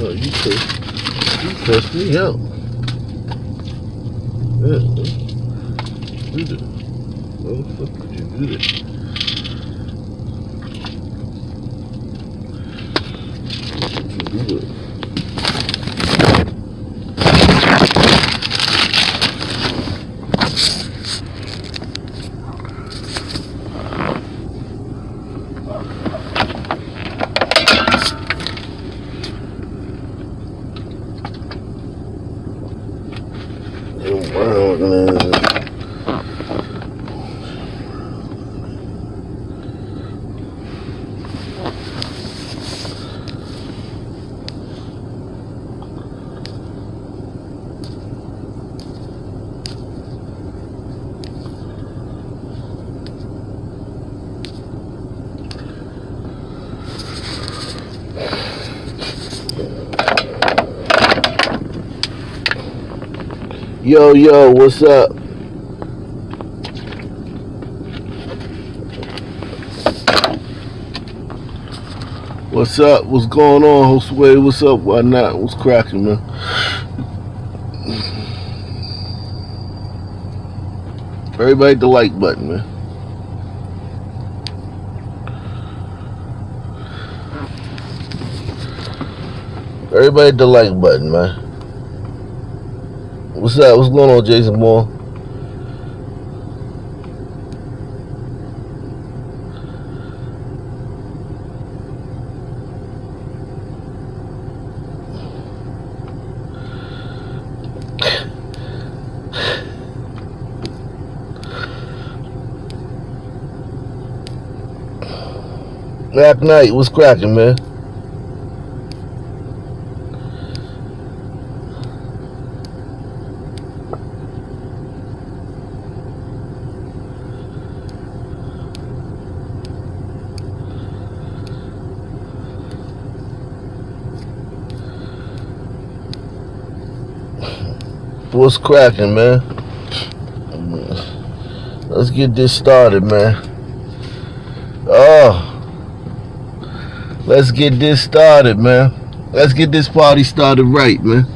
Oh, you cussed me out. Yeah, do that. Why the fuck would you do that? You do it. Yo, what's up? What's up? What's going on, Josue? What's up? Why not? What's cracking, man? Everybody hit the like button, man. Everybody hit the like button, man. What's up? What's going on, Jason Moore? Black Knight, what's cracking, man? What's cracking, man? Let's get this started, man. Let's get this started, man. Let's get this party started right, man.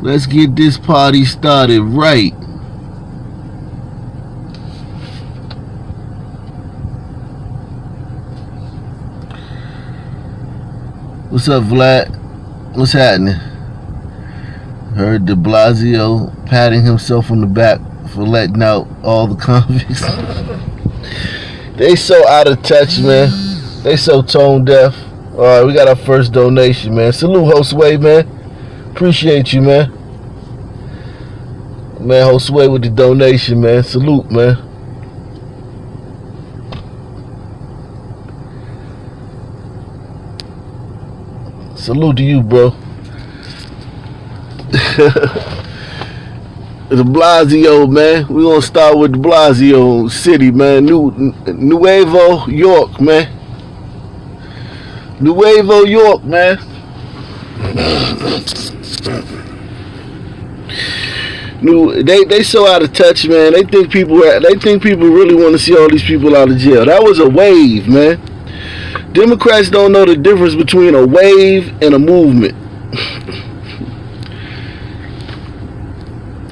Let's get this party started right. What's up, Vlad? What's happening? Heard de Blasio patting himself on the back for letting out all the convicts. They so out of touch, man. They so tone deaf. All right, we got our first donation, man. Salute, Josue, man. Appreciate you, man. Man, Josue with the donation, man. Salute, man. Salute to you, bro. The Blasio, man. We're gonna start with the Blasio City, man. Nuevo York, man. Nuevo York, man. They so out of touch, man. They think people really want to see all these people out of jail. That was a wave, man. Democrats don't know the difference between a wave and a movement.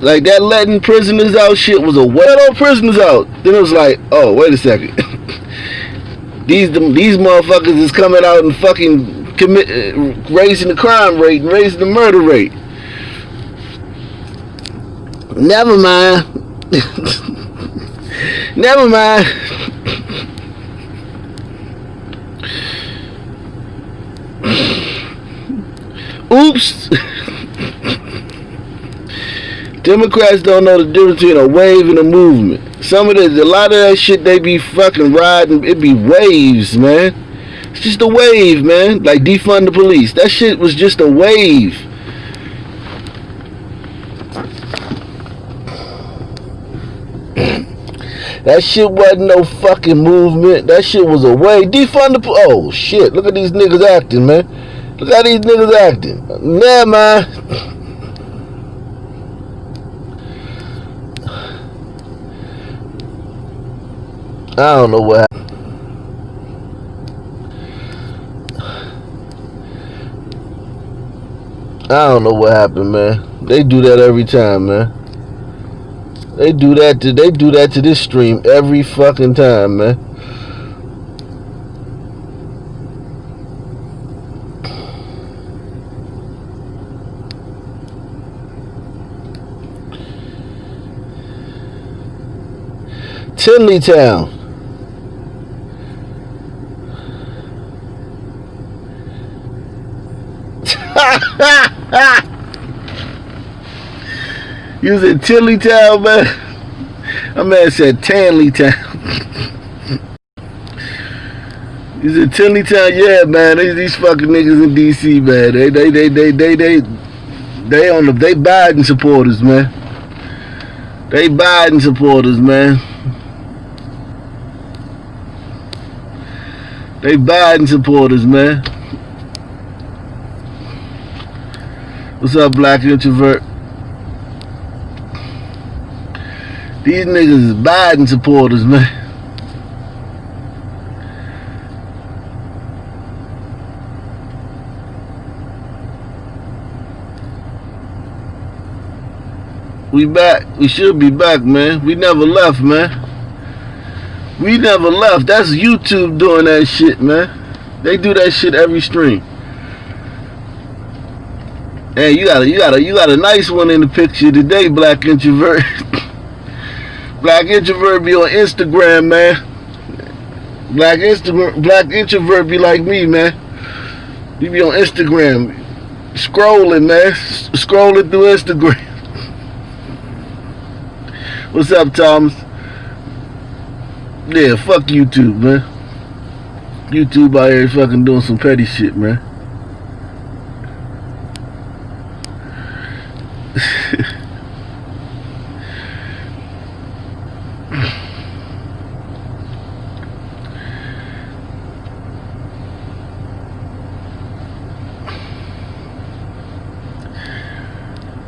Like that letting prisoners out shit was a let all prisoners out. Then it was like, oh, wait a second. These motherfuckers is coming out and fucking raising the crime rate and raising the murder rate. Never mind. Never mind. Oops. Democrats don't know the difference between a wave and a movement. A lot of that shit they be fucking riding, it be waves, man. It's just a wave, man. Like defund the police. That shit was just a wave. That shit wasn't no fucking movement. That shit was a wave. Defund the police. Oh shit, look at these niggas acting, man. Look how these niggas acting. Never mind. I don't know what happened. I don't know what happened, man. They do that every time, man. They do that to this stream every fucking time, man. Tinleytown. You was in Tinleytown, man? My man said Tanleytown. You was in Tinleytown? Yeah, man. These fucking niggas in DC, man. They Biden supporters, man. They Biden supporters, man. They Biden supporters, man. What's up, Black Introvert? These niggas is Biden supporters, man. We back. We should be back, man. We never left, man. We never left. That's YouTube doing that shit, man. They do that shit every stream. Hey, you got a nice one in the picture today, Black Introvert. Black Introvert be on Instagram, man. Black Introvert be like me, man. You be on Instagram, scrolling, man. Scrolling through Instagram. What's up, Thomas? Yeah, fuck YouTube, man. YouTube out here fucking doing some petty shit, man.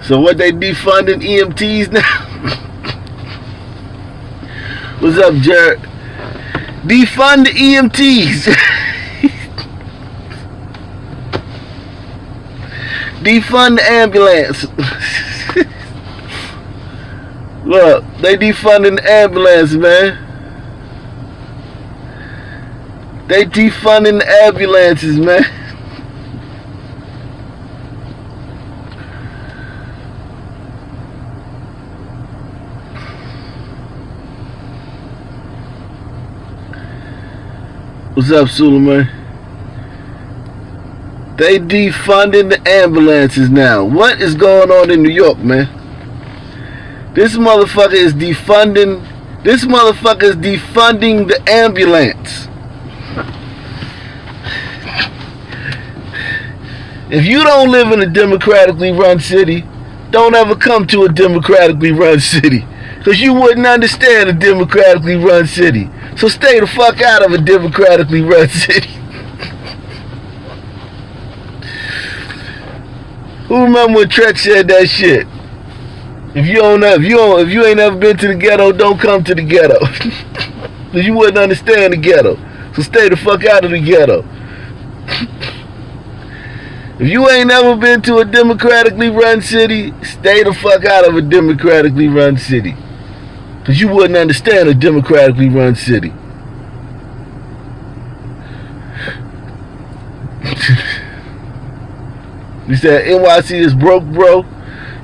So what, they defunding EMTs now? What's up, Jared? Defund the EMTs. Defund the ambulance. Look, they defunding the ambulance, man. They defunding the ambulances, man. What's up, Suleiman? They defunding the ambulances now. What is going on in New York, man? This motherfucker is defunding. This motherfucker is defunding the ambulance. If you don't live in a democratically run city, don't ever come to a democratically run city, because you wouldn't understand a democratically run city. So stay the fuck out of a democratically run city. Who remember when Trek said that shit? If you ain't ever been to the ghetto, don't come to the ghetto. Cause you wouldn't understand the ghetto. So stay the fuck out of the ghetto. If you ain't never been to a democratically run city, stay the fuck out of a democratically run city. Because you wouldn't understand a democratically run city. You said NYC is broke, bro?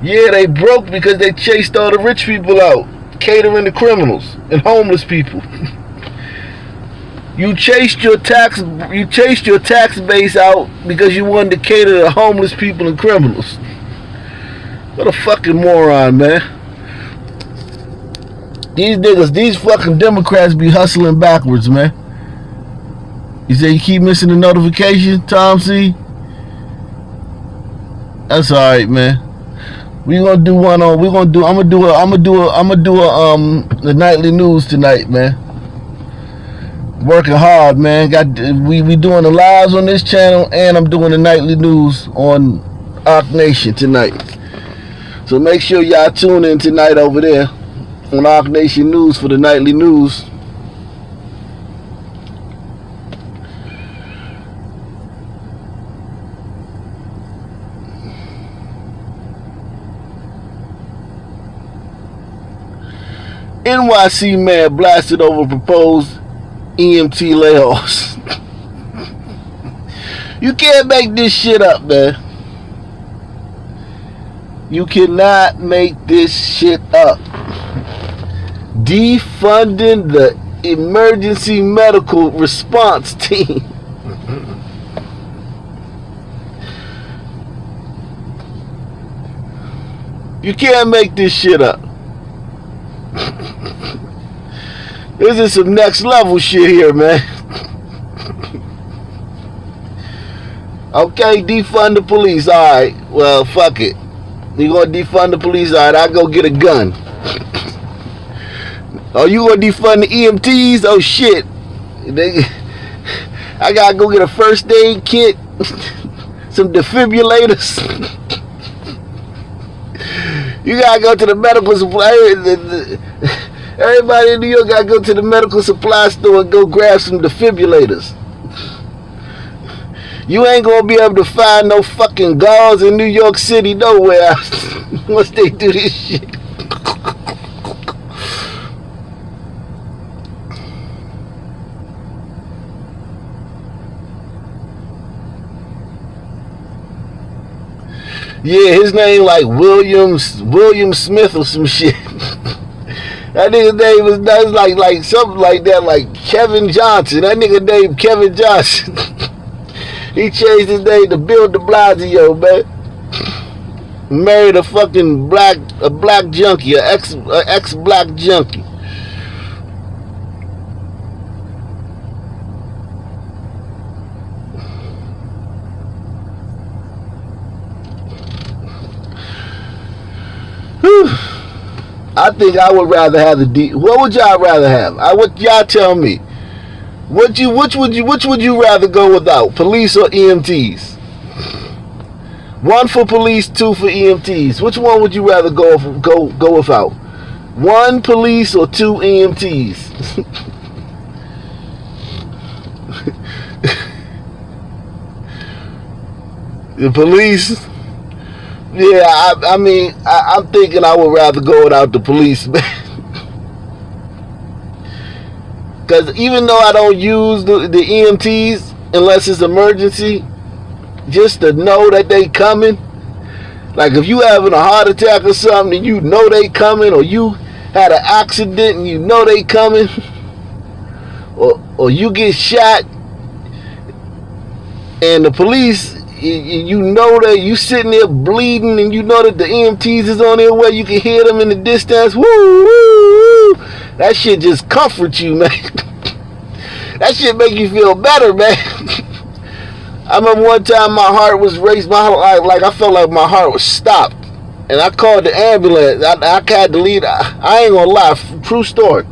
Yeah, they broke because they chased all the rich people out, catering to criminals and homeless people. You chased your tax base out because you wanted to cater to homeless people and criminals. What a fucking moron, man. These niggas, these fucking Democrats be hustling backwards, man. You say you keep missing the notification, Tom C? That's alright, man. I'm gonna do the nightly news tonight, man. Working hard, man. We doing the lives on this channel, and I'm doing the nightly news on Arc Nation tonight. So make sure y'all tune in tonight over there on Arc Nation News for the nightly news. NYC man blasted over proposed EMT layoffs. You can't make this shit up, man. You cannot make this shit up. Defunding the emergency medical response team. You can't make this shit up. This is some next level shit here, man. Okay, defund the police. Alright, well, fuck it. You gonna defund the police? Alright, I'll go get a gun. Oh, you gonna defund the EMTs? Oh shit. I gotta go get a first aid kit, some defibrillators. You gotta go to the medical supply. Everybody in New York gotta go to the medical supply store and go grab some defibrillators. You ain't gonna be able to find no fucking gauze in New York City nowhere once they do this shit. Yeah, his name like William Smith or some shit. That nigga name was like something like that, like Kevin Johnson. That nigga named Kevin Johnson. He changed his name to Bill de Blasio, man. Married a fucking black junkie, a ex-black junkie. Whew. I think I would rather have what would y'all rather have? What y'all tell me? Which would you rather go without? Police or EMTs? 1 for police, 2 for EMTs. Which one would you rather go without? 1 police or 2 EMTs? The police. Yeah, I mean, I'm thinking I would rather go without the police, man. Because even though I don't use the EMTs unless it's emergency, just to know that they coming. Like if you having a heart attack or something and you know they coming, or you had an accident and you know they coming, or you get shot and the police, you know that you sitting there bleeding and you know that the EMTs is on their way, you can hear them in the distance. Woo, woo, woo. That shit just comforts you, man. That shit make you feel better, man. I remember one time my heart was racing, like I felt like my heart was stopped. And I called the ambulance. I had to leave. I ain't gonna lie, true story.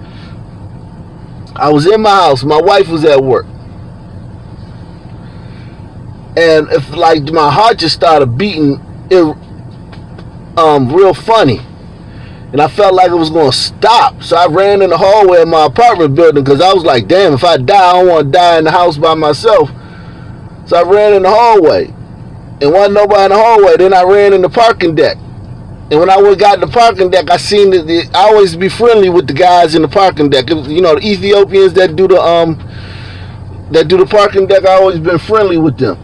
I was in my house, my wife was at work. And if like my heart just started beating real funny. And I felt like it was going to stop. So I ran in the hallway of my apartment building because I was like, damn, if I die, I don't want to die in the house by myself. So I ran in the hallway. And wasn't nobody in the hallway. Then I ran in the parking deck. And when I got in the parking deck, I seen that I always be friendly with the guys in the parking deck. You know, the Ethiopians that do the parking deck, I always been friendly with them.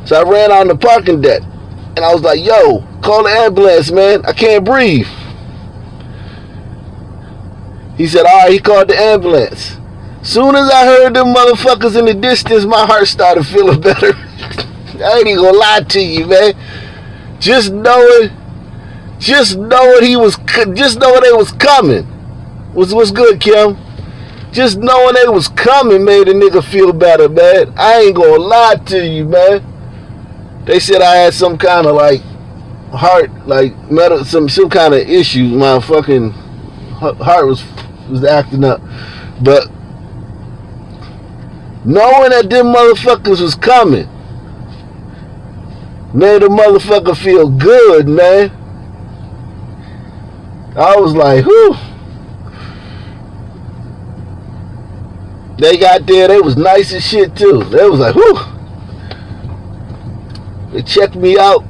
So I ran out in the parking deck. And I was like, yo, call the ambulance, man. I can't breathe. He said, all right, he called the ambulance. Soon as I heard them motherfuckers in the distance, my heart started feeling better. I ain't even gonna lie to you, man. Just knowing they was coming. What's good, Kim? Just knowing they was coming made a nigga feel better, man. I ain't gonna lie to you, man. They said I had some kind of like heart, like some kind of issue. My fucking heart was acting up. But knowing that them motherfuckers was coming made a motherfucker feel good, man. I was like, whew. They got there, they was nice as shit too. They was like, whew. They checked me out,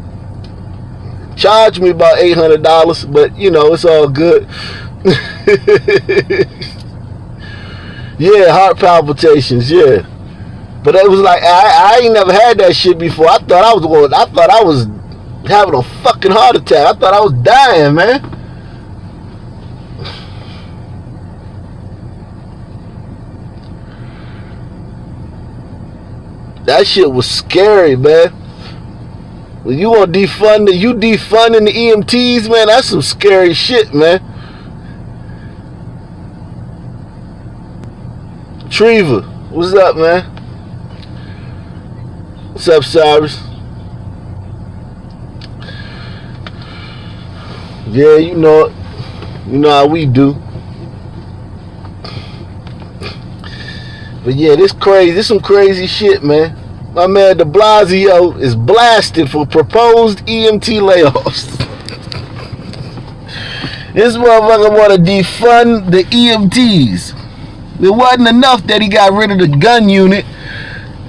charged me about $800, but you know, it's all good. Yeah, heart palpitations, yeah. But it was like I ain't never had that shit before. I thought I was having a fucking heart attack. I thought I was dying, man. That shit was scary, man. When you want defunding, you defunding the EMTs, man. That's some scary shit, man. Treva, what's up, man? What's up, Cyrus? Yeah, you know it. You know how we do. But yeah, this some crazy shit, man. My man de Blasio is blasted for proposed EMT layoffs. This motherfucker want to defund the EMTs. It wasn't enough that he got rid of the gun unit,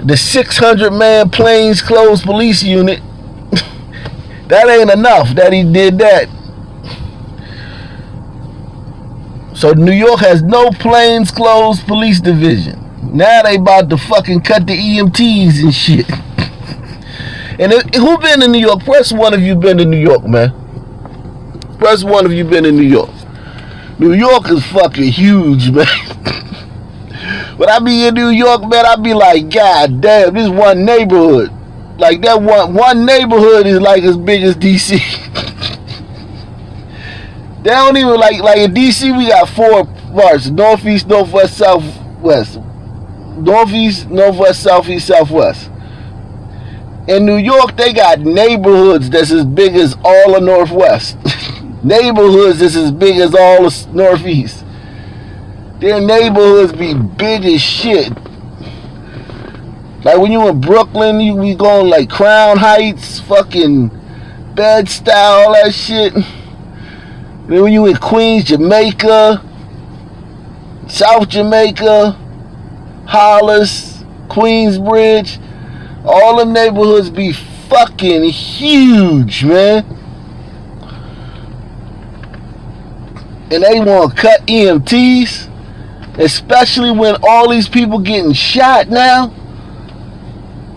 the 600-man plainclothes police unit. That ain't enough that he did that. So New York has no plainclothes police division. Now they about to fucking cut the EMTs and shit. And who been in New York? Press one if you been to New York, man. Press one if you been in New York. New York is fucking huge, man. When I be in New York, man, I be like, God damn, this one neighborhood. Like that one neighborhood is like as big as DC. They don't even like in DC we got 4 parts: northeast, northwest, southwest. Northeast, northwest, southeast, southwest. In New York, they got neighborhoods that's as big as all of Northwest. Neighborhoods that's as big as all of Northeast. Their neighborhoods be big as shit. Like when you in Brooklyn, you be going like Crown Heights, fucking Bed-Stuy, all that shit. Then when you in Queens, Jamaica, South Jamaica, Hollis, Queensbridge, all them neighborhoods be fucking huge, man. And they want to cut EMTs, especially when all these people getting shot now.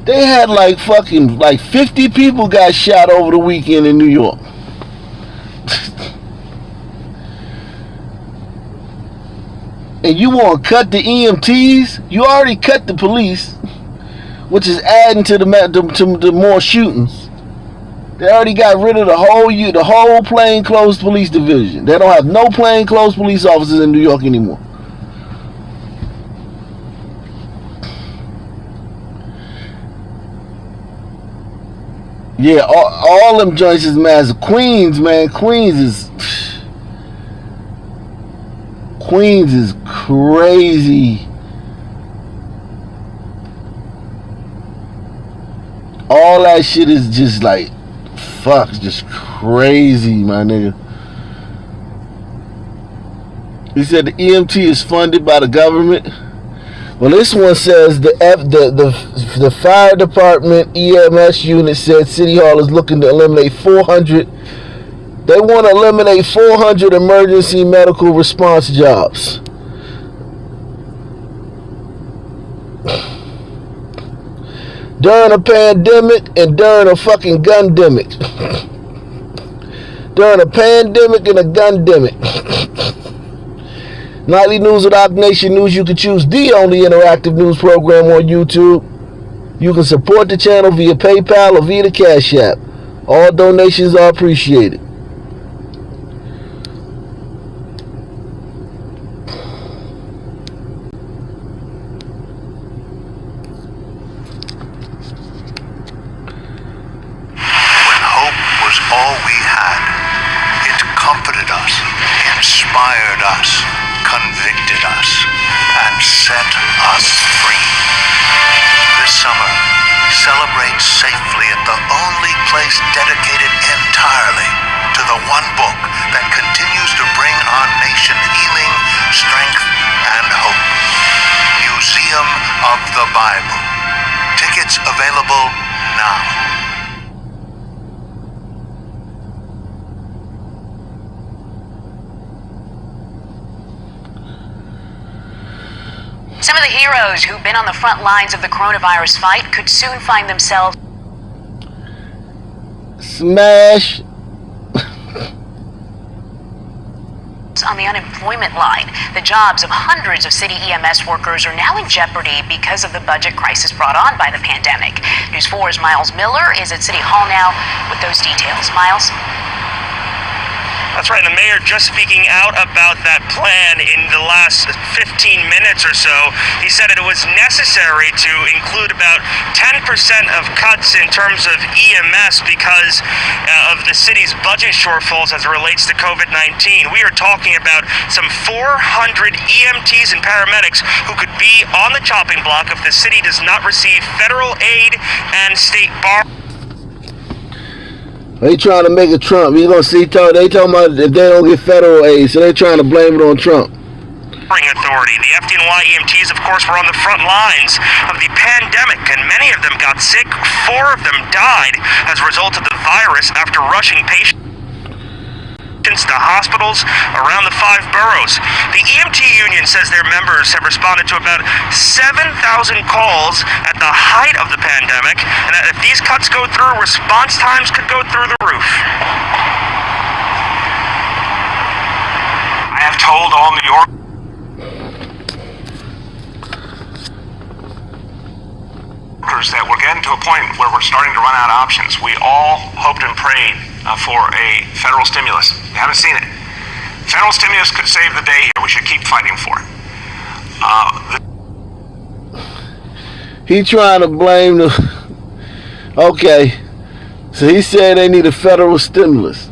They had like 50 people got shot over the weekend in New York. And you want to cut the EMTs? You already cut the police, which is adding to the more shootings. They already got rid of the whole plainclothes police division. They don't have no plainclothes police officers in New York anymore. Yeah, all them joints is massive. Queens, man, Queens is crazy. All that shit is just like, fuck, just crazy, my nigga. He said the EMT is funded by the government. Well, this one says the fire department EMS unit said City Hall is looking to eliminate 400. They want to eliminate 400 emergency medical response jobs. During a pandemic and during a fucking gundemic. During a pandemic and a gundemic. Nightly News with Op Nation News. You can choose the only interactive news program on YouTube. You can support the channel via PayPal or via the Cash App. All donations are appreciated. All we had, it comforted us, inspired us, convicted us, and set us free. This summer, celebrate safely at the only place dedicated entirely to the one book that continues to bring our nation healing, strength, and hope. Museum of the Bible. Tickets available now. Heroes who've been on the front lines of the coronavirus fight could soon find themselves smash on the unemployment line. The jobs of hundreds of city EMS workers are now in jeopardy because of the budget crisis brought on by the pandemic. News 4's Miles Miller is at City Hall now with those details. Miles? That's right, the mayor just speaking out about that plan in the last 15 minutes or so. He said it was necessary to include about 10% of cuts in terms of EMS because of the city's budget shortfalls as it relates to COVID-19. We are talking about some 400 EMTs and paramedics who could be on the chopping block if the city does not receive federal aid and state bar. They trying to make it Trump. You gonna see? They talking about if they don't get federal aid, so they trying to blame it on Trump. Authority. The FDNY EMTs, of course, were on the front lines of the pandemic, and many of them got sick. 4 of them died as a result of the virus after rushing patients to hospitals around the 5 boroughs. The EMT union says their members have responded to about 7,000 calls at the height of the pandemic, and that if these cuts go through, response times could go through the roof. I have told all New York that we're getting to a point where we're starting to run out of options. We all hoped and prayed for a federal stimulus. We haven't seen it. Federal stimulus could save the day here. We should keep fighting for it. He trying to blame the... Okay. So he said they need a federal stimulus.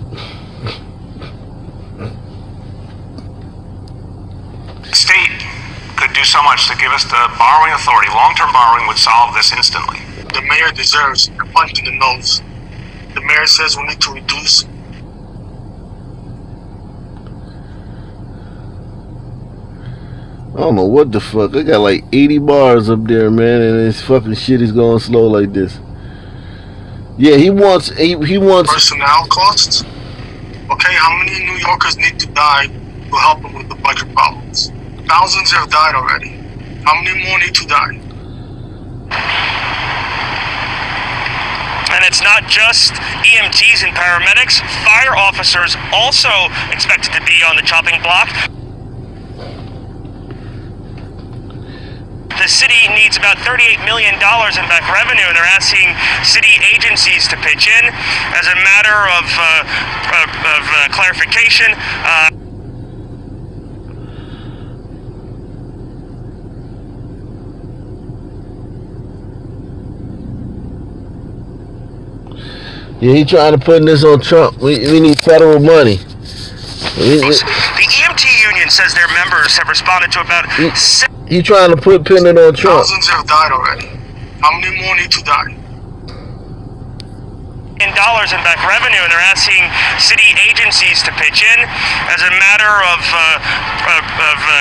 State could do so much to give us the borrowing authority. Long-term borrowing would solve this instantly. The mayor deserves a punch in the nose. The mayor says we need to reduce. I don't know what the fuck. I got like 80 bars up there, man, and this fucking shit is going slow like this. Yeah, he wants Personnel costs. Okay, how many New Yorkers need to die to help them with the budget problems? Thousands have died already. How many more need to die? And it's not just EMTs and paramedics. Fire officers also expected to be on the chopping block. The city needs about $38 million in back revenue, and they're asking city agencies to pitch in. As a matter of clarification, yeah, he trying to put this on Trump. We need federal money. The EMT union says their members have responded to about... He trying to pin it on Trump. Thousands have died already. How many more need to die? In dollars in back revenue, and they're asking city agencies to pitch in. As a matter of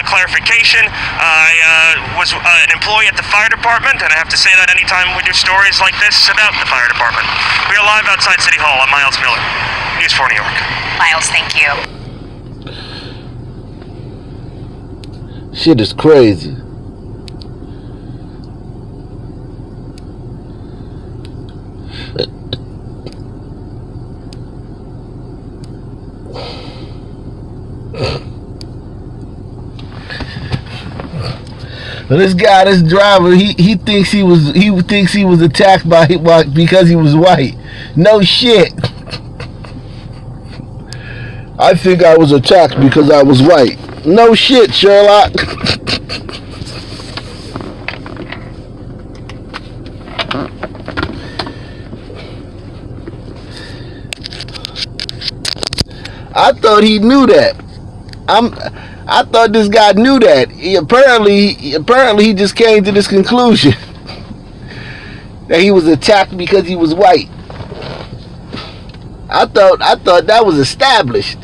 clarification, I was an employee at the fire department, and I have to say that anytime we do stories like this about the fire department. We are live outside City Hall. I'm Miles Miller, News 4 New York. Miles, thank you. Shit is crazy. But this guy, this driver, he thinks he was attacked by because he was white. No shit. I think I was attacked because I was white. No shit, Sherlock. I thought he knew that. I thought this guy knew that. Apparently he just came to this conclusion that he was attacked because he was white. I thought that was established.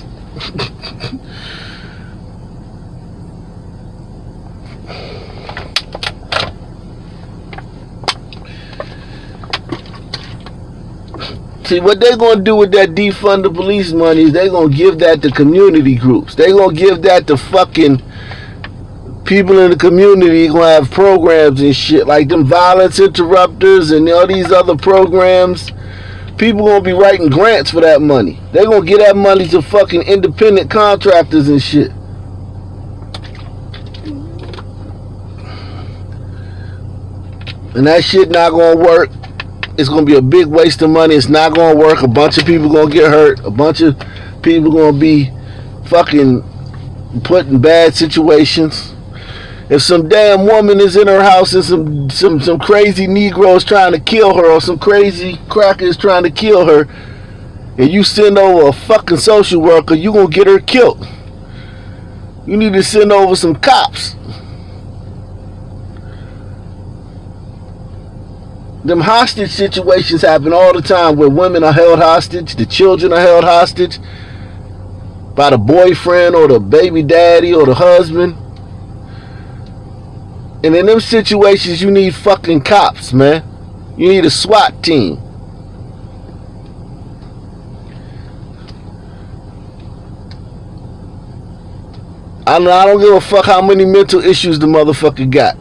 See, what they're going to do with that defund the police money is they're going to give that to community groups. They're going to give that to fucking people in the community gonna have programs and shit like them violence interrupters and all these other programs. People gonna be writing grants for that money. They gonna get that money to fucking independent contractors and shit. And that shit not gonna work. It's gonna be a big waste of money. It's not gonna work. A bunch of people gonna get hurt. A bunch of people gonna be fucking put in bad situations. If some damn woman is in her house and some crazy Negro is trying to kill her, or some crazy cracker is trying to kill her, and you send over a fucking social worker, you gonna get her killed. You need to send over some cops. Them hostage situations happen all the time where women are held hostage, the children are held hostage by the boyfriend or the baby daddy or the husband. And in them situations, you need fucking cops, man. You need a SWAT team. I don't give a fuck how many mental issues the motherfucker got.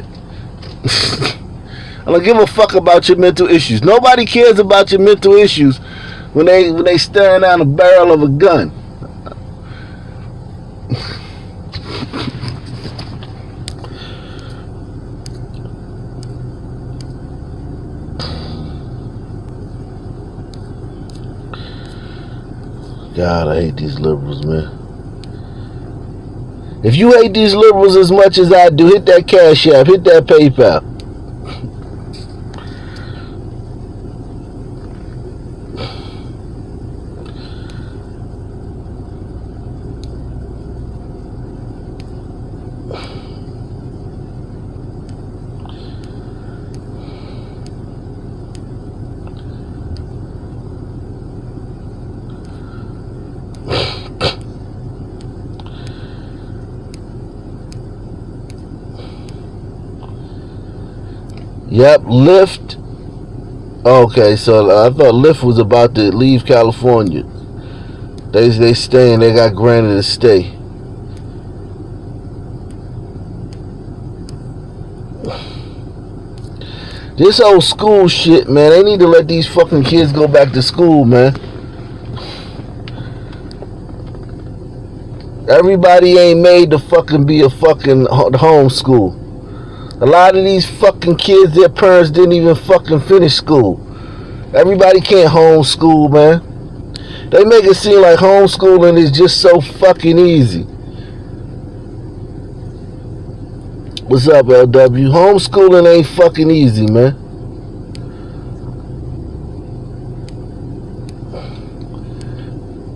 I don't give a fuck about your mental issues. Nobody cares about your mental issues when they staring down the barrel of a gun. God, I hate these liberals, man. If you hate these liberals as much as I do, hit that Cash App, hit that PayPal. Yep, Lyft. Okay, so I thought Lyft was about to leave California. They staying. They got granted a stay. This old school shit, man. They need to let these fucking kids go back to school, man. Everybody ain't made to fucking be a fucking homeschool. A lot of these fucking kids, their parents didn't even fucking finish school. Everybody can't homeschool, man. They make it seem like homeschooling is just so fucking easy. What's up, LW? Homeschooling ain't fucking easy, man.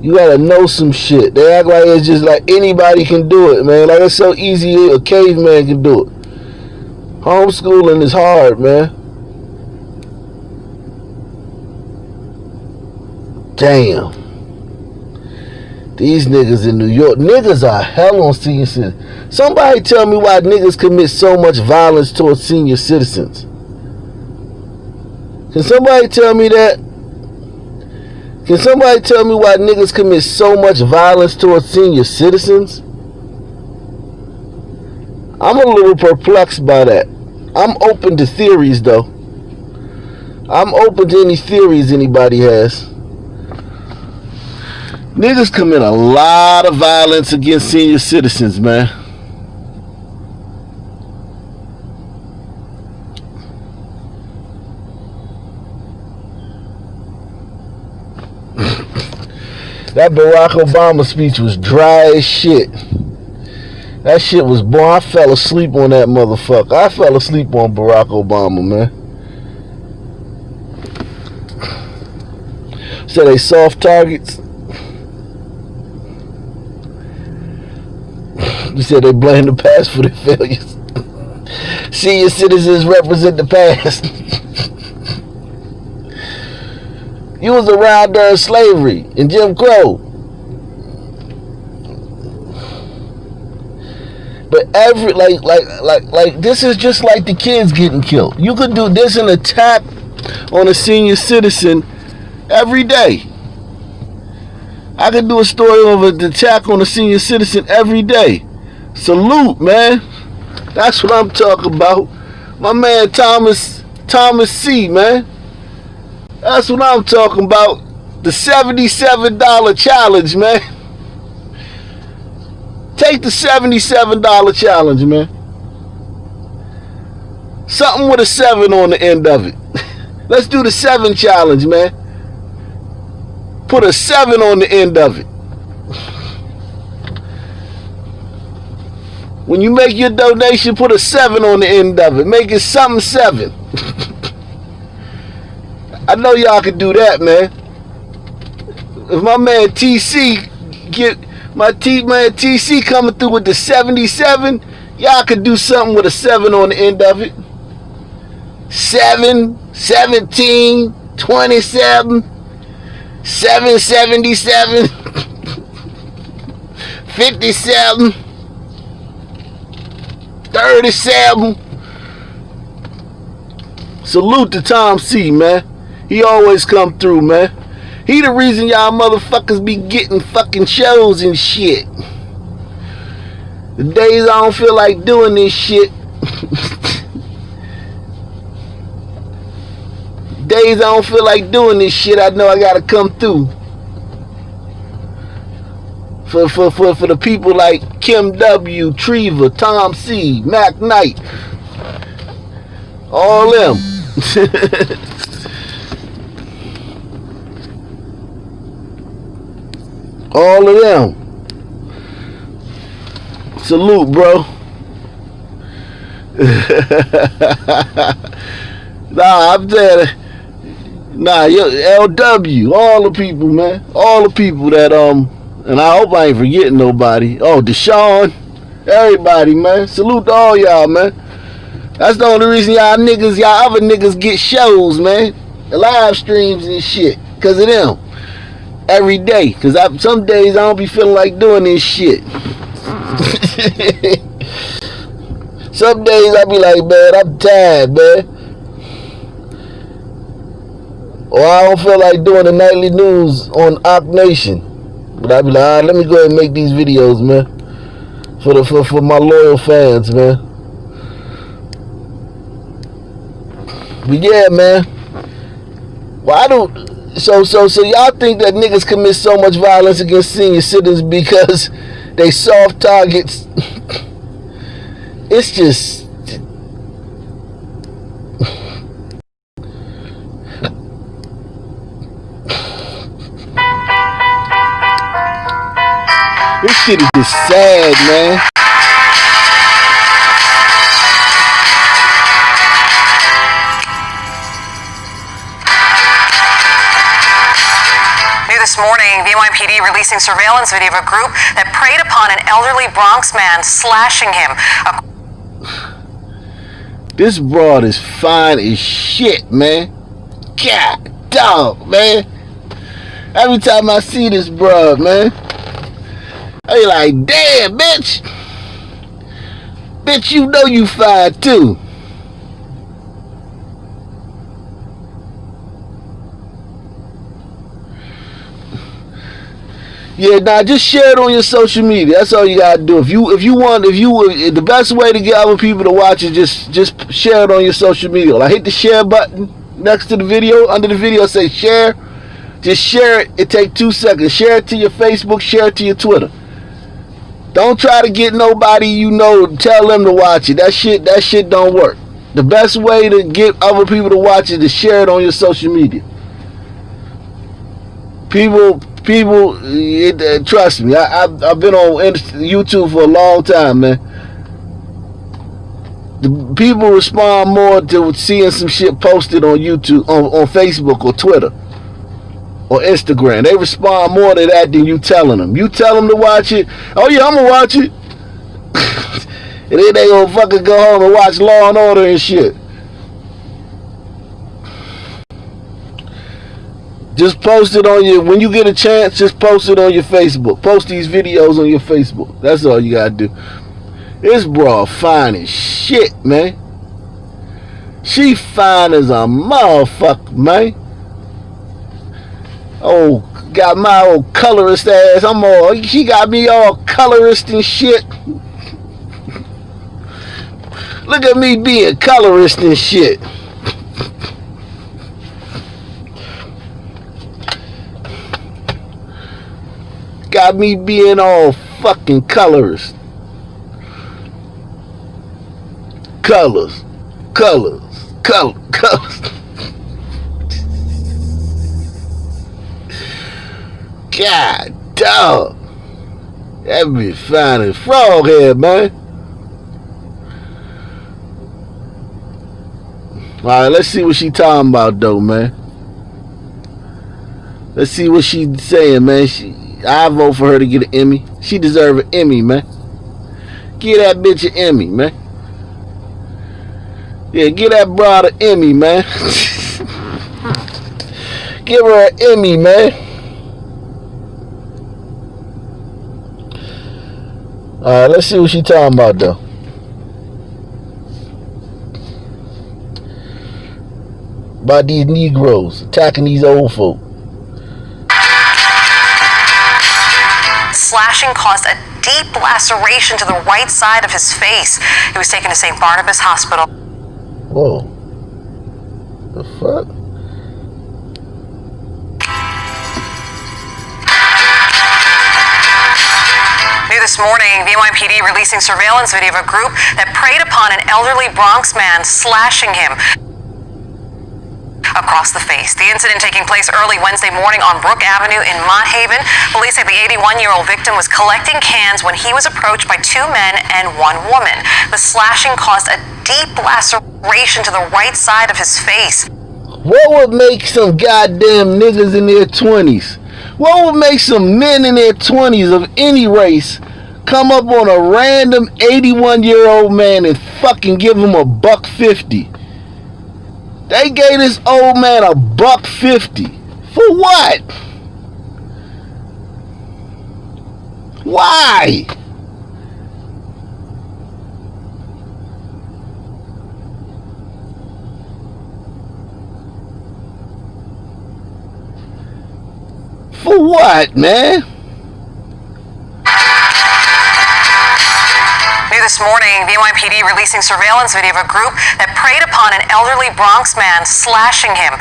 You gotta know some shit. They act like it's just like anybody can do it, man. Like it's so easy a caveman can do it. Homeschooling is hard, man. Damn. These niggas in New York, niggas are hell on senior citizens. Somebody tell me why niggas commit so much violence towards senior citizens. Can somebody tell me that? Can somebody tell me why niggas commit so much violence towards senior citizens? I'm a little perplexed by that. I'm open to theories, though. I'm open to any theories anybody has. Niggas commit a lot of violence against senior citizens, man. That Barack Obama speech was dry as shit. That shit was boring. I fell asleep on that motherfucker. I fell asleep on Barack Obama, man. So they soft targets. You said they blame the past for their failures. Senior citizens represent the past. You was around during slavery and Jim Crow. But like this is just like the kids getting killed. You could do this an attack on a senior citizen every day. I could do a story of an attack on a senior citizen every day. Salute, man. That's what I'm talking about. My man Thomas C, man. That's what I'm talking about. The $77 challenge, man. Take the $77 challenge, man. Something with a 7 on the end of it. Let's do the 7 challenge, man. Put a 7 on the end of it. When you make your donation, put a 7 on the end of it. Make it something 7. I know y'all can do that, man. If my man TC man TC coming through with the 77, y'all could do something with a 7 on the end of it. 7, 17, 27, 777, 57, 37. Salute to Tom C, man. He always come through, man. He the reason y'all motherfuckers be getting fucking shows and shit. The days I don't feel like doing this shit. Days I don't feel like doing this shit, I know I gotta come through. For the people like Kim W, Treva, Tom C, Mac Knight. All them. All of them. Salute, bro. Nah, I'm saying, LW, all the people, man. All the people that, and I hope I ain't forgetting nobody. Oh, Deshaun, everybody, man. Salute to all y'all, man. That's the only reason y'all other niggas get shows, man. Live streams and shit. Cause of them. Every day. Cause some days I don't be feeling like doing this shit. Some days I be like, man, I'm tired, man. Or I don't feel like doing the nightly news on Ock Nation. But I be like, all right, let me go ahead and make these videos, man. For my loyal fans, man. But yeah, man. So y'all think that niggas commit so much violence against senior citizens because they soft targets? It's just this shit is just sad, man. This morning, the NYPD releasing surveillance video of a group that preyed upon an elderly Bronx man, slashing him. This broad is fine as shit, man. God dog, man. Every time I see this broad, man, I be like, damn, bitch. Bitch, you know you fine too. Yeah, nah, just share it on your social media. That's all you gotta do. The best way to get other people to watch it, just share it on your social media. Like, hit the share button next to the video. Under the video, say share. Just share it. It take 2 seconds. Share it to your Facebook. Share it to your Twitter. Don't try to get nobody you know. Tell them to watch it. That shit don't work. The best way to get other people to watch it is share it on your social media. People, trust me, I've been on YouTube for a long time, man. The people respond more to seeing some shit posted on YouTube, on Facebook or Twitter or Instagram. They respond more to that than you telling them. You tell them to watch it. Oh yeah, I'm gonna watch it. And then they gonna fucking go home and watch Law and Order and shit. Just post it on when you get a chance, just post it on your Facebook. Post these videos on your Facebook. That's all you gotta do. This broad fine as shit, man. She fine as a motherfucker, man. Oh, got my old colorist ass. She got me all colorist and shit. Look at me being colorist and shit. Got me being all fucking colorist. Colors. God dog. That be fine as frog head, man. Alright, let's see what she talking about though, man. Let's see what she's saying, man. I vote for her to get an Emmy. She deserve an Emmy, man. Give that bitch an Emmy, man. Yeah, give that broad an Emmy, man. Give her an Emmy, man. Alright, let's see what she talking about though. About these Negroes attacking these old folk. Slashing caused a deep laceration to the right side of his face. He was taken to St. Barnabas Hospital. Whoa. The fuck? New this morning, the NYPD releasing surveillance video of a group that preyed upon an elderly Bronx man, slashing him across the face. The incident taking place early Wednesday morning on Brook Avenue in Mott Haven. Police say the 81-year-old victim was collecting cans when he was approached by two men and one woman. The slashing caused a deep laceration to the right side of his face. What would make some goddamn niggas in their 20s? What would make some men in their 20s of any race come up on a random 81-year-old man and fucking give him $1.50? They gave this old man $1.50. For what? Why? For what, man? New this morning, the NYPD releasing surveillance video of a group that preyed upon an elderly Bronx man, slashing him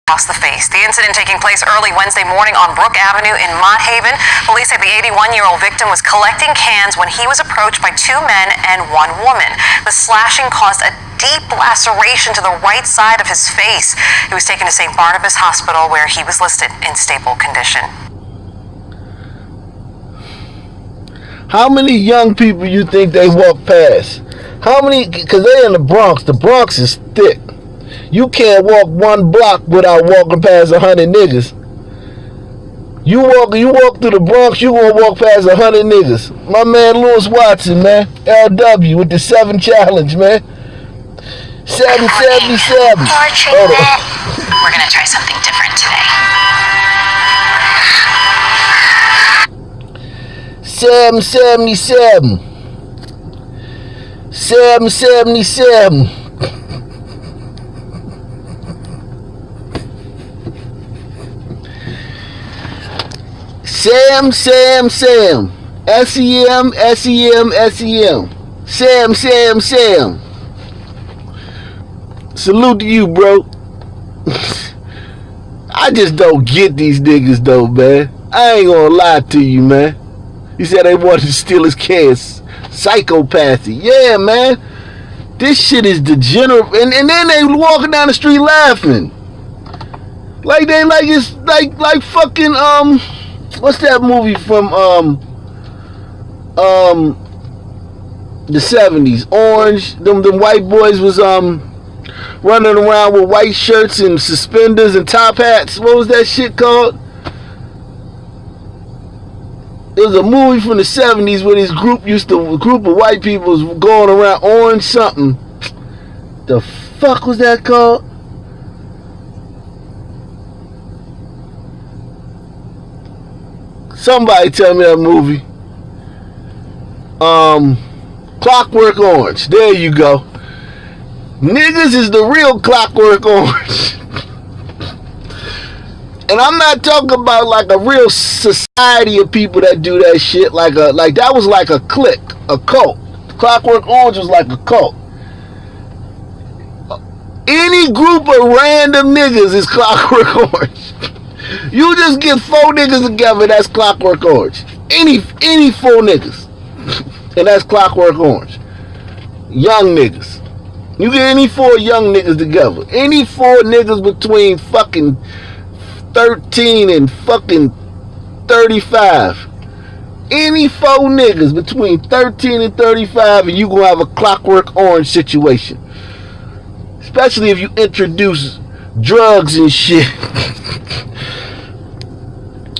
across the face. The incident taking place early Wednesday morning on Brook Avenue in Mott Haven. Police say the 81-year-old victim was collecting cans when he was approached by two men and one woman. The slashing caused a deep laceration to the right side of his face. He was taken to St. Barnabas Hospital where he was listed in stable condition. How many young people you think they walk past? How many? Because they're in the Bronx. The Bronx is thick. You can't walk one block without walking past 100 niggas. You walk through the Bronx, you gonna walk past 100 niggas. My man Lewis Watson, man, LW with the 7 challenge, man. 777. Hold on. We're gonna try something different today. 777. 777. Sam. SEM. Sam. Salute to you, bro. I just don't get these niggas though, man. I ain't gonna lie to you, man. He said they wanted to steal his kids. Psychopathy. Yeah, man. This shit is degenerate. And then they walking down the street laughing. Like they like it's like fucking what's that movie from the 70s? Orange. Them white boys was running around with white shirts and suspenders and top hats. What was that shit called? It was a movie from the 70s where this group of white people was going around orange something. The fuck was that called? Somebody tell me that movie. Clockwork Orange. There you go. Niggas is the real Clockwork Orange. And I'm not talking about like a real society of people that do that shit. Like that was like a clique, a cult. Clockwork Orange was like a cult. Any group of random niggas is Clockwork Orange. You just get 4 niggas together, that's Clockwork Orange. Any 4 niggas, and that's Clockwork Orange. Young niggas. You get any 4 young niggas together. Any 4 niggas between fucking 13 and fucking 35. Any 4 niggas between 13 and 35, and you gonna have a Clockwork Orange situation. Especially if you introduce drugs and shit.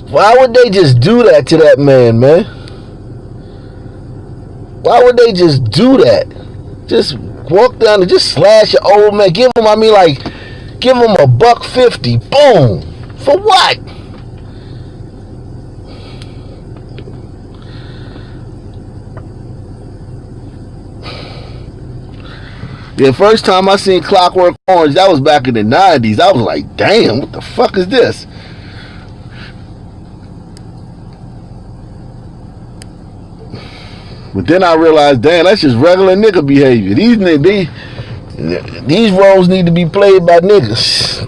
Why would they just do that to that man, man? Why would they just do that? Just walk down and just slash your old man. Give him $1.50. Boom. For what? The first time I seen Clockwork Orange, that was back in the 90s. I was like, damn, what the fuck is this? But then I realized, damn, that's just regular nigga behavior. These roles need to be played by niggas.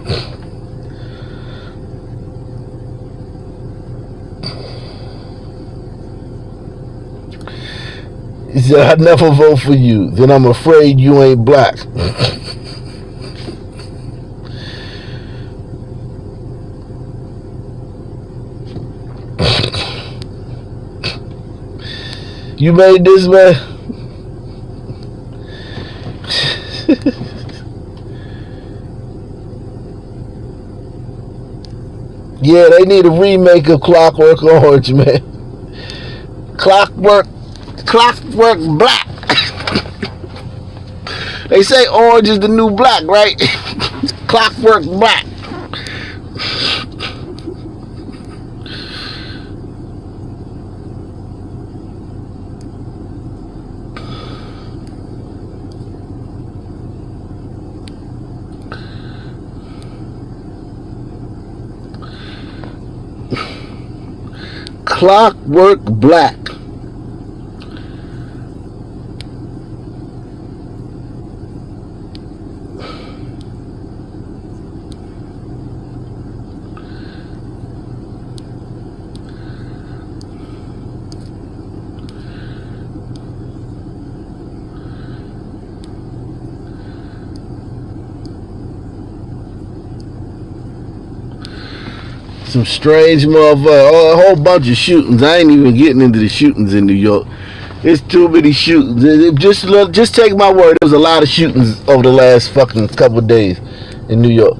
He said, I'd never vote for you. Then I'm afraid you ain't black. You made this, man? Yeah, they need a remake of Clockwork Orange, man. Clockwork Black. They say orange is the new black, right? Clockwork Black. Clockwork Black. Some strange motherfucker, a whole bunch of shootings. I ain't even getting into the shootings in New York. It's too many shootings. Just take my word, there was a lot of shootings over the last fucking couple of days in New York.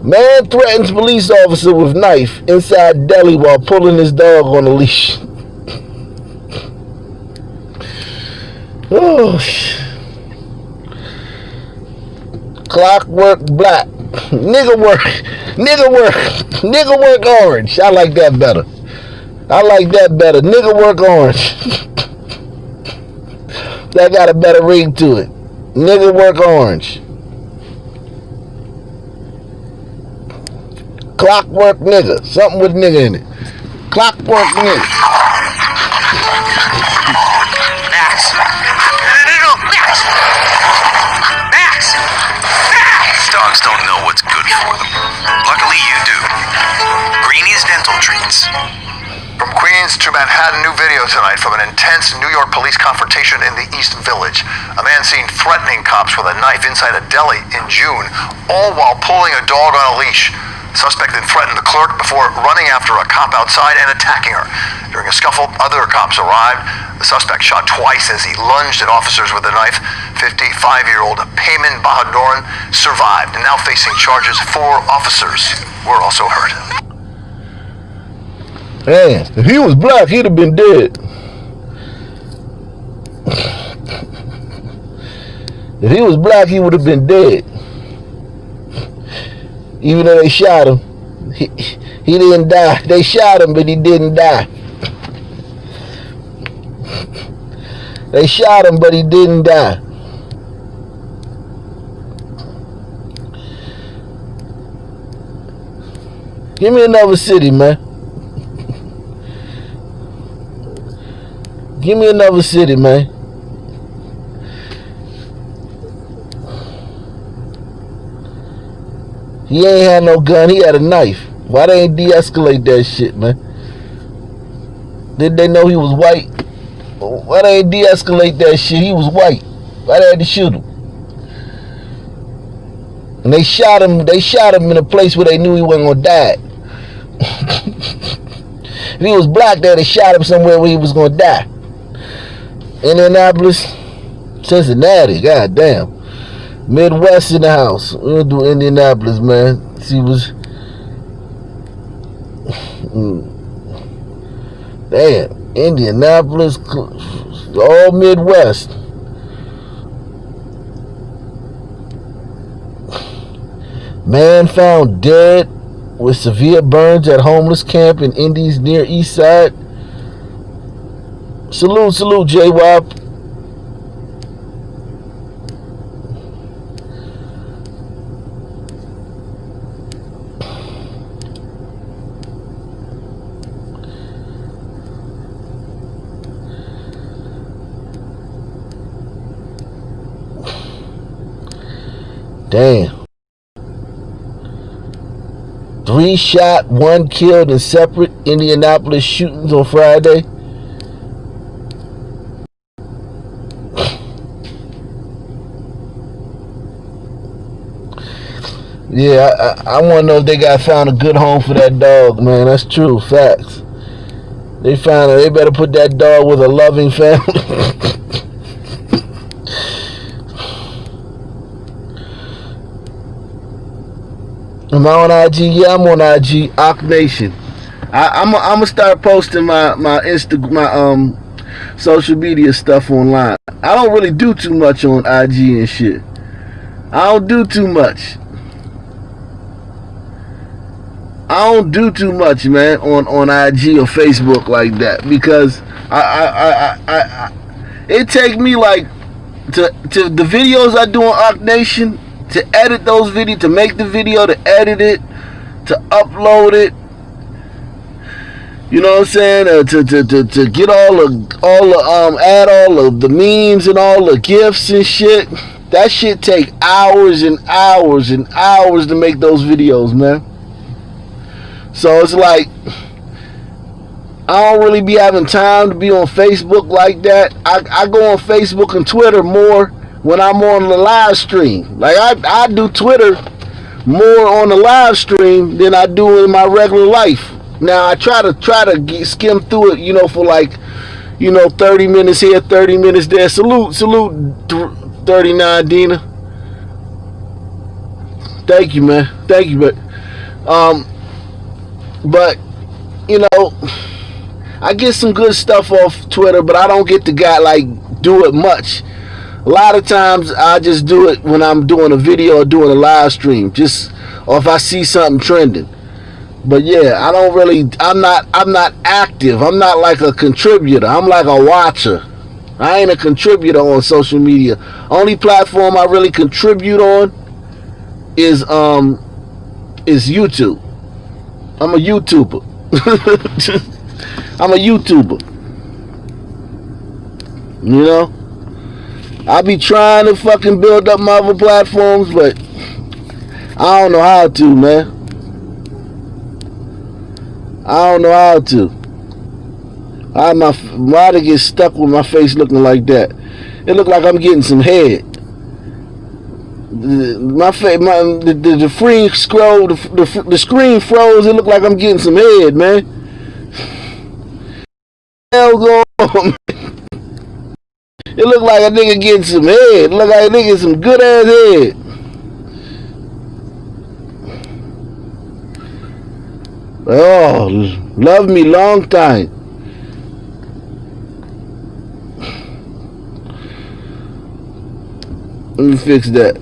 Man threatens police officer with knife inside deli while pulling his dog on a leash. Oh, Clockwork Black. Nigga work orange. I like that better. Nigga work orange. That got a better ring to it. Nigga work orange. Clockwork nigga. Something with nigga in it. Clockwork nigga. Max. Dogs don't know what's good for them. Luckily, you do. Greeny's Dental Treats. From Queens to Manhattan, new video tonight from an intense New York police confrontation in the East Village. A man seen threatening cops with a knife inside a deli in June, all while pulling a dog on a leash. The suspect then threatened the clerk before running after a cop outside and attacking her. During a scuffle, other cops arrived. The suspect shot twice as he lunged at officers with a knife. 55-year-old Payman Bahaduran survived and now facing charges. 4 officers were also hurt. Man, if he was black, he'd have been dead. If he was black, he would have been dead. Even though they shot him, he didn't die. They shot him, but he didn't die. They shot him, but he didn't die. Give me another city, man. Give me another city, man. He ain't had no gun. He had a knife. Why they ain't de-escalate that shit, man? Didn't they know he was white? Why they ain't de-escalate that shit? He was white. Why they had to shoot him? And they shot him. They shot him in a place where they knew he wasn't gonna die. If he was black, they'd have shot him somewhere where he was gonna die. Indianapolis, Cincinnati, goddamn. Midwest in the house. We'll do Indianapolis, man. See what's. Damn, Indianapolis, all Midwest. Man found dead with severe burns at homeless camp in Indy's near East Side. Salute, J-Wop. Damn. 3 shot, 1 killed in separate Indianapolis shootings on Friday. Yeah, I want to know if they got found a good home for that dog, man. That's true, facts. They found it. They better put that dog with a loving family. Am I on IG? Yeah, I'm on IG. Ock Nation. I'm gonna start posting my social media stuff online. I don't really do too much on IG and shit. I don't do too much. I don't do too much, man, on IG or Facebook like that, because I it take me like to the videos I do on Ock Nation, to edit those videos, to make the video, to edit it, to upload it. You know what I'm saying? To get all the add all of the memes and all the GIFs and shit. That shit take hours and hours and hours to make those videos, man. So it's like I don't really be having time to be on Facebook like that. I go on Facebook and Twitter more when I'm on the live stream. Like I do Twitter more on the live stream than I do in my regular life. Now I try to skim through it, for like, 30 minutes here, 30 minutes there. Salute 39 Dina. Thank you, man. Thank you, but I get some good stuff off Twitter, but I don't get to do it much. A lot of times I just do it when I'm doing a video or doing a live stream, or if I see something trending. But yeah, I'm not active. I'm not like a contributor. I'm like a watcher. I ain't a contributor on social media. Only platform I really contribute on is YouTube. I'm a YouTuber. I'm a YouTuber. I be trying to fucking build up my other platforms, but I don't know how to, man. I don't know how to. Why to get stuck with my face looking like that? It look like I'm getting some head. My face, the free scroll, the screen froze. It look like I'm getting some head, man. Hell going on? It look like a nigga getting some head. It look like a nigga getting some good ass head. Oh, love me long time. Let me fix that.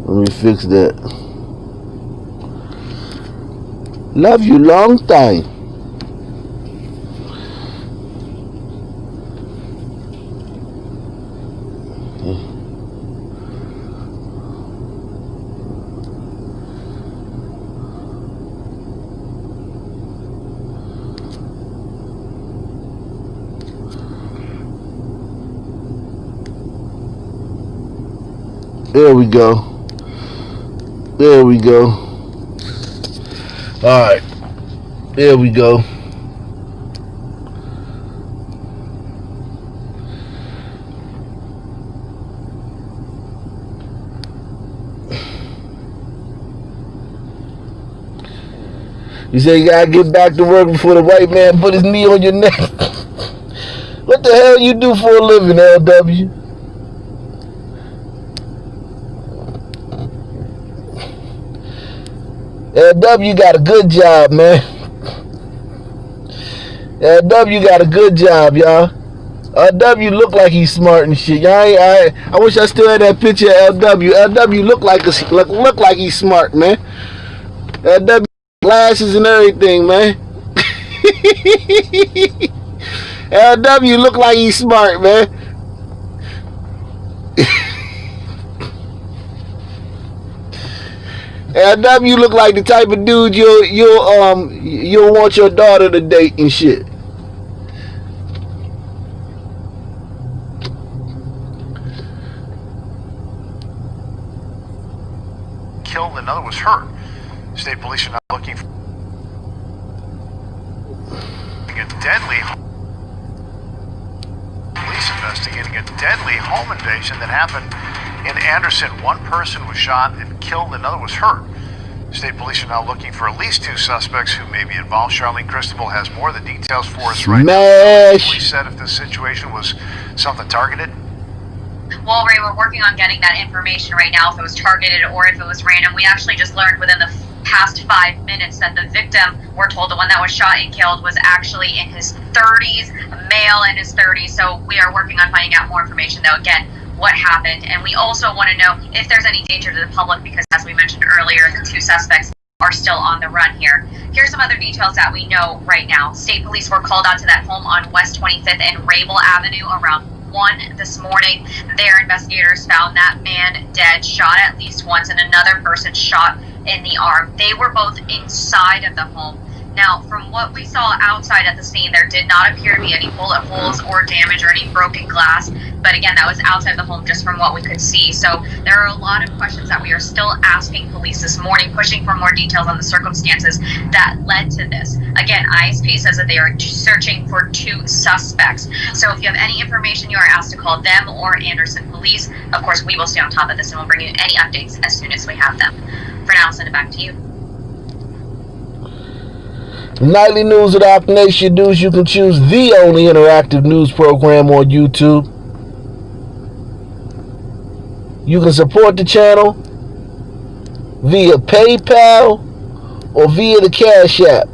Let me fix that. Love you long time. There we go. There we go. Alright. There we go. You say you gotta get back to work before the white man put his knee on your neck. What the hell you do for a living, LW? LW got a good job, man. LW got a good job, y'all. LW look like he's smart and shit. I wish I still had that picture of LW. LW look like he's smart, man. LW glasses and everything, man. LW look like he's smart, man. LW look like the type of dude you'll want your daughter to date and shit. Killed, another was hurt. State police are now looking for investigating a deadly home invasion that happened in Anderson. One person was shot and killed, another was hurt. State police are now looking for at least 2 suspects who may be involved. Charlene Cristobal has more of the details for us right now. Police said if this situation was something targeted. Well, Ray, we're working on getting that information right now, if it was targeted or if it was random. We actually just learned within the past 5 minutes that the victim, we're told the one that was shot and killed, was actually in his 30s, male in his 30s. So we are working on finding out more information, though, again, what happened. And we also want to know if there's any danger to the public, because as we mentioned earlier, the 2 suspects are still on the run here. Here's some other details that we know right now. State police were called out to that home on West 25th and Rabel Avenue around 1 this morning. Their investigators found that man dead, shot at least once, and another person shot in the arm. They were both inside of the home. Now, from what we saw outside at the scene, there did not appear to be any bullet holes or damage or any broken glass. But again, that was outside the home just from what we could see. So there are a lot of questions that we are still asking police this morning, pushing for more details on the circumstances that led to this. Again, ISP says that they are searching for 2 suspects. So if you have any information, you are asked to call them or Anderson Police. Of course, we will stay on top of this and we'll bring you any updates as soon as we have them. For now, I'll send it back to you. Nightly news of the Op Nation News. You can choose the only interactive news program on YouTube. You can support the channel via PayPal or via the Cash App.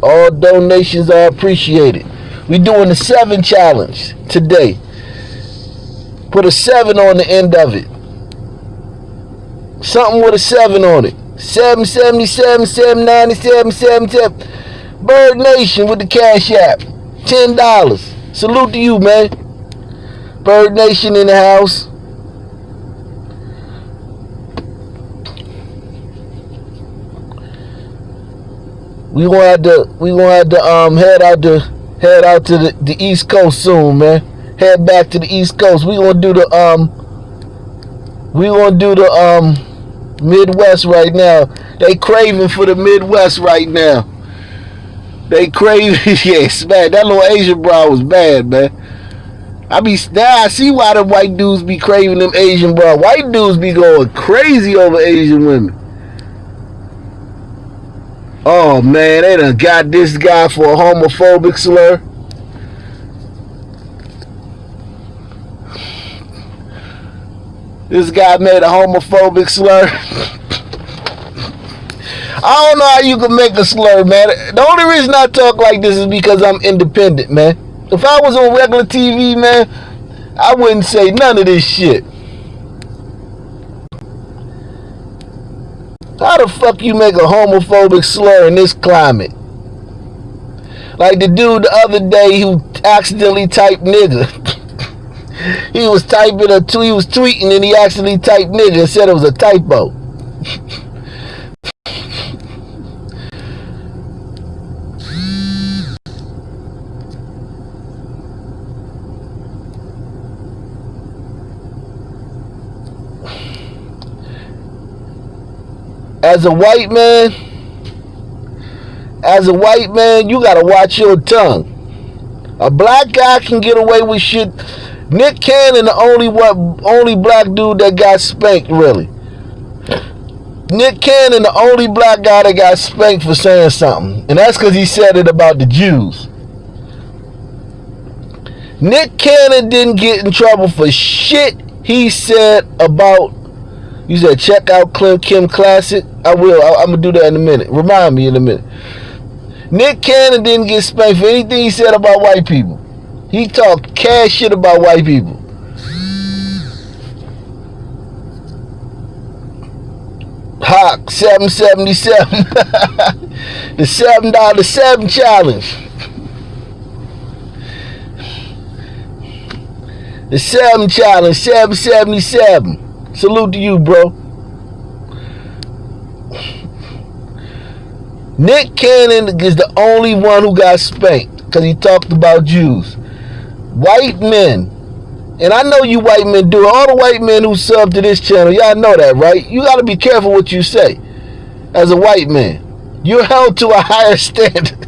All donations are appreciated. We're doing the 7 challenge today. Put a 7 on the end of it. Something with a 7 on it. 777, 797, 77. Bird Nation with the Cash App. $10. Salute to you, man. Bird Nation in the house. We gonna have to head out to the East Coast soon, man. Head back to the East Coast. We gonna do the Midwest right now. They craving for the Midwest right now. They craving, yes, man. That little Asian bra was bad, man. I see why the white dudes be craving them Asian bra. White dudes be going crazy over Asian women. Oh man, they done got this guy for a homophobic slur. This guy made a homophobic slur. I don't know how you can make a slur, man. The only reason I talk like this is because I'm independent, man. If I was on regular TV, man, I wouldn't say none of this shit. How the fuck you make a homophobic slur in this climate? Like the dude the other day who accidentally typed nigga. He was tweeting and he accidentally typed nigga and said it was a typo. As a white man, you gotta watch your tongue. A black guy can get away with shit. Nick Cannon, the only black dude that got spanked, really. Nick Cannon, the only black guy that got spanked for saying something. And that's because he said it about the Jews. Nick Cannon didn't get in trouble for shit he said about, you said check out Kim Classic? I will. I'm going to do that in a minute. Remind me in a minute. Nick Cannon didn't get spanked for anything he said about white people. He talked cash shit about white people. Hawk 777. The $7 challenge. The 7 challenge, 777. Salute to you, bro. Nick Cannon is the only one who got spanked because he talked about Jews. White men, and I know you white men do it. All the white men who sub to this channel, y'all know that, right? You got to be careful what you say as a white man. You're held to a higher standard.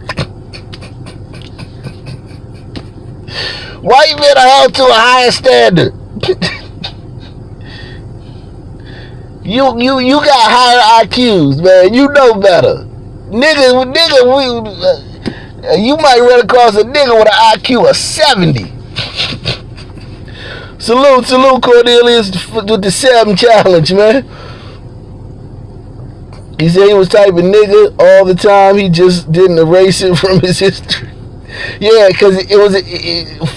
White men are held to a higher standard. You got higher IQs, man. You know better. Nigga, you might run across a nigga with an IQ of 70. Salute Cornelius with the 7 challenge, man. He said he was typing nigga all the time. He just didn't erase it from his history. Yeah, because it was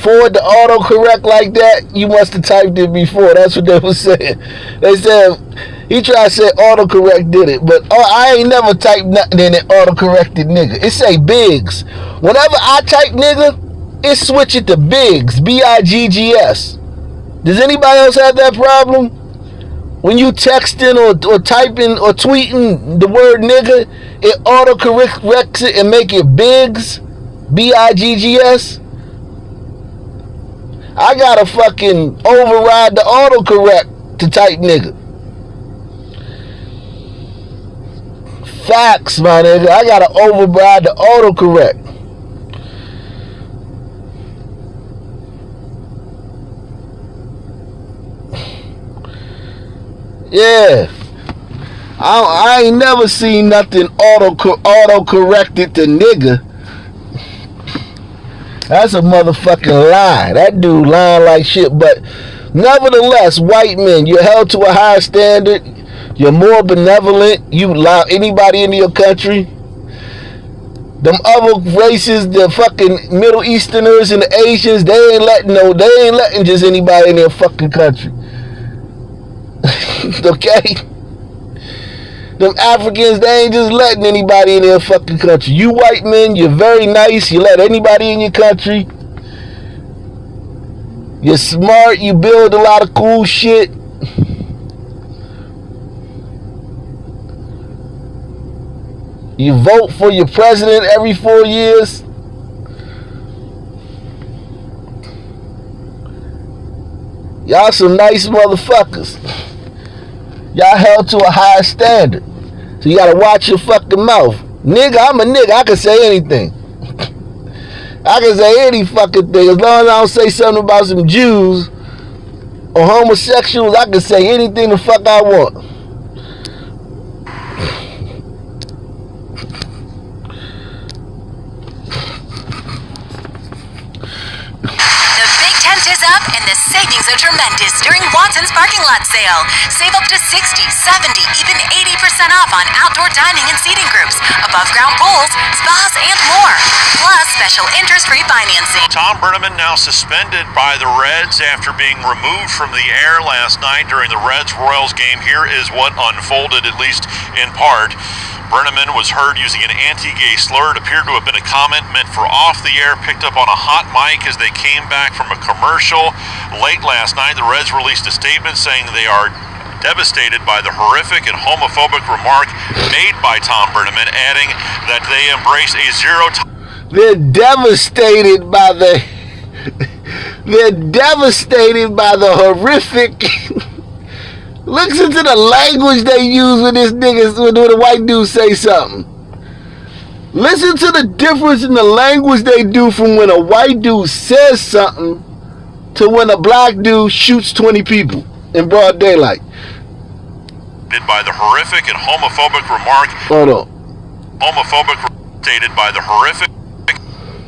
for the autocorrect like that, you must have typed it before. That's what they were saying. They said he tried to say autocorrect did it, but I ain't never typed nothing in it autocorrected nigga. It say Biggs. Whenever I type nigga, it switch it to Biggs, B-I-G-G-S. Does anybody else have that problem? When you texting or typing or tweeting the word nigga, it autocorrects it and make it Biggs, B-I-G-G-S. I gotta fucking override the autocorrect to type nigga. Facts, my nigga. I gotta override the autocorrect. Yeah. I ain't never seen nothing auto-corrected to nigga. That's a motherfucking lie. That dude lying like shit. But nevertheless, white men, you're held to a higher standard. You're more benevolent. You allow anybody into your country. Them other races, the fucking Middle Easterners and the Asians, they ain't letting just anybody in their fucking country. Okay? Them Africans, they ain't just letting anybody in their fucking country. You white men, you're very nice. You let anybody in your country. You're smart. You build a lot of cool shit. You vote for your president every 4 years. Y'all some nice motherfuckers. Y'all held to a higher standard. So you gotta watch your fucking mouth. Nigga, I'm a nigga. I can say anything. I can say any fucking thing. As long as I don't say something about some Jews or homosexuals, I can say anything the fuck I want. Is up and the savings are tremendous during Watson's parking lot sale. Save up to 60, 70, even 80% off on outdoor dining and seating groups, above ground pools, spas, and more. Plus special interest-free financing. Tom Brenneman now suspended by the Reds after being removed from the air last night during the Reds-Royals game. Here is what unfolded, at least in part. Brenneman was heard using an anti-gay slur. It appeared to have been a comment meant for off the air, picked up on a hot mic as they came back from a commercial. Late last night, the Reds released a statement saying they are devastated by the horrific and homophobic remark made by Tom Brenneman, adding that they embrace a They're devastated by the Listen to the language they use when this niggas, when the white dude say something. Listen to the difference in the language they do from when a white dude says something to when a black dude shoots 20 people in broad daylight. By the horrific and homophobic remark. Hold on. Homophobic stated by the horrific.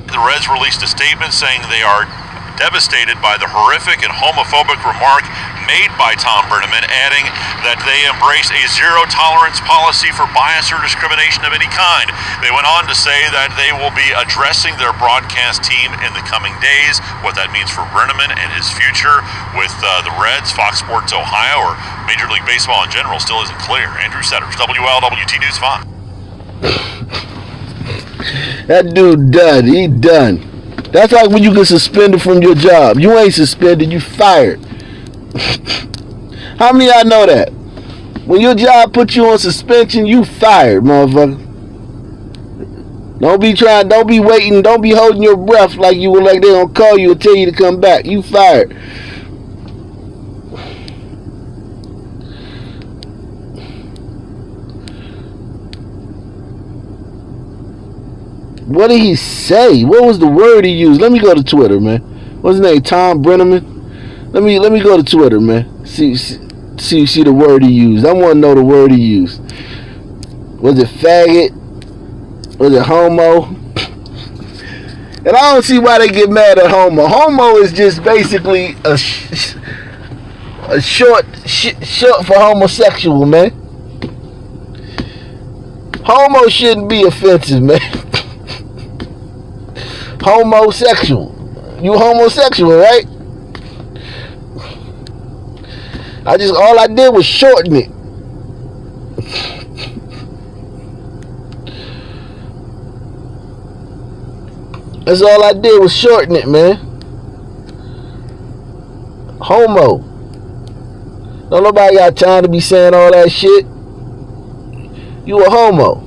The Reds released a statement saying they are devastated by the horrific and homophobic remark made by Tom Brenneman, adding that they embrace a zero-tolerance policy for bias or discrimination of any kind. They went on to say that they will be addressing their broadcast team in the coming days. What that means for Brenneman and his future with the Reds, Fox Sports Ohio, or Major League Baseball in general still isn't clear. Andrew Setters, WLWT News 5. That dude done. He done. That's like when you get suspended from your job. You ain't suspended, you fired. How many of y'all know that? When your job puts you on suspension, you fired, motherfucker. Don't be waiting, don't be holding your breath like you were like they gonna call you and tell you to come back. You fired. What did he say? What was the word he used? Let me go to Twitter, man. What's his name? Tom Brenneman? Let me go to Twitter, man. See the word he used. I want to know the word he used. Was it faggot? Was it homo? And I don't see why they get mad at homo. Homo is just basically a short for homosexual, man. Homo shouldn't be offensive, man. Homosexual. You homosexual, right? All I did was shorten it. That's all I did was shorten it, man. Homo. Don't nobody got time to be saying all that shit. You a homo.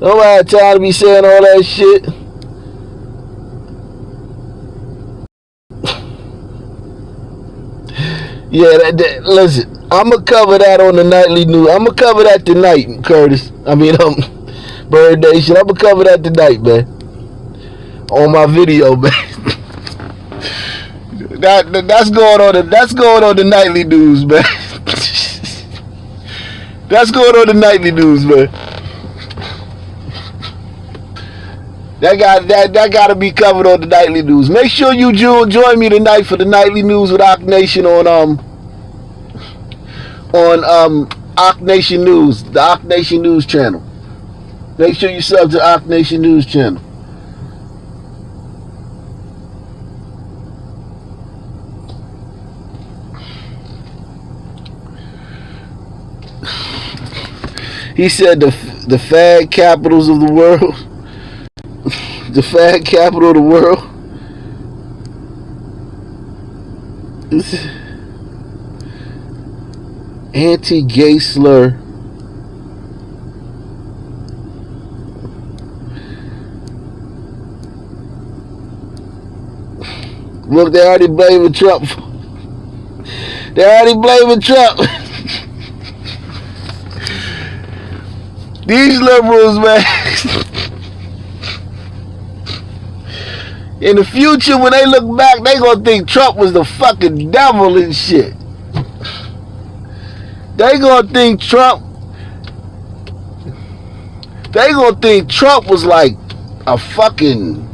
Nobody had time to be saying all that shit. Yeah, listen, I'm going to cover that on the nightly news. I'm going to cover that tonight, Curtis. Bird Nation. I'm going to cover that tonight, man. On my video, man. That's going on the nightly news, man. That's going on the nightly news, man. That got to be covered on the nightly news. Make sure you join me tonight for the nightly news with Ock Nation on Ock Nation News, the Ock Nation News channel. Make sure you sub to Ock Nation News channel. He said the fag capitals of the world. The fag capital of the world. Anti-gay slur. Look, they already blaming Trump. They already blaming Trump. These liberals, man. In the future, when they look back, they gonna think Trump was the fucking devil and shit. They gonna think Trump was like a fucking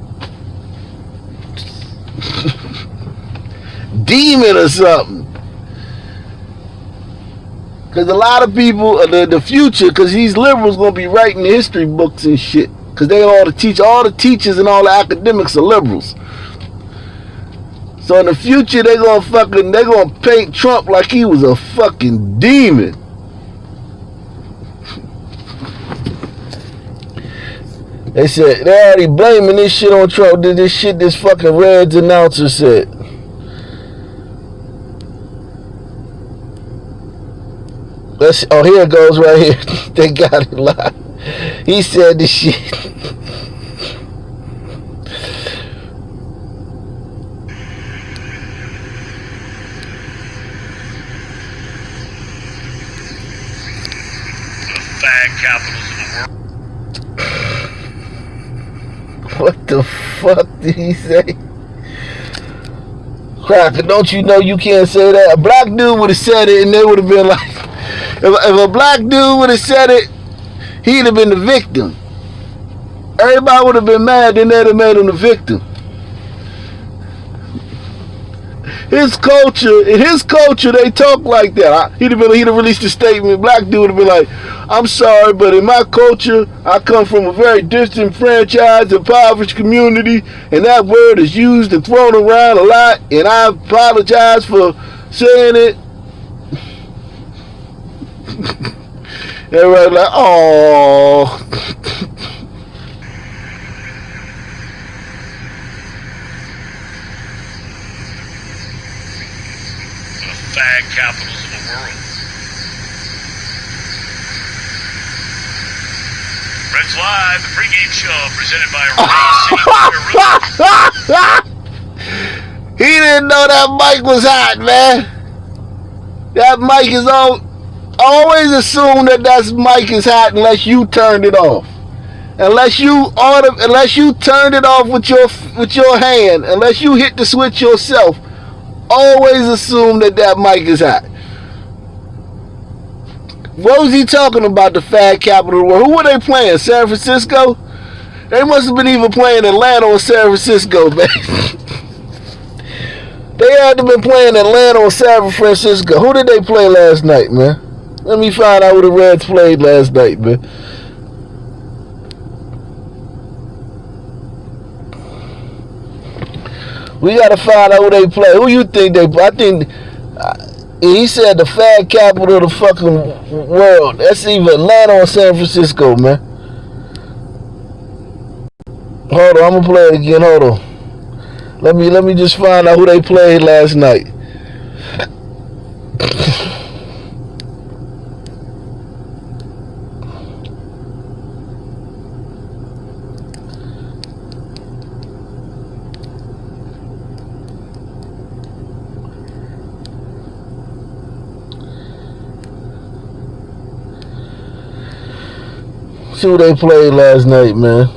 demon or something. Because a lot of people, the future, because these liberals gonna be writing history books and shit. Because they all the teachers and all the academics are liberals. So in the future, they gonna paint Trump like he was a fucking demon. They said, they already blaming this shit on Trump. This fucking Reds announcer said. Here it goes right here. They got it live. He said the shit. Fag capitals of the world. What the fuck did he say? Cracker, don't you know you can't say that? A black dude would have said it and they would have been like, if a black dude would have said it, he'd have been the victim. Everybody would have been mad, then they'd have made him the victim. In his culture, they talk like that. He'd have released a statement. Black dude would have been like, I'm sorry, but in my culture, I come from a very disenfranchised, impoverished community, and that word is used and thrown around a lot, and I apologize for saying it. Everybody like, oh. Fag capitals of the world. Reds Live, the pregame show presented by He didn't know that mic was hot, man. That mic is on. Always assume that mic is hot unless you turned it off. Unless you turned it off with your hand. Unless you hit the switch yourself. Always assume that mic is hot. What was he talking about, the fag capital of the world? Who were they playing? San Francisco? They must have been either playing Atlanta or San Francisco, man. They had to have been playing Atlanta or San Francisco. Who did they play last night, man? Let me find out who the Reds played last night, man. We gotta find out who they play. Who you think they play? I think he said the fag capital of the fucking world. That's either Atlanta or San Francisco, man. Hold on, I'm gonna play it again. Hold on. Let me just find out who they played last night. See who they played last night, man.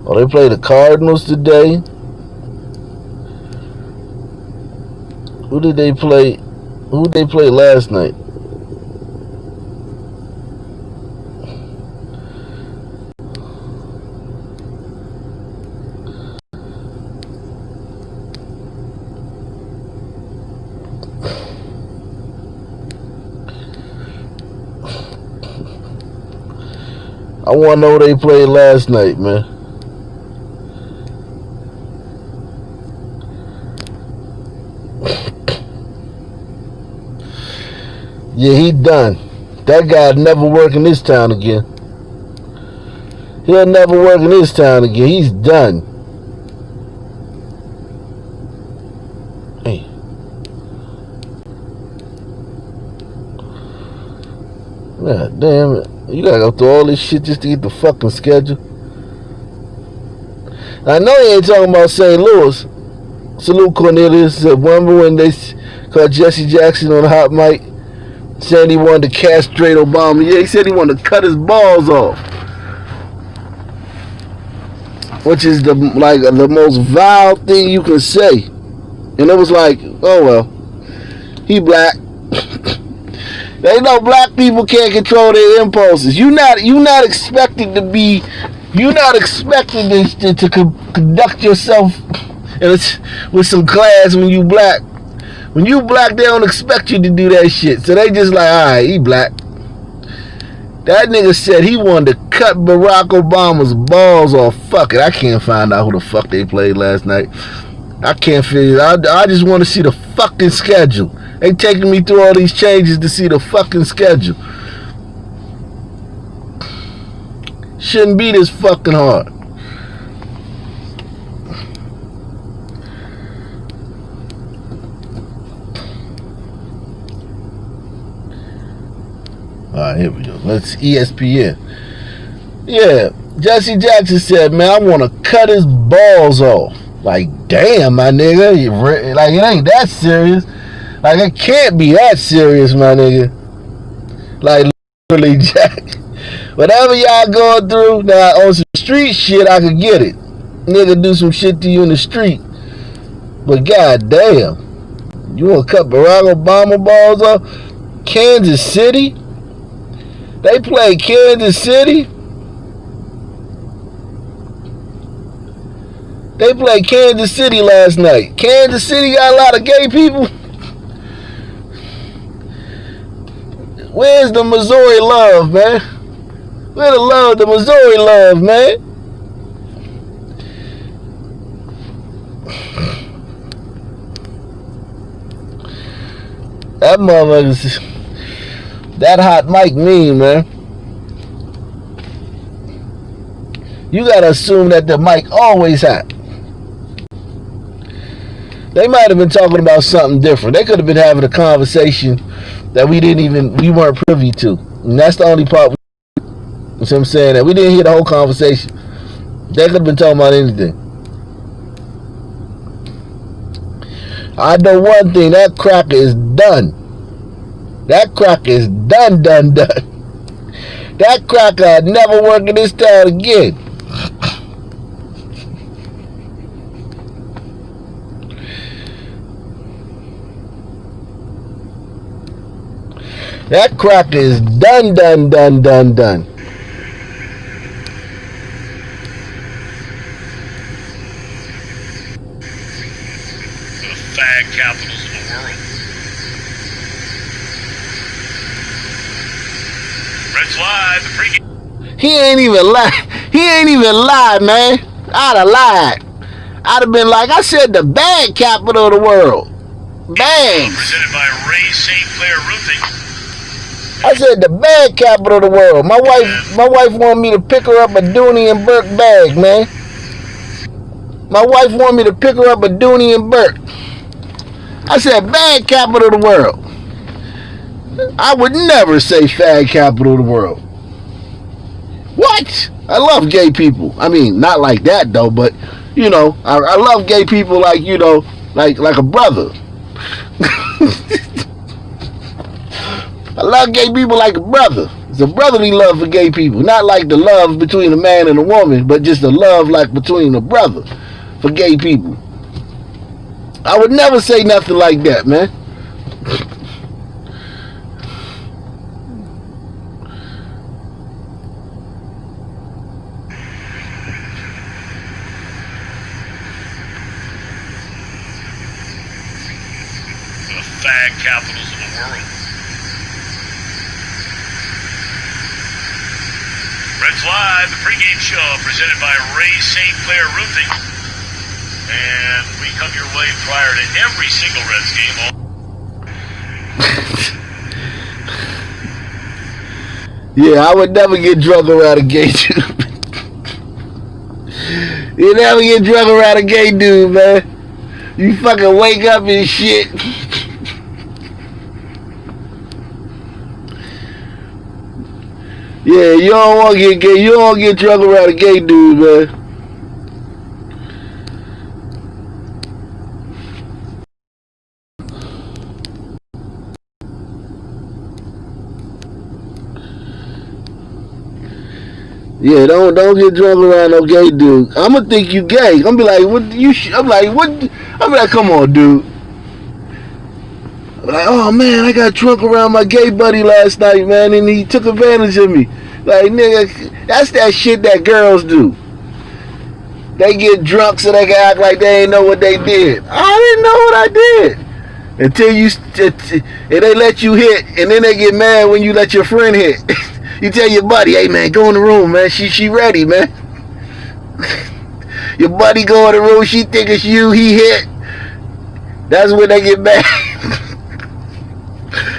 Oh, they played the Cardinals today. Who did they play? Who did they play last night? I want to know who they played last night, man. Yeah, he done. That guy never work in this town again. He'll never work in this town again. He's done. Hey. God damn it. You gotta go through all this shit just to get the fucking schedule. I know he ain't talking about St. Louis. Salute Cornelius. Remember when they called Jesse Jackson on the hot mic? Saying he wanted to castrate Obama. Yeah, he said he wanted to cut his balls off. Which is the most vile thing you can say. And it was like, oh well, he black. They know black people can't control their impulses. You're not expected to be. You're not expected to conduct yourself with some class when you black. When you black, they don't expect you to do that shit. So they just like, alright, he black. That nigga said he wanted to cut Barack Obama's balls off. Fuck it, I can't find out who the fuck they played last night. I can't figure it. I just want to see the fucking schedule. They taking me through all these changes to see the fucking schedule. Shouldn't be this fucking hard. Alright, here we go. Let's ESPN. Yeah, Jesse Jackson said, man, I want to cut his balls off. Like, damn, my nigga. Like, it ain't that serious. Like, it can't be that serious, my nigga. Like, literally, Jack. Whatever y'all going through, now, on some street shit, I could get it. Nigga do some shit to you in the street. But, goddamn. You want to cut Barack Obama balls off? Kansas City? They played Kansas City? They played Kansas City last night. Kansas City got a lot of gay people. Where's the Missouri love, man? Where's the love, the Missouri love, man? That motherfucker's... That hot mic mean, man. You gotta assume that the mic always hot. They might have been talking about something different. They could have been having a conversation that we weren't privy to. And that's the only part, you know what I'm saying, that we didn't hear the whole conversation. They could have been talking about anything. I know one thing, that cracker is done. That cracker is done. That cracker never work in this town again. That cracker is done. The fag capitals of the world. Reds Live, the pregame. He ain't even lied, man. I'd have lied. I'd have been like, I said the bag capital of the world. Bags. Presented by Ray St. Clair Roofing. I said the bag capital of the world. My wife wanted me to pick her up a Dooney and Burke bag, man. My wife wanted me to pick her up a Dooney and Burke. I said bag capital of the world. I would never say fag capital of the world. What? I love gay people. I mean, not like that though, but you know, I love gay people like, you know, like a brother. I love gay people like a brother. It's a brotherly love for gay people. Not like the love between a man and a woman, but just the love like between a brother for gay people. I would never say nothing like that, man. The fag capitals of the world. Reds Live, the pregame show presented by Ray St. Clair Roofing. And we come your way prior to every single Reds game. Yeah, I would never get drunk around a gay dude. You never get drunk around a gay dude, man. You fucking wake up and shit. Yeah, you don't want to get gay. You don't want to get drunk around a gay dude, man. Yeah, don't get drunk around no gay dude. I'ma think you gay. I'm be like, what you? I'm like, what? I'm like, come on, dude. I'm like, oh man, I got drunk around my gay buddy last night, man, and he took advantage of me. Like, nigga, that's that shit that girls do. They get drunk so they can act like they ain't know what they did. I didn't know what I did until and they let you hit, and then they get mad when you let your friend hit. You tell your buddy, hey man, go in the room, man. She ready, man. Your buddy go in the room, she think it's you, he hit. That's when they get mad.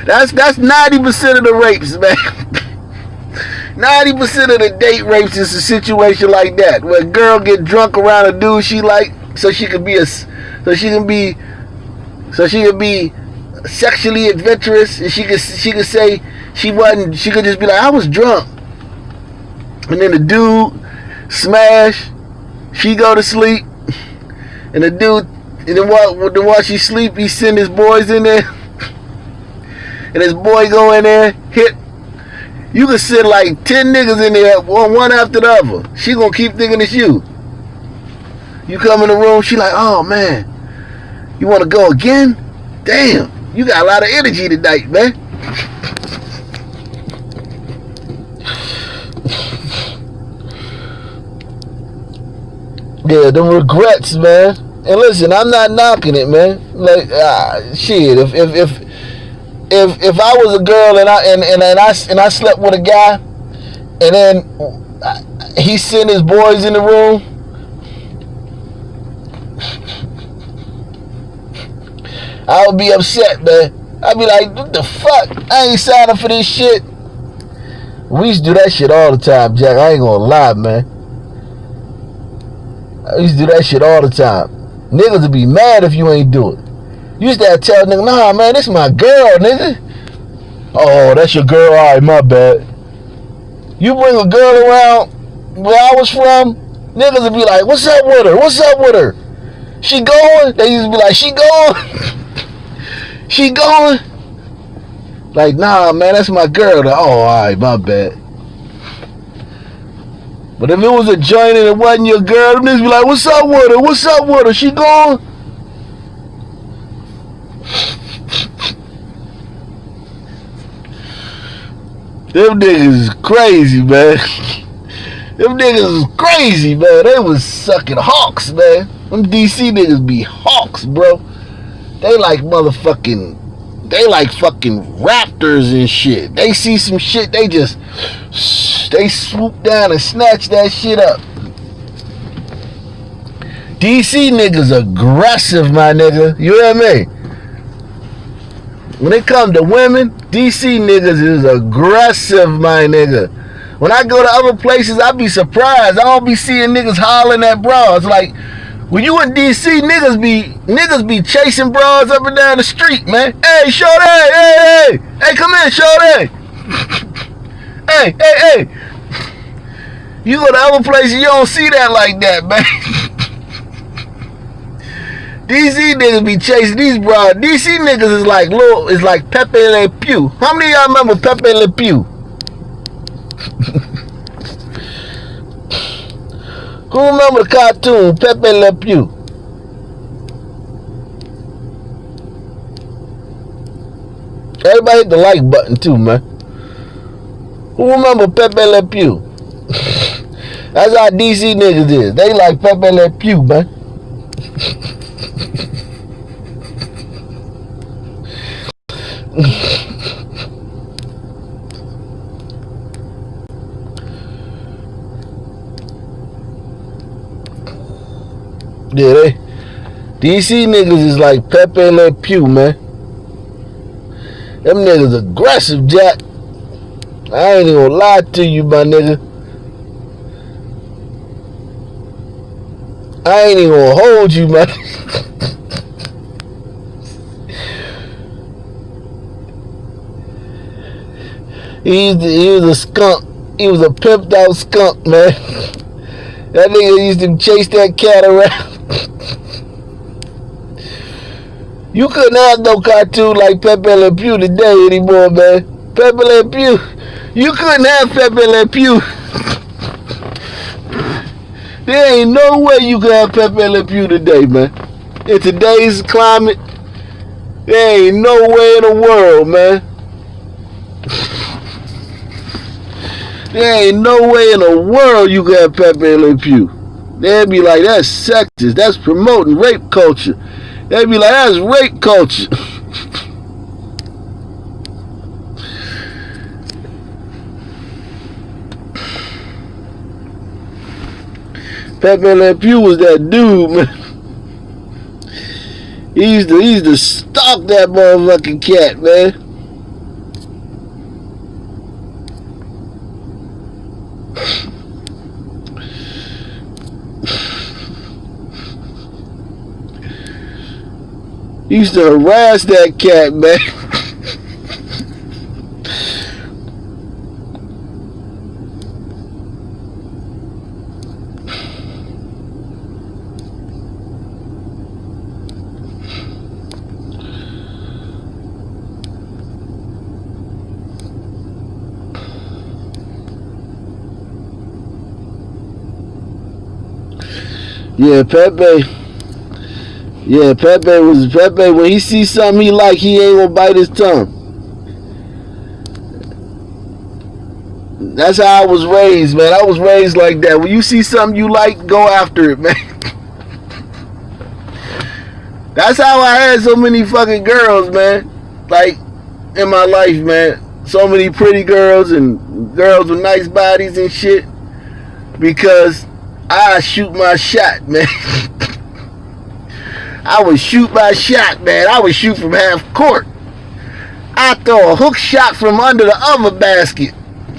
That's 90% of the rapes, man. 90% of the date rapes is a situation like that, where a girl get drunk around a dude she like, so she can be sexually adventurous, and she can she could just be like, I was drunk. And then the dude smash, she go to sleep, and the dude, and then while she sleep, he send his boys in there, and his boy go in there, hit. You could sit like 10 niggas in there, one after the other. She gonna keep thinking it's you. You come in the room, she like, oh man, you wanna go again? Damn, you got a lot of energy tonight, man. Yeah, them regrets, man. And listen, I'm not knocking it, man. Like, shit. If I was a girl and I slept with a guy, and then he sent his boys in the room, I would be upset, man. I'd be like, what the fuck? I ain't signing for this shit. We used to do that shit all the time, Jack. I ain't gonna lie, man. I used to do that shit all the time. Niggas would be mad if you ain't do it. You used to have to tell nigga, nah, man, this my girl, nigga. Oh, that's your girl? All right, my bad. You bring a girl around where I was from, niggas would be like, what's up with her? What's up with her? She going? They used to be like, she going? She going? Like, nah, man, that's my girl. Oh, all right, my bad. But if it was a joint and it wasn't your girl, them niggas be like, what's up with her? What's up with her? She gone? Them niggas is crazy, man. Them niggas is crazy, man. They was sucking hawks, man. Them DC niggas be hawks, bro. They like fucking raptors and shit. They see some shit, they swoop down and snatch that shit up. DC niggas aggressive, my nigga. You hear me? When it comes to women, DC niggas is aggressive, my nigga. When I go to other places, I be surprised. I don't be seeing niggas hollering at bras. Like, when you in DC, niggas be chasing bras up and down the street, man. Hey, shorty, hey, come in, shorty. hey. You go to other places, you don't see that like that, man. DC niggas be chasing these bras. DC niggas is like Pepe Le Pew. How many of y'all remember Pepe Le Pew? Who remember the cartoon Pepe Le Pew? Everybody hit the like button too, man. Who remember Pepe Le Pew? That's how DC niggas is. They like Pepe Le Pew, man. Yeah, DC niggas is like Pepe Le Pew, man. Them niggas aggressive, Jack. I ain't even gonna lie to you, my nigga. I ain't even gonna hold you, man. He was a skunk. He was a pimped out skunk, man. That nigga used to chase that cat around. You couldn't have no cartoon like Pepe Le Pew today anymore, man. Pepe Le Pew. You couldn't have Pepe Le Pew. There ain't no way you can have Pepe Le Pew today, man. In today's climate, there ain't no way in the world, man. There ain't no way in the world you can have Pepe Le Pew. They'd be like, that's sexist. That's promoting rape culture. They'd be like, that's rape culture. Pepe Le Pew was that dude, man. He used to stalk that motherfucking cat, man. He used to harass that cat, man. Yeah, Pepe. Yeah, Pepe. When he sees something he like, he ain't gonna bite his tongue. That's how I was raised, man. I was raised like that. When you see something you like, go after it, man. That's how I had so many fucking girls, man. Like, in my life, man. So many pretty girls and girls with nice bodies and shit. Because I shoot my shot, man. I would shoot my shot, man. I would shoot from half court. I throw a hook shot from under the other basket.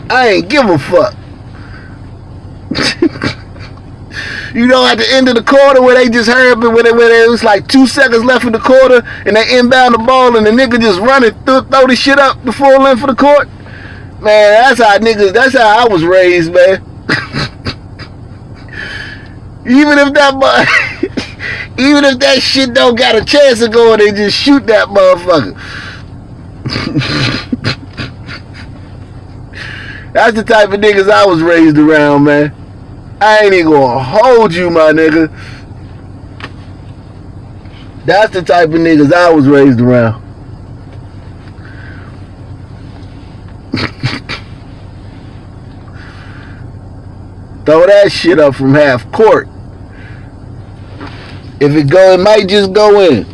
I ain't give a fuck. You know, at the end of the quarter where they just hurry up and when it was like 2 seconds left in the quarter and they inbound the ball and the nigga just run and throw the shit up the full length of the court. Man, that's how I was raised, man. Even if that shit don't got a chance of going, they just shoot that motherfucker. That's the type of niggas I was raised around, man. I ain't even gonna hold you, my nigga. That's the type of niggas I was raised around. Throw that shit up from half court. If it go, it might just go in.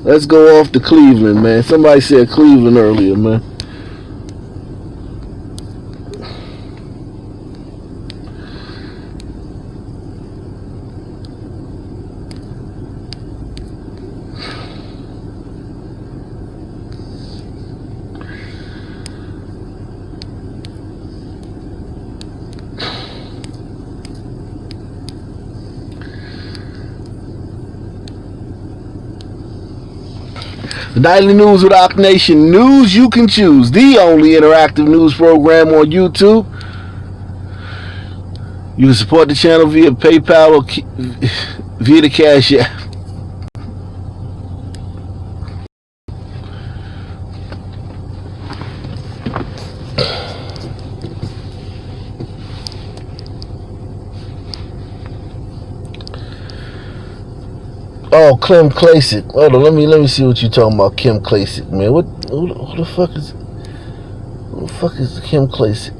Let's go off to Cleveland, man. Somebody said Cleveland earlier, man. The Nightly News with Ock Nation. News you can choose. The only interactive news program on YouTube. You can support the channel via PayPal or via the Cash App. Oh, Kim Klasick. Hold on, let me see what you talking about, Kim Klasick, man. Who the fuck is Kim Klasick?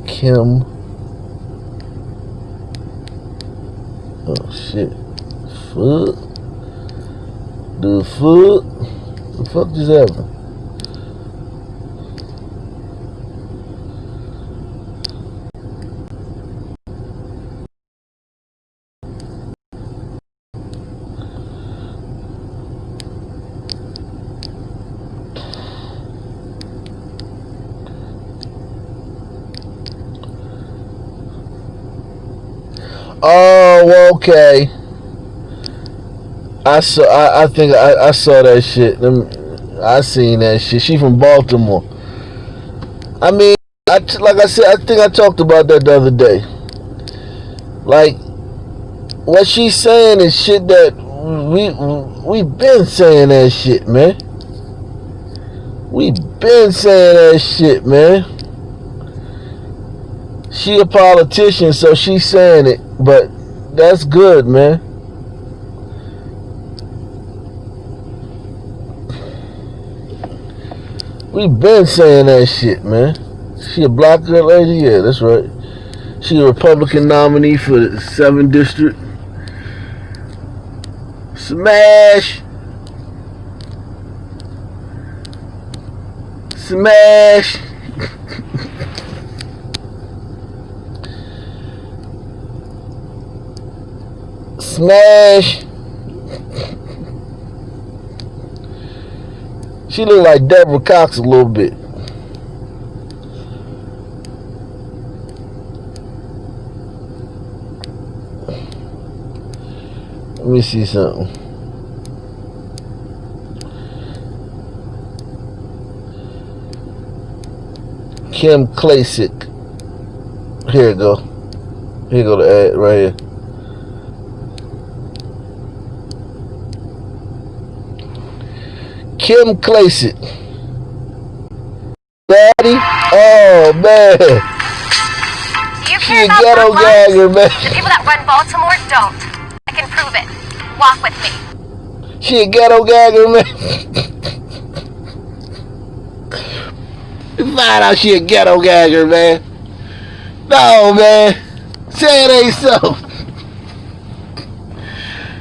Kim. Oh shit. Fuck. The fuck just happened? Oh, okay. I think I saw that shit. I seen that shit. She from Baltimore. I mean, like I said, I think I talked about that the other day. Like, what she's saying is shit that we've been saying that shit, man. We've been saying that shit, man. She a politician, so she's saying it, but that's good, man. We been saying that shit, man. She a black girl lady? Yeah, that's right. She a Republican nominee for the 7th District. Smash! Smash! Smash! She look like Deborah Cox a little bit. Let me see something. Kim Klasick. Here you go. Here you go the ad right here. Kim Klasick. Daddy? Oh, man. Do you She care a about ghetto Black lives? gagger, man. The people that run Baltimore don't. I can prove it. Walk with me. She a ghetto gagger, man. Find out she a ghetto gagger, man. No, man. Say it ain't so.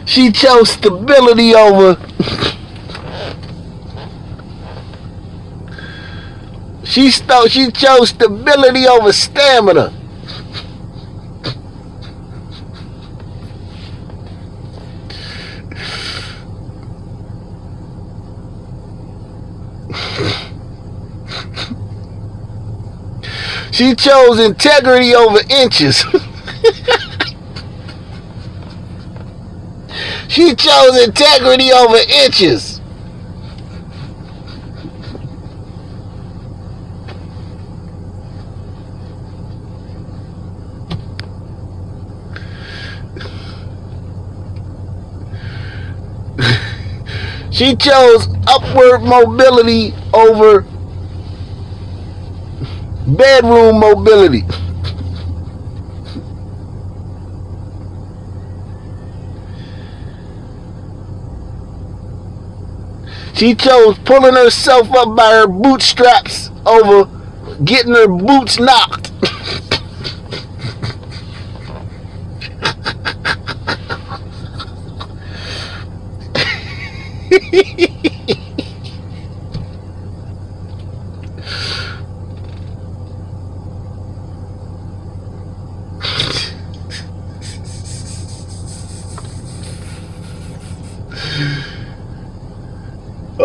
She chose stability over. She chose stability over stamina. She chose integrity over inches. She chose integrity over inches. She chose upward mobility over bedroom mobility. She chose pulling herself up by her bootstraps over getting her boots knocked.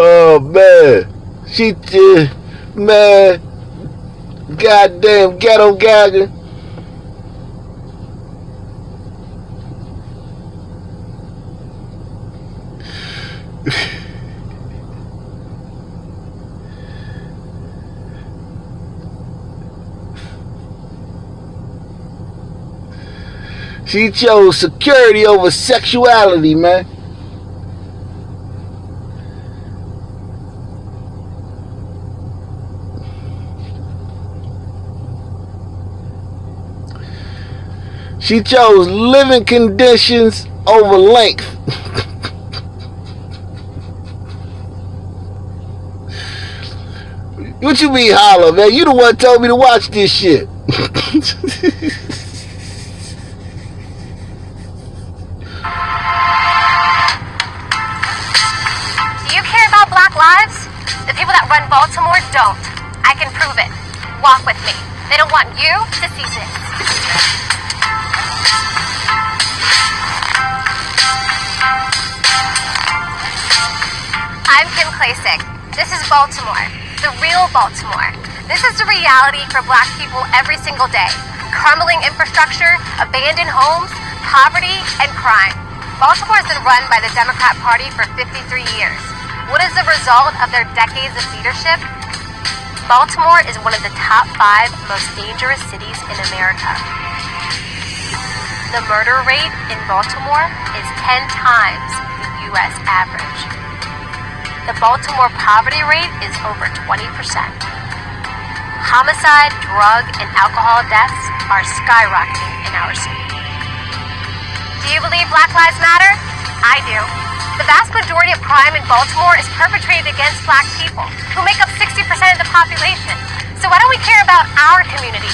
Oh man, she did, man, goddamn ghetto gagger. She chose security over sexuality, man. She chose living conditions over length. What you mean holler, man? You the one told me to watch this shit. Do you care about Black lives? The people that run Baltimore don't. I can prove it. Walk with me. They don't want you to see this. I'm Kim Klasick. This is Baltimore, the real Baltimore. This is the reality for Black people every single day. Crumbling infrastructure, abandoned homes, poverty, and crime. Baltimore has been run by the Democrat Party for 53 years. What is the result of their decades of leadership? Baltimore is one of the top 5 most dangerous cities in America. The murder rate in Baltimore is 10 times the U.S. average. The Baltimore poverty rate is over 20%. Homicide, drug, and alcohol deaths are skyrocketing in our city. Do you believe Black Lives Matter? I do. The vast majority of crime in Baltimore is perpetrated against Black people, who make up 60% of the population. So why don't we care about our communities?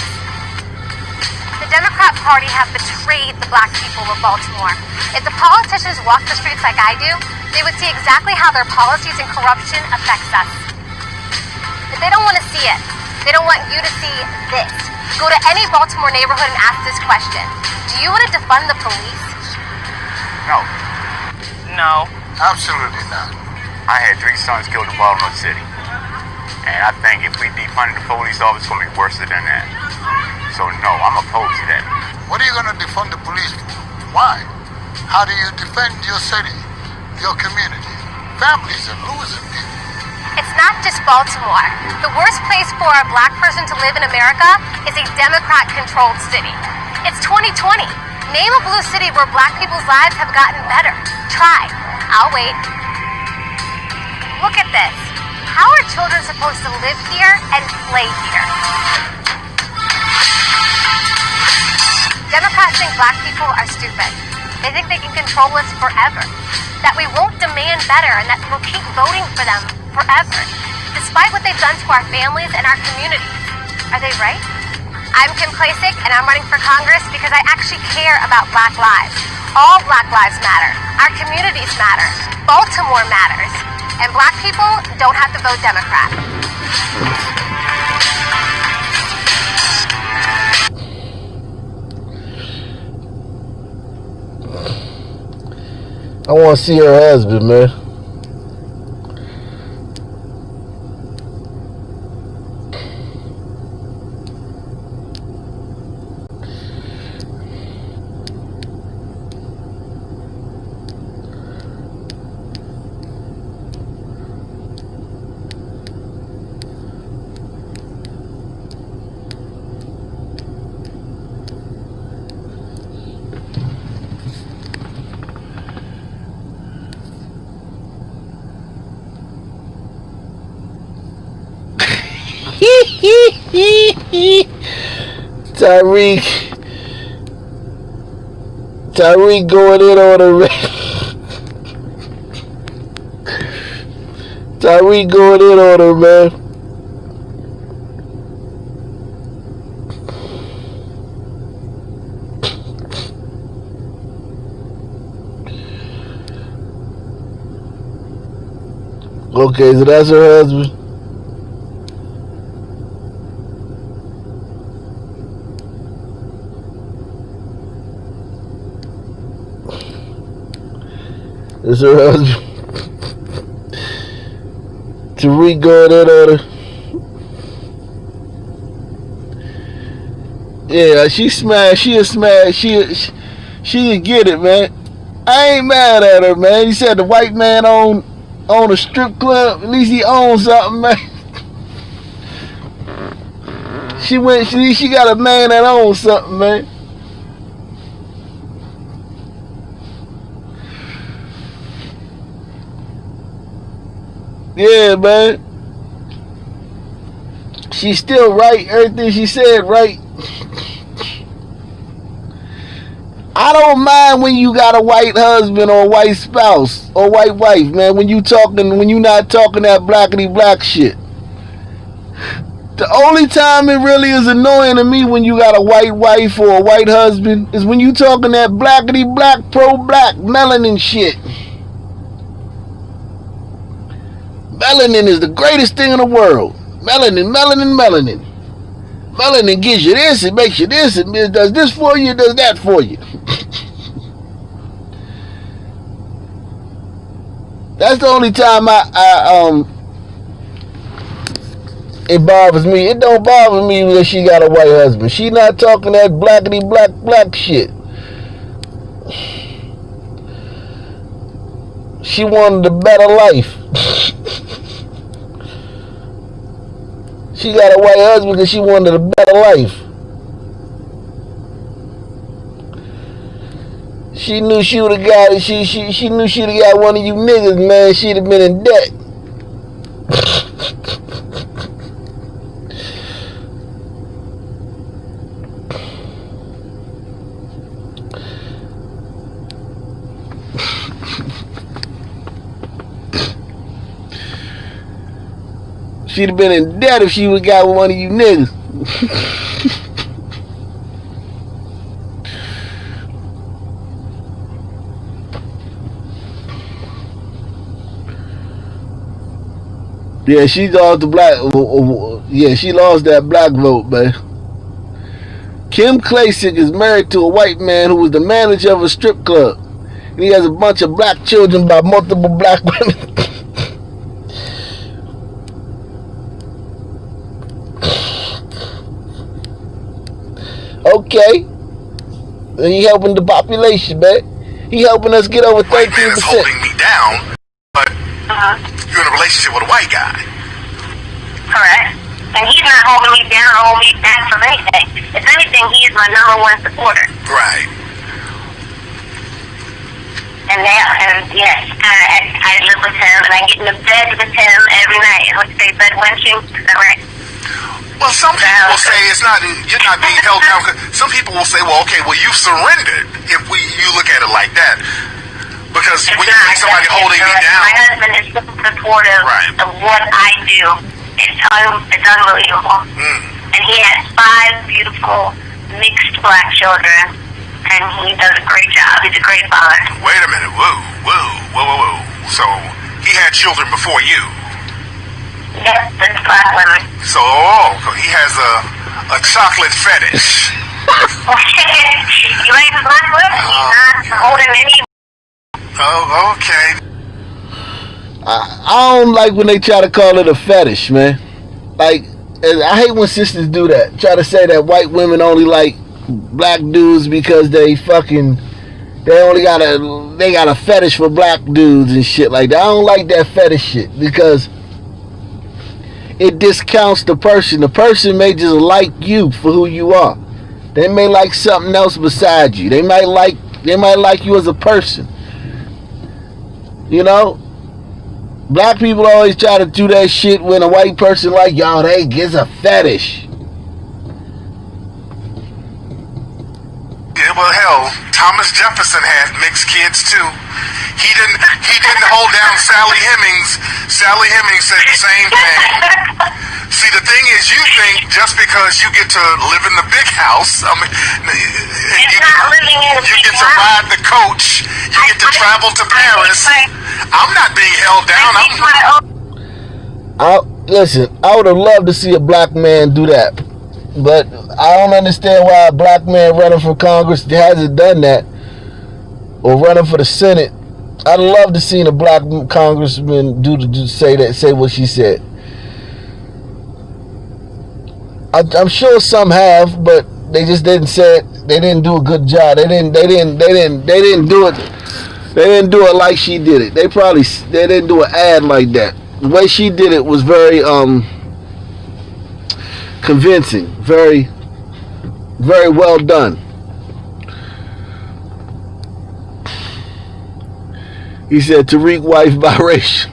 The Democrat Party have betrayed the Black people of Baltimore. If the politicians walked the streets like I do, they would see exactly how their policies and corruption affects us. But they don't want to see it. They don't want you to see this. Go to any Baltimore neighborhood and ask this question. Do you want to defund the police? No. No. Absolutely not. I had 3 sons killed in Baltimore City. And I think if we defunded the police office, it's going to be worse than that. So no, I'm opposed to that. What are you going to defund the police for? Why? How do you defend your city, your community? Families are losing people. It's it's not just Baltimore. The worst place for a black person to live in America is a Democrat-controlled city. It's 2020. Name a blue city where black people's lives have gotten better. Try. I'll wait. Look at this. How are children supposed to live here and play here? Democrats think black people are stupid. They think they can control us forever. That we won't demand better and that we'll keep voting for them forever, despite what they've done to our families and our communities. Are they right? I'm Kim Klasick, and I'm running for Congress because I actually care about black lives. All black lives matter. Our communities matter. Baltimore matters. And black people don't have to vote Democrat. I want to see her husband, man. Tyreek going in on her. Tyreek going in on her, man. Okay, so that's her husband. It's her husband. Tariq going in on her. Yeah, she smashed. She'll smash. She'll get it, man. I ain't mad at her, man. He said the white man own a strip club. At least he owns something, man. She got a man that owns something, man. Yeah, man. She's still right. Everything she said, right. I don't mind when you got a white husband or a white spouse or white wife, man. When you not talking that blackity black shit. The only time it really is annoying to me when you got a white wife or a white husband is when you talking that blackity black pro-black melanin shit. Melanin is the greatest thing in the world. Melanin. Melanin gives you this, it makes you this, it does this for you, it does that for you. That's the only time it bothers me. It don't bother me that she got a white husband. She not talking that blackity black shit. She wanted a better life. She got a white husband because she wanted a better life. She knew she would have got it. She knew she'd have got one of you niggas, man. She'd have been in debt. She'd have been in debt if she would have got one of you niggas. Yeah, she lost the black. Yeah, she lost that black vote, man. Kim Klasick is married to a white man who was the manager of a strip club. And he has a bunch of black children by multiple black women. Okay. And he helping the population, man. He helping us get over 13%. White man is holding me down, but you're in a relationship with a white guy. Correct. And he's not holding me down or holding me back from anything. If anything, he is my #1 supporter. Right. And yes, I live with him, and I get into bed with him every night. And let's say bed wenching, is that right? Well, some people will say you're not being held down. Some people will say, well, okay, well, you surrendered if you look at it like that. Because when you see somebody holding me down. My husband is so supportive of what I do. It's unbelievable. And he has 5 beautiful mixed black children, and he does a great job. He's a great father. Wait a minute. Whoa. So he had children before you? Yes, there's black women. So, he has a chocolate fetish. You like black women? He's not holding any. Oh, okay. I don't like when they try to call it a fetish, man. Like, I hate when sisters do that. Try to say that white women only like black dudes because they got a fetish for black dudes and shit like that. I don't like that fetish shit because it discounts the person. The person may just like you for who you are. They may like something else besides you. They might like you as a person. You know? Black people always try to do that shit when a white person like, y'all, they gets a fetish. Yeah, well, hell, Thomas Jefferson had mixed kids too. He didn't hold down Sally Hemings. Sally Hemings said the same thing. See, the thing is, you think just because you get to live in the big house, I mean, you get to ride the coach, you get to travel to Paris. I'm not being held down. Listen, I would have loved to see a black man do that. But I don't understand why a black man running for Congress hasn't done that. Or running for the Senate. I'd love to see a black congressman say what she said. I'm sure some have, but they just didn't say it. They didn't do a good job. They didn't do it. They didn't do it like she did it. They didn't do an ad like that. The way she did it was very convincing, very, very well done. He said Tariq wife biracial.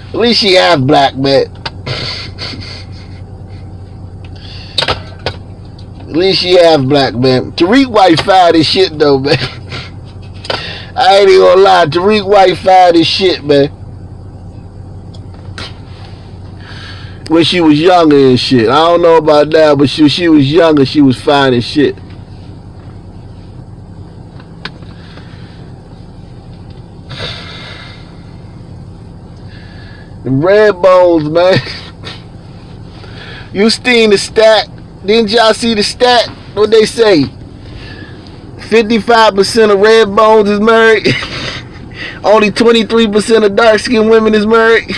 At least she half black, man. At least she half black, man. Tariq White fired his shit though, man. I ain't even gonna lie. Tariq White fired his shit, man. When she was younger and shit. I don't know about now, but she was younger, she was fine as shit. The red bones, man. You seen the stat? Didn't y'all see the stat? What they say? 55% of red bones is married. Only 23% of dark-skinned women is married.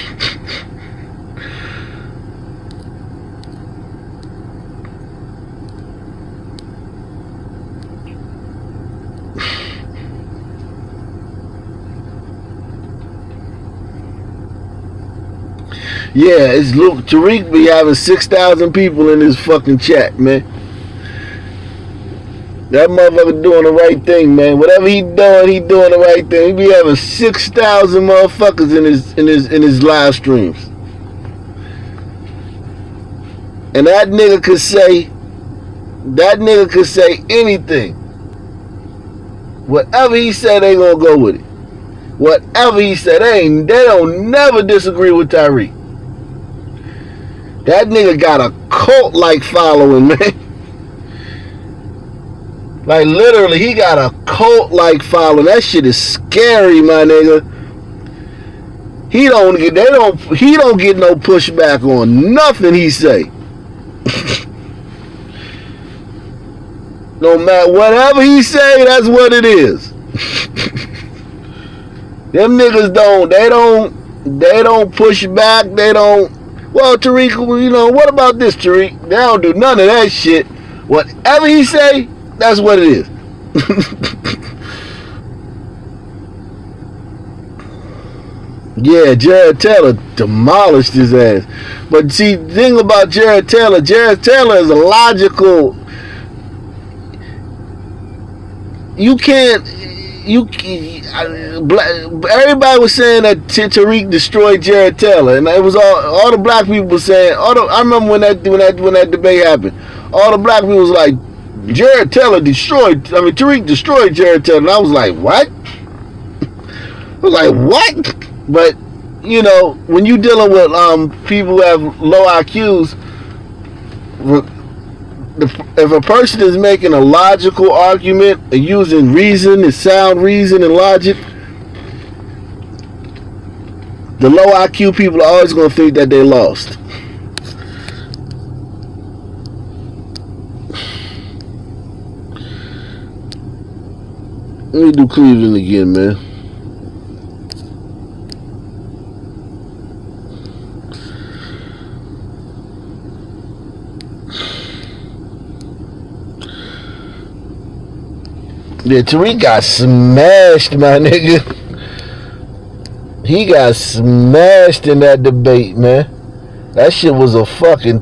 Yeah, it's Luke. Tariq be having 6,000 people in his fucking chat, man. That motherfucker doing the right thing, man. Whatever he doing the right thing. He be having 6,000 motherfuckers in his live streams. And that nigga could say anything. Whatever he said, they gonna go with it. Whatever he said, they don't never disagree with Tariq. That nigga got a cult-like following, man. Like, literally, he got a cult-like following. That shit is scary, my nigga. He don't get no pushback on nothing he say. No matter whatever he say, that's what it is. Them niggas they don't push back, they don't. Well, Tariq, you know, what about this, Tariq? They don't do none of that shit. Whatever he say, that's what it is. Yeah, Jared Taylor demolished his ass. But see, the thing about Jared Taylor is a logical. You can't. Everybody was saying that Tariq destroyed Jared Taylor, and it was all the black people were saying. I remember when that debate happened. All the black people was like, Tariq destroyed Jared Taylor, and I was like, what? I was like, what? But you know, when you dealing with people who have low IQs, if a person is making a logical argument and using reason and sound reason and logic, the low IQ people are always going to think that they lost. Let me do Cleveland again, man. Yeah, Tariq got smashed, my nigga. He got smashed in that debate, man. That shit was a fucking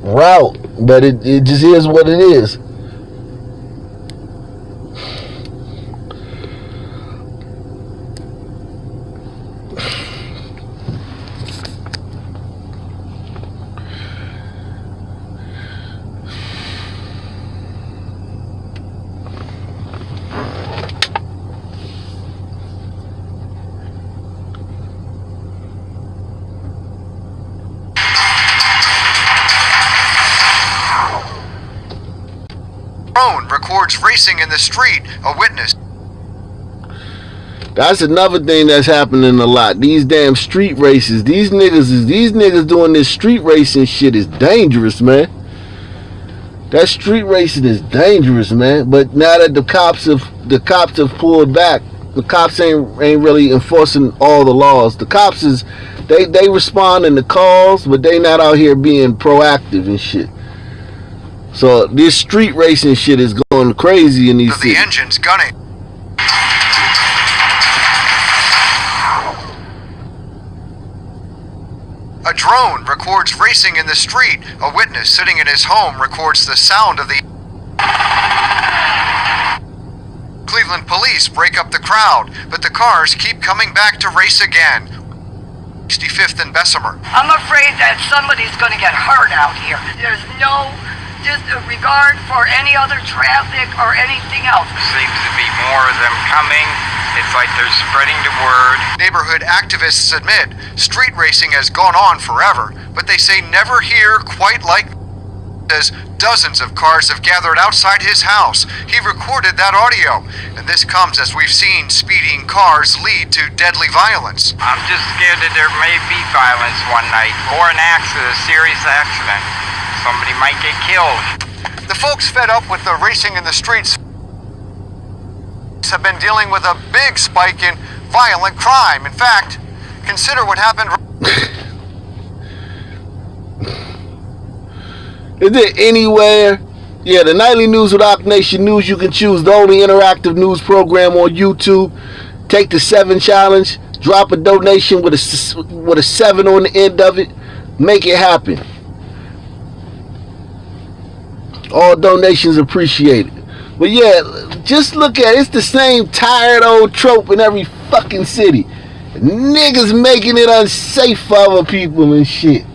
rout, but it just is what it is. Records racing in the street. A witness. That's another thing that's happening a lot. These damn street races. These niggas doing this street racing shit is dangerous, man. That street racing is dangerous, man. But now that the cops have pulled back, the cops ain't really enforcing all the laws. The cops they responding to calls, but they not out here being proactive and shit. So this street racing shit is going crazy in these cities. The engine's gunning. A drone records racing in the street. A witness sitting in his home records the sound of the... Cleveland police break up the crowd, but the cars keep coming back to race again. 65th and Bessemer. I'm afraid that somebody's going to get hurt out here. There's no regard for any other traffic or anything else. Seems to be more of them coming. It's like they're spreading the word. Neighborhood activists admit street racing has gone on forever, but they say never here quite like this. Dozens of cars have gathered outside his house. He recorded that audio, and this comes as we've seen speeding cars lead to deadly violence. I'm just scared that there may be violence one night, or an accident, a serious accident. Somebody might get killed. The folks fed up with the racing in the streets have been dealing with a big spike in violent crime. In fact, consider what happened. Is there anywhere? Yeah, the Nightly News with Ock Nation News. You can choose the only interactive news program on YouTube. Take the 7 challenge. Drop a donation with a 7 on the end of it. Make it happen. All donations appreciated. But yeah, just look at it. It's the same tired old trope in every fucking city. Niggas making it unsafe for other people and shit.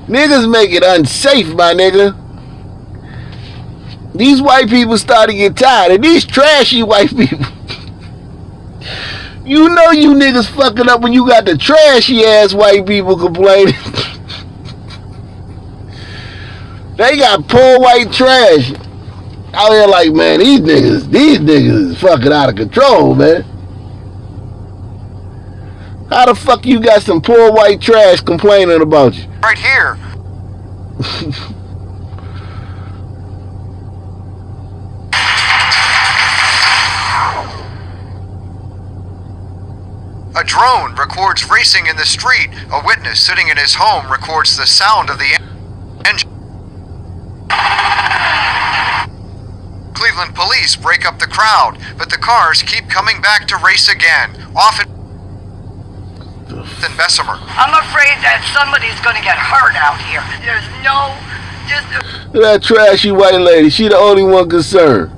Niggas make it unsafe, my nigga. These white people start to get tired of these trashy white people. You know you niggas fucking up when you got the trashy ass white people complaining. They got poor white trash out here like, man, these niggas is fucking out of control, man. How the fuck you got some poor white trash complaining about you? Right here. A drone records racing in the street. A witness sitting in his home records the sound of the engine. Cleveland police police break up the crowd, but the cars keep coming back to race again, often in Bessemer. I'm afraid that somebody's gonna get hurt out here. There's no... Look at that trashy white lady. She the only one concerned.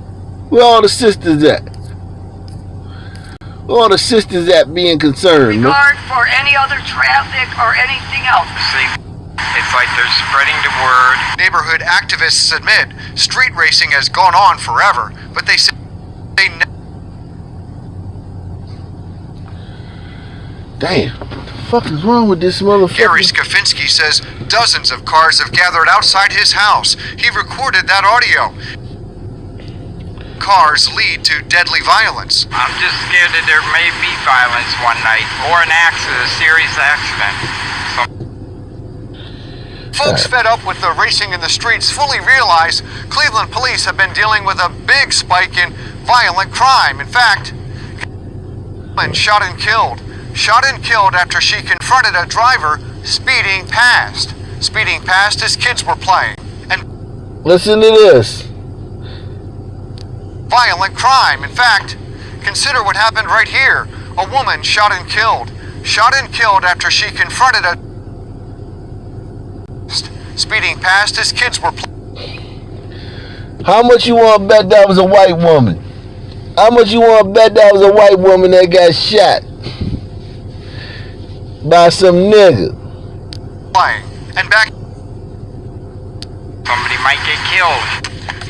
Where all the sisters at? Where all the sisters at being concerned, man? Regard for any other traffic or anything else. See, it's like they're spreading the word. Neighborhood activists admit street racing has gone on forever, but they say Damn, what the fuck is wrong with this motherfucker? Gary Skafinski says dozens of cars have gathered outside his house. He recorded that audio. Cars lead to deadly violence. I'm just scared that there may be violence one night, or an accident, a serious accident. Folks fed up with the racing in the streets fully realize Cleveland police have been dealing with a big spike in violent crime. In fact, shot and killed after she confronted a driver speeding past as kids were playing. And listen to this. Violent crime. In fact, consider what happened right here. A woman shot and killed after she confronted a speeding past as kids were playing. How much you want to bet that was a white woman? How much you want to bet that was a white woman that got shot by some nigga? And back, Somebody might get killed.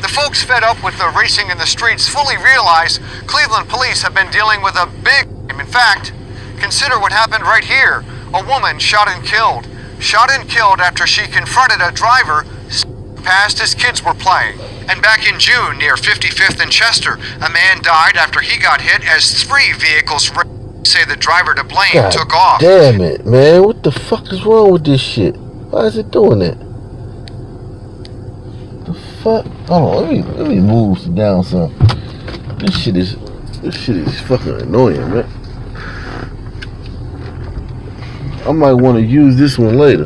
the folks fed up with the racing in the streets fully realize Cleveland police have been dealing with a big crime. In fact, consider what happened right here. A woman shot and killed after she confronted a driver past as kids were playing. And back in June near 55th and Chester, a man died after he got hit as 3 vehicles say the driver to blame God took off. Damn it, man. What the fuck is wrong with this shit? Why is it doing that? The fuck? Hold on, let me move down some. This shit is fucking annoying, man. I might want to use this one later.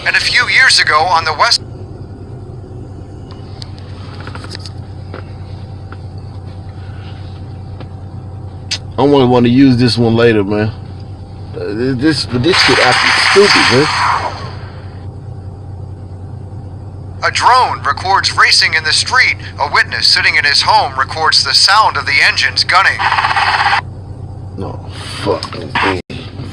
And a few years ago on the west I want to use this one later, man. This shit acting stupid, man. A drone records racing in the street. A witness sitting in his home records the sound of the engines gunning. No, fucking thing.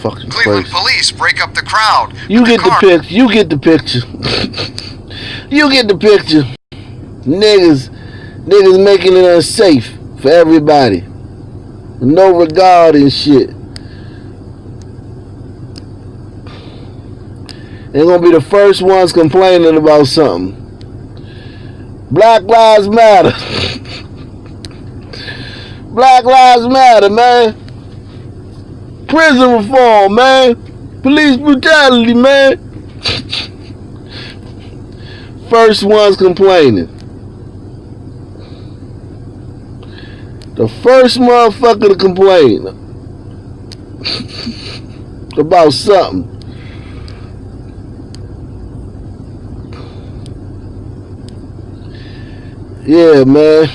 Fucking Cleveland crazy. police break up the crowd. You get the picture. You get the picture. You get the picture. Niggas making it unsafe for everybody. No regard and shit. They're gonna be the first ones complaining about something. Black Lives Matter. Black Lives Matter, man. Prison reform, man. Police brutality, man. First ones complaining. The first motherfucker to complain about something. Yeah, man.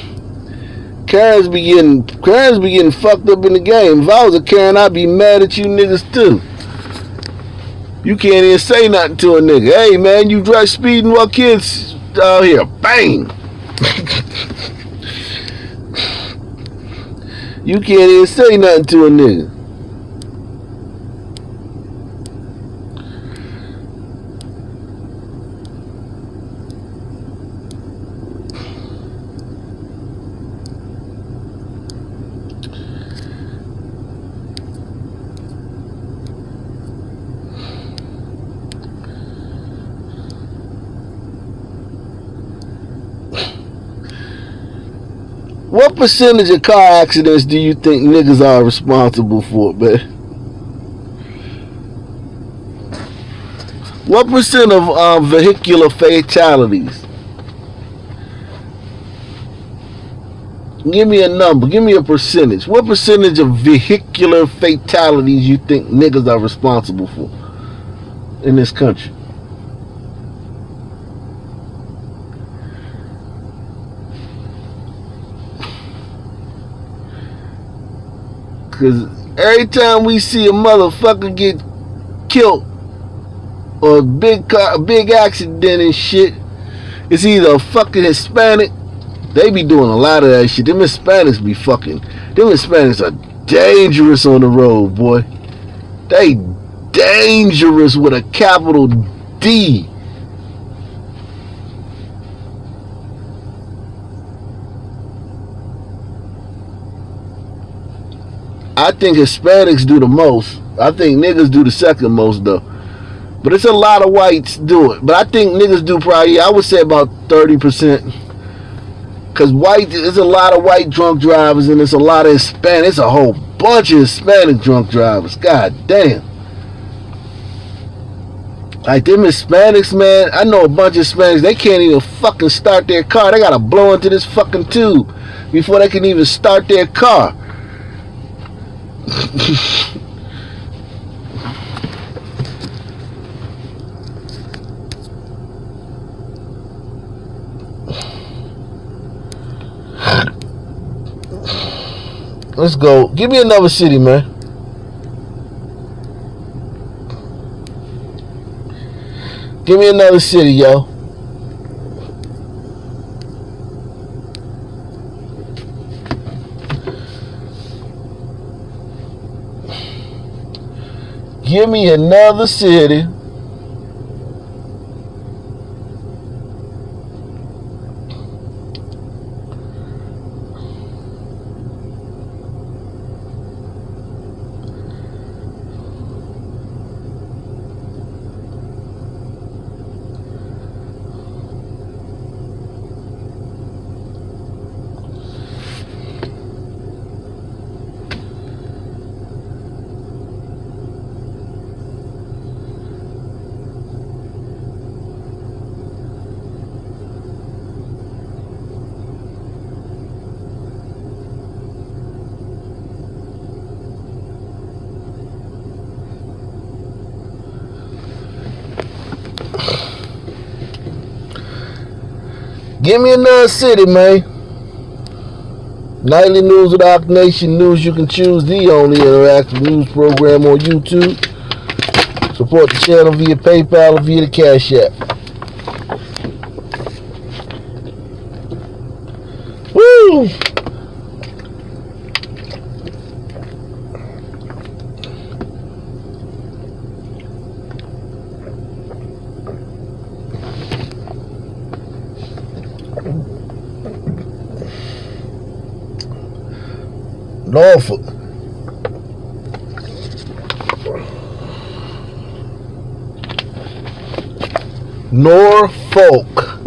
Karens be getting fucked up in the game. If I was a Karen, I'd be mad at you niggas too. You can't even say nothing to a nigga. Hey, man, you drive speeding while kids out here. Bang! You can't even say nothing to a nigga. What percentage of car accidents do you think niggas are responsible for, man? What percent of vehicular fatalities? Give me a number. Give me a percentage. What percentage of vehicular fatalities you think niggas are responsible for in this country? Because every time we see a motherfucker get killed or a big accident and shit, it's either a fucking Hispanic. They be doing a lot of that shit. Them Hispanics be fucking. Them Hispanics are dangerous on the road, boy. They dangerous with a capital D. I think Hispanics do the most. I think niggas do the second most, though. But it's a lot of whites do it. But I think niggas do probably, I would say about 30%. Because there's a lot of white drunk drivers and there's a lot of Hispanic. It's a whole bunch of Hispanic drunk drivers. God damn. Like them Hispanics, man. I know a bunch of Hispanics. They can't even fucking start their car. They got to blow into this fucking tube before they can even start their car. Let's go. Give me another city, man. Give me another city, yo. Give me another city. Give me another city, man. Nightly News with Ock Nation News. You can choose the only interactive news program on YouTube. Support the channel via PayPal or via the Cash App. Woo! Norfolk. Norfolk.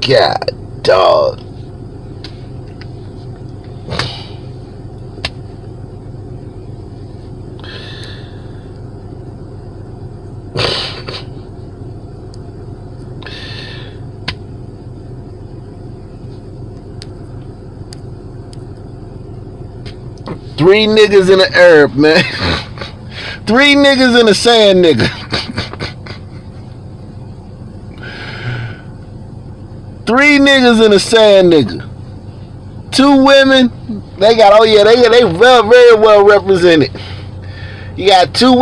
God, dog. Three niggas in the Arab, man. Three niggas in the sand, nigga. Three niggas in the sand, nigga. Two women. They got, oh yeah, they very well represented. You got two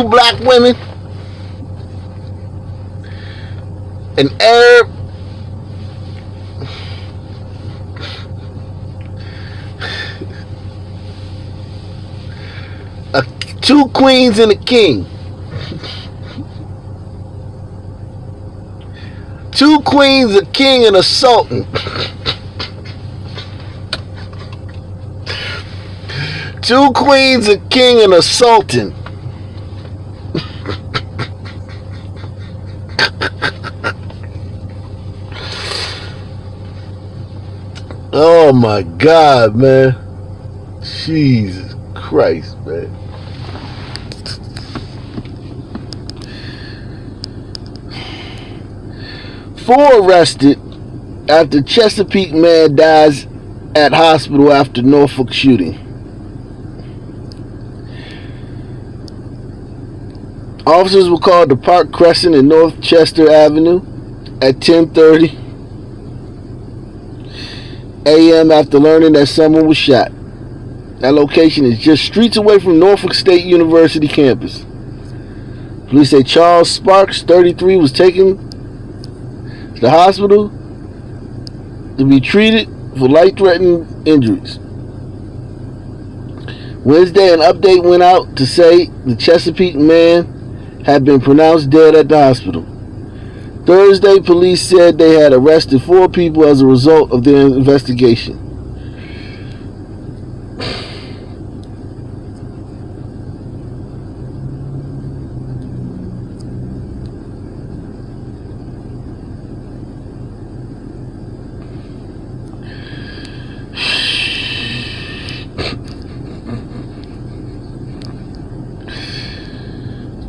black women, an Arab, two queens and a king. Two queens, a king, and a sultan. Two queens, a king, and a sultan. Oh my God, man. Jesus Christ, man. Four arrested after Chesapeake man dies at hospital after Norfolk shooting. Officers were called to Park Crescent and North Chester Avenue at 10:30 a.m. after learning that someone was shot. That location is just streets away from Norfolk State University campus. Police say Charles Sparks, 33, was taken to the hospital to be treated for life-threatening injuries. Wednesday, an update went out to say the Chesapeake man had been pronounced dead at the hospital. Thursday, police said they had arrested 4 people as a result of their investigation.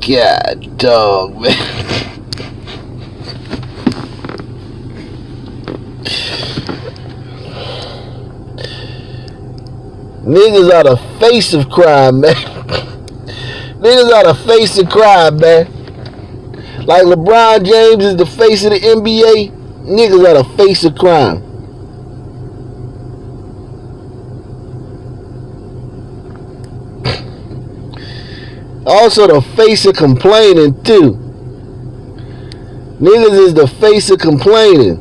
God, dog, man. Niggas are the face of crime, man. Niggas are the face of crime, man. Like LeBron James is the face of the NBA, niggas are the face of crime. Also the face of complaining, too. Niggas is the face of complaining.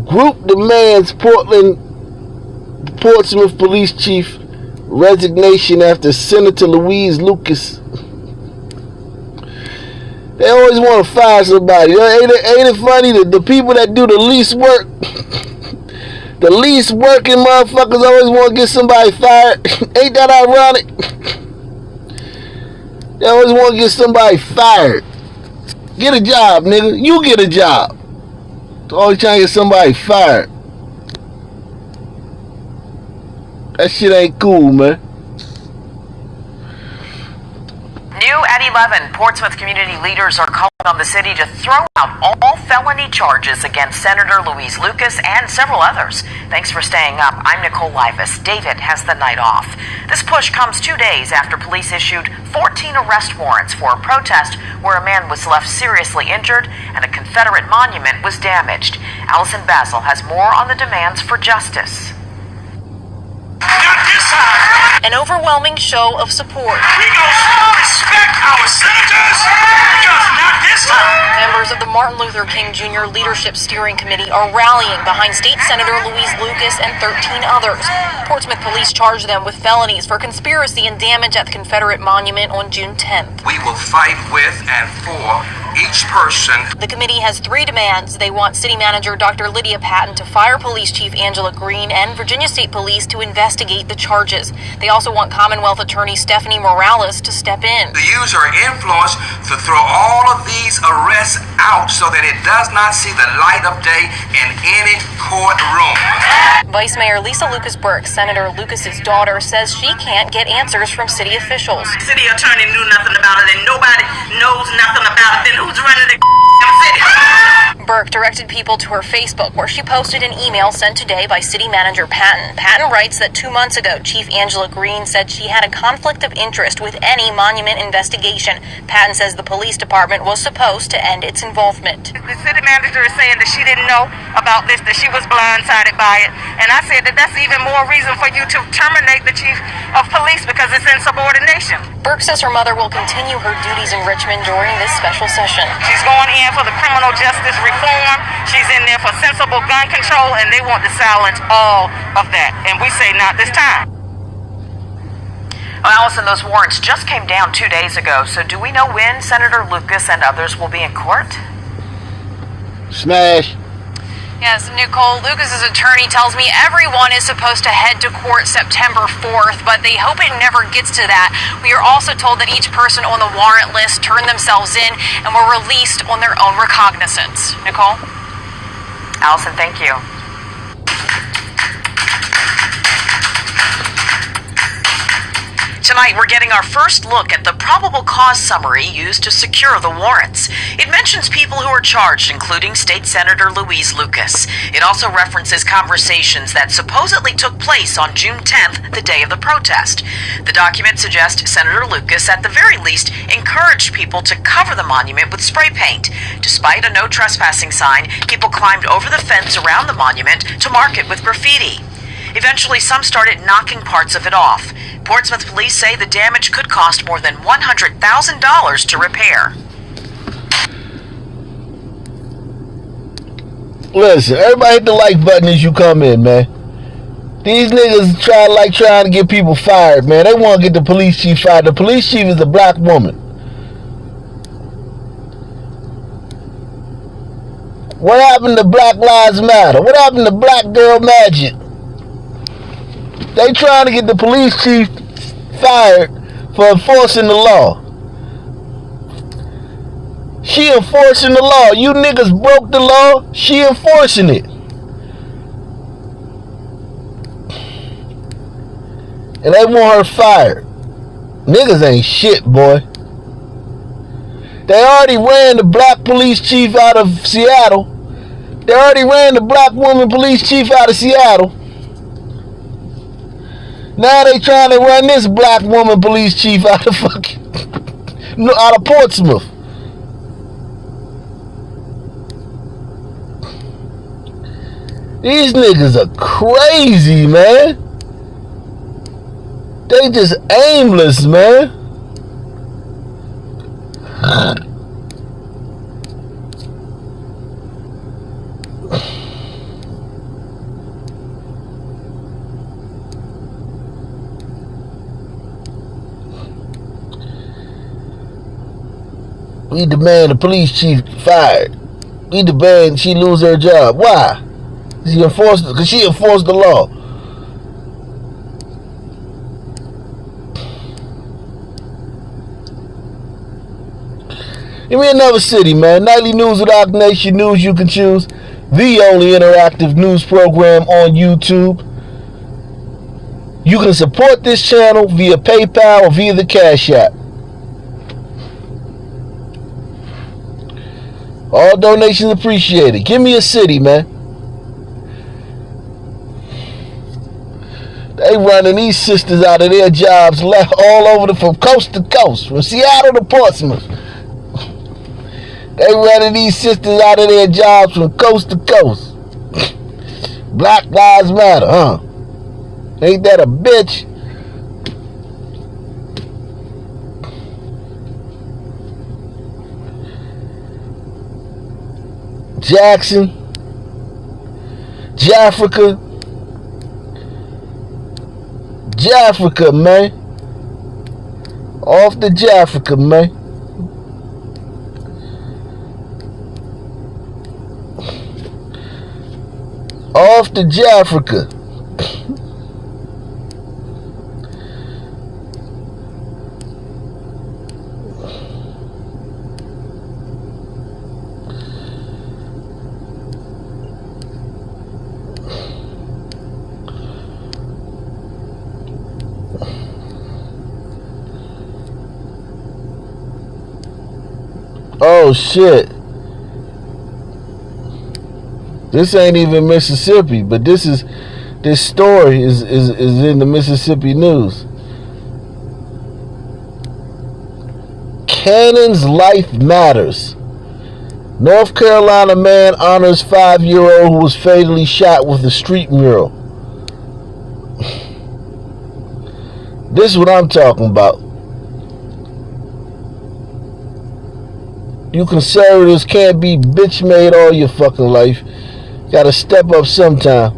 Group demands Portsmouth Police Chief resignation after Senator Louise Lucas. They always want to fire somebody. Ain't it funny that the people that do the least work, the least working motherfuckers always want to get somebody fired? Ain't that ironic? They always want to get somebody fired. Get a job, nigga. You get a job. They're always trying to get somebody fired. That shit ain't cool, man. New at 11, Portsmouth community leaders are calling on the city to throw out all felony charges against Senator Louise Lucas and several others. Thanks for staying up. I'm Nicole Livas. David has the night off. This push comes 2 days after police issued 14 arrest warrants for a protest where a man was left seriously injured and a Confederate monument was damaged. Allison Basil has more on the demands for justice. Not this time. An overwhelming show of support. We gonna respect our senators, because not this time. Members of the Martin Luther King Jr. Leadership Steering Committee are rallying behind State Senator Louise Lucas and 13 others. Portsmouth police charged them with felonies for conspiracy and damage at the Confederate monument on June 10th. We will fight with and for each person. The committee has 3 demands. They want City Manager Dr. Lydia Patton to fire Police Chief Angela Green and Virginia State Police to investigate the charges. They also want Commonwealth Attorney Stephanie Morales to step in. To use her influence to throw all of these arrests out so that it does not see the light of day in any courtroom. Vice Mayor Lisa Lucas Burke, Senator Lucas's daughter, says she can't get answers from city officials. City attorney knew nothing about it and nobody knows nothing about it. Then who's running the Burke directed people to her Facebook, where she posted an email sent today by City Manager Patton. Patton writes that 2 months ago, Chief Angela Green said she had a conflict of interest with any monument investigation. Patton says the police department was supposed to end its involvement. The city manager is saying that she didn't know about this, that she was blindsided by it. And I said that that's even more reason for you to terminate the chief of police because it's insubordination. Burke says her mother will continue her duties in Richmond during this special session. She's going in for the criminal justice reform. She's in there for sensible gun control, and they want to silence all of that. And we say not this time. Well, Allison, those warrants just came down 2 days ago, so do we know when Senator Lucas and others will be in court? Smash. Yes, Nicole, Lucas's attorney tells me everyone is supposed to head to court September 4th, but they hope it never gets to that. We are also told that each person on the warrant list turned themselves in and were released on their own recognizance. Nicole? Allison, thank you. Tonight, we're getting our first look at the probable cause summary used to secure the warrants. It mentions people who are charged, including State Senator Louise Lucas. It also references conversations that supposedly took place on June 10th, the day of the protest. The document suggests Senator Lucas, at the very least, encouraged people to cover the monument with spray paint. Despite a no trespassing sign, people climbed over the fence around the monument to mark it with graffiti. Eventually, some started knocking parts of it off. Portsmouth police say the damage could cost more than $100,000 to repair. Listen, everybody hit the like button as you come in, man. These niggas trying to get people fired, man. They want to get the police chief fired. The police chief is a black woman. What happened to Black Lives Matter? What happened to Black Girl Magic? They trying to get the police chief fired for enforcing the law. She enforcing the law. You niggas broke the law. She enforcing it. And they want her fired. Niggas ain't shit, boy. They already ran the black police chief out of Seattle. They already ran the black woman police chief out of Seattle. Now they trying to run this black woman police chief out of out of Portsmouth. These niggas are crazy, man. They just aimless, man. We demand the police chief fired. We demand she lose her job. Why? Because she enforced the law. Give me another city, man. Nightly news with Rock Nation News you can choose. The only interactive news program on YouTube. You can support this channel via PayPal or via the Cash App. All donations appreciated. Give me a city, man. They running these sisters out of their jobs left all over from coast to coast, from Seattle to Portsmouth. They running these sisters out of their jobs from coast to coast. Black Lives Matter, huh? Ain't that a bitch? Jackson, Jafrica, man. Off the Jafrica, man. Off the Jafrica. Oh shit. This ain't even Mississippi, but this story is in the Mississippi news. Cannon's life matters. North Carolina man honors 5-year-old who was fatally shot with a street mural. This is what I'm talking about. You conservatives can't be bitch made all your fucking life. Gotta step up sometime.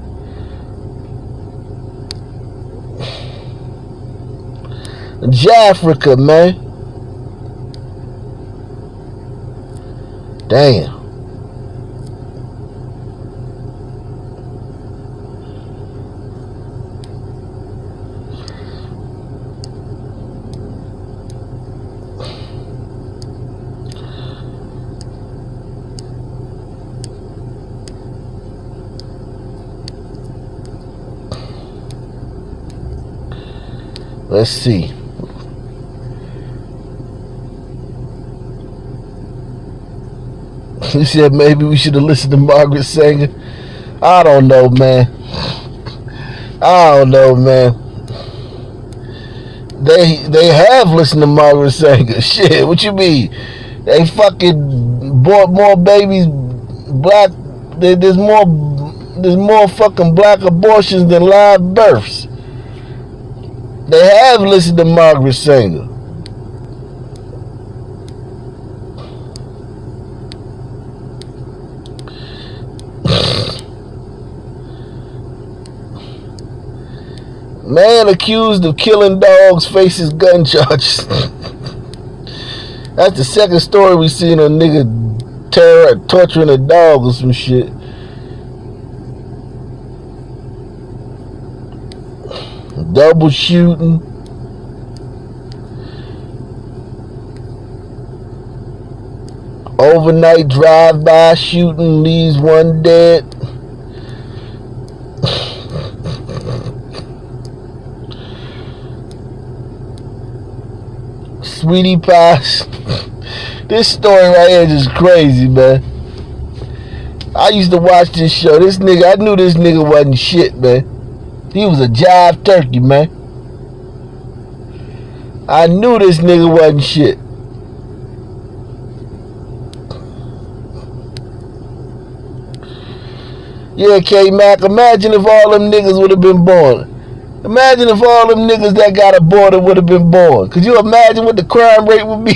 Jafrica, man. Damn. Let's see. He said maybe we should have listened to Margaret Sanger. I don't know, man. They have listened to Margaret Sanger. Shit, what you mean? They fucking bought more babies. Black. There's more fucking black abortions than live births. They have listened to Margaret Sanger. Man accused of killing dogs faces gun charges. That's the second story we seen on nigga torturing a dog or some shit. Double shooting. Overnight drive-by shooting leaves one dead. Sweetie pies. This story right here is just crazy, man. I used to watch this show. This nigga, I knew this nigga wasn't shit, man. He was a jive turkey, man. I knew this nigga wasn't shit. Yeah, K-Mac, imagine if all them niggas would have been born. Imagine if all them niggas that got aborted would have been born. Could you imagine what the crime rate would be?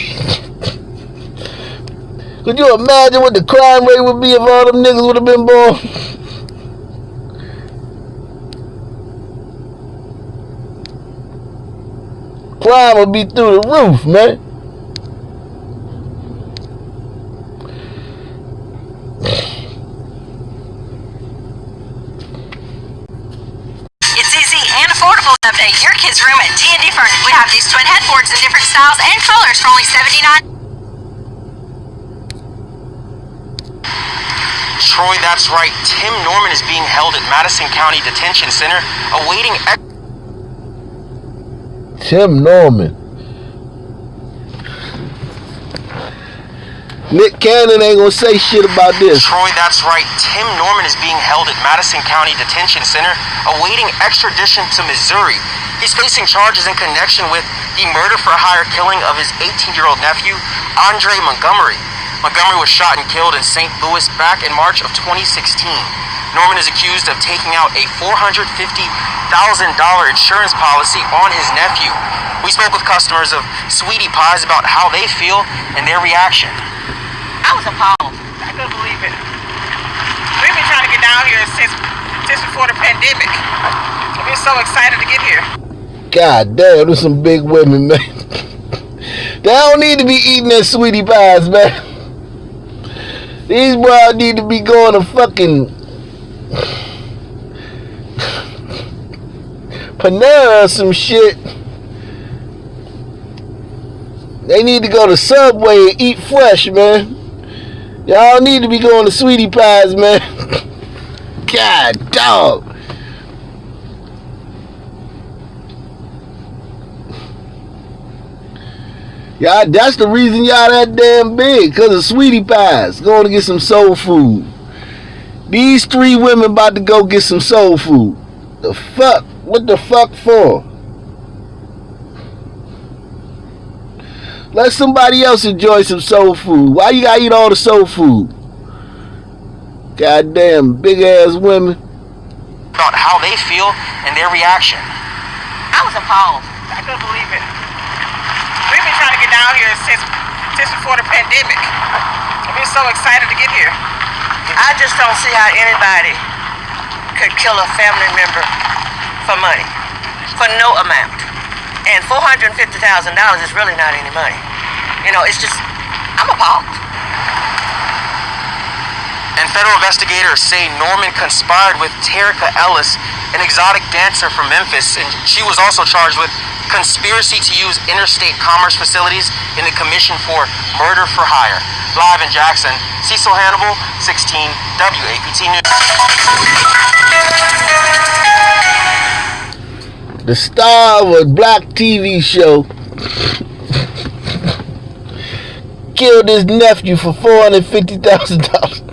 Could you imagine what the crime rate would be if all them niggas would have been born? Crime would be through the roof, man. It's easy and affordable to update your kids' room at D&D Furniture. We have these twin headboards in different styles and colors for only $79. Troy, that's right. Tim Norman is being held at Madison County Detention Center, awaiting... Tim Norman. Nick Cannon ain't gonna say shit about this. Troy, that's right. Tim Norman is being held at Madison County Detention Center, awaiting extradition to Missouri. He's facing charges in connection with the murder-for-hire killing of his 18-year-old nephew, Andre Montgomery. Montgomery was shot and killed in St. Louis back in March of 2016. Norman is accused of taking out a $450,000 insurance policy on his nephew. We spoke with customers of Sweetie Pies about how they feel and their reaction. I was appalled. I couldn't believe it. We've been trying to get down here since before the pandemic. We're so excited to get here. God damn, there's some big women, man. They don't need to be eating their Sweetie Pies, man. These boys need to be going to fucking Panera or some shit. They need to go to Subway and eat fresh, man. Y'all need to be going to Sweetie Pies, man. God, dog. Y'all, that's the reason y'all that damn big, because of Sweetie Pies. Going to get some soul food. These 3 women about to go get some soul food. The fuck? What the fuck for? Let somebody else enjoy some soul food. Why you gotta eat all the soul food? Goddamn big ass women. About how they feel and their reaction. I was appalled. I couldn't believe it. We've been trying to get down here since before the pandemic. I've been so excited to get here. I just don't see how anybody could kill a family member for money, for no amount. And $450,000 is really not any money. You know, it's just, I'm appalled. And federal investigators say Norman conspired with Terica Ellis, an exotic dancer from Memphis, and she was also charged with conspiracy to use interstate commerce facilities in the commission for murder for hire. Live in Jackson, Cecil Hannibal, 16 WAPT News. The star of a black TV show killed his nephew for $450,000.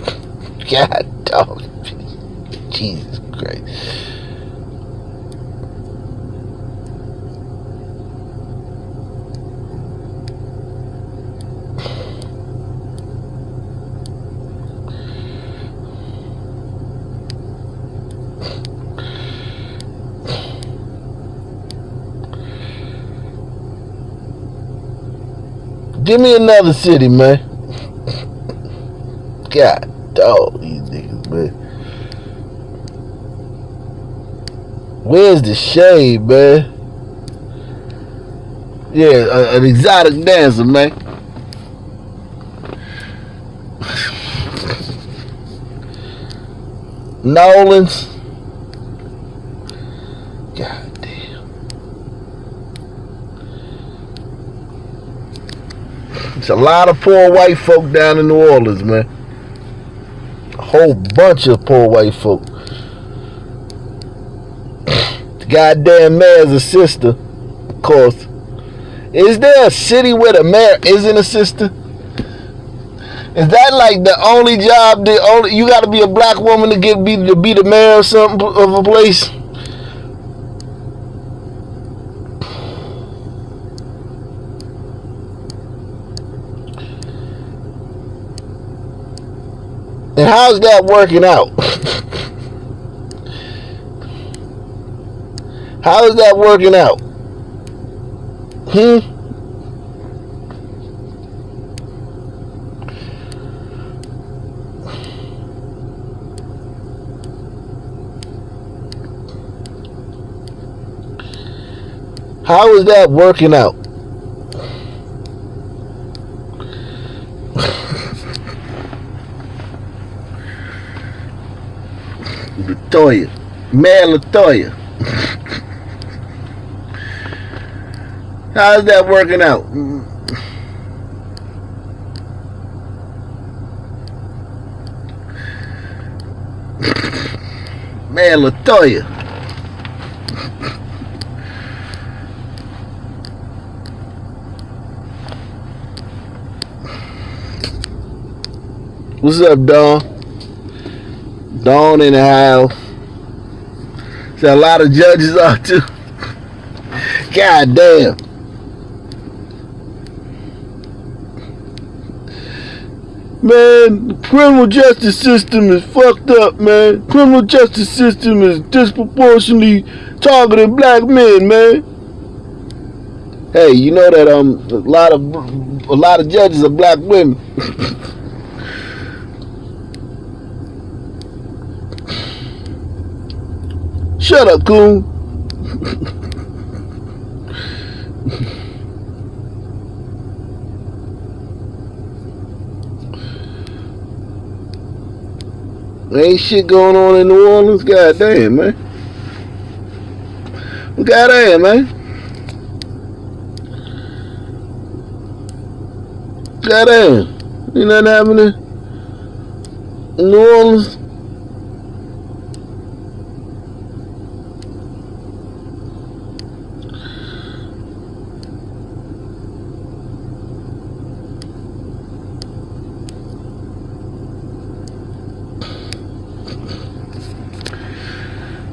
God dog. Jesus Christ. Give me another city, man. God dog, these niggas, man. Where's the shade, man? Yeah, an exotic dancer, man. Nolan's. God damn. It's a lot of poor white folk down in New Orleans, man. A whole bunch of poor white folk. The goddamn mayor's a sister, of course. Is there a city where the mayor isn't a sister? Is that like the only job? You got to be a black woman to be the mayor or something of a place? And how's that working out? How is that working out? How is that working out? Latoya. Mayor Latoya. How's that working out? Mayor Latoya. What's up, Dawn? Dawn in the house. There's a lot of judges out too. God damn. Man, the criminal justice system is fucked up, man. Criminal justice system is disproportionately targeting black men, man. Hey, you know that a lot of judges are black women. Shut up, coon. Ain't shit going on in New Orleans? Goddamn, man. Goddamn, man. Goddamn. Ain't nothing happening in New Orleans?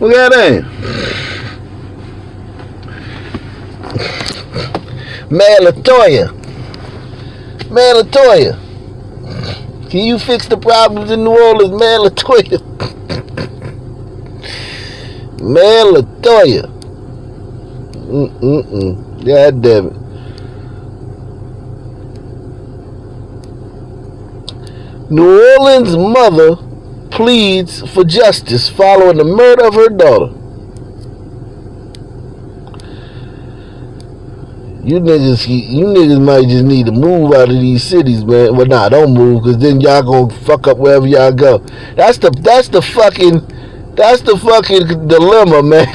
Look at that. Man, Latoya. Can you fix the problems in New Orleans, man, Latoya? Man, Latoya. God damn it. New Orleans mother pleads for justice following the murder of her daughter. You niggas might just need to move out of these cities, man. Well, nah, don't move, because then y'all gonna fuck up wherever y'all go. That's the fucking dilemma, man.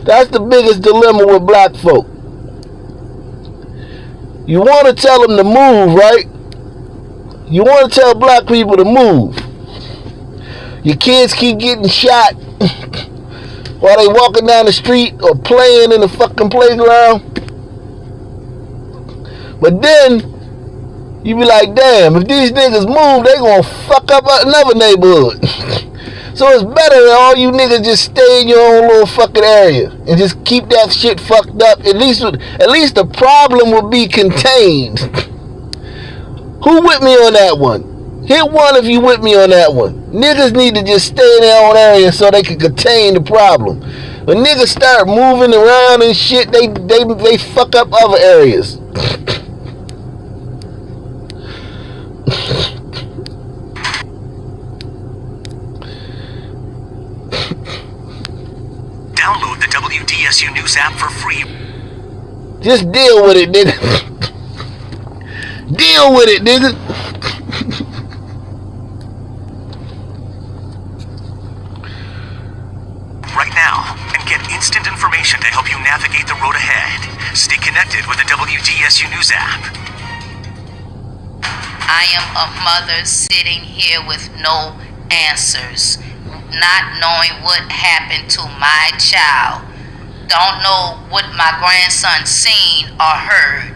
That's the biggest dilemma with black folk. You want to tell them to move, right? You want to tell black people to move. Your kids keep getting shot while they walking down the street or playing in the fucking playground. But then, you be like, damn, if these niggas move, they gonna fuck up another neighborhood. So it's better that all you niggas just stay in your own little fucking area and just keep that shit fucked up. At least the problem will be contained. Who with me on that one? Hit one if you with me on that one. Niggas need to just stay in their own area so they can contain the problem. When niggas start moving around and shit, they fuck up other areas. Download the WDSU News app for free. Just deal with it, nigga. Deal with it, nigga. Right now, and get instant information to help you navigate the road ahead. Stay connected with the WDSU News app. I am a mother sitting here with no answers, not knowing what happened to my child. Don't know what my grandson seen or heard.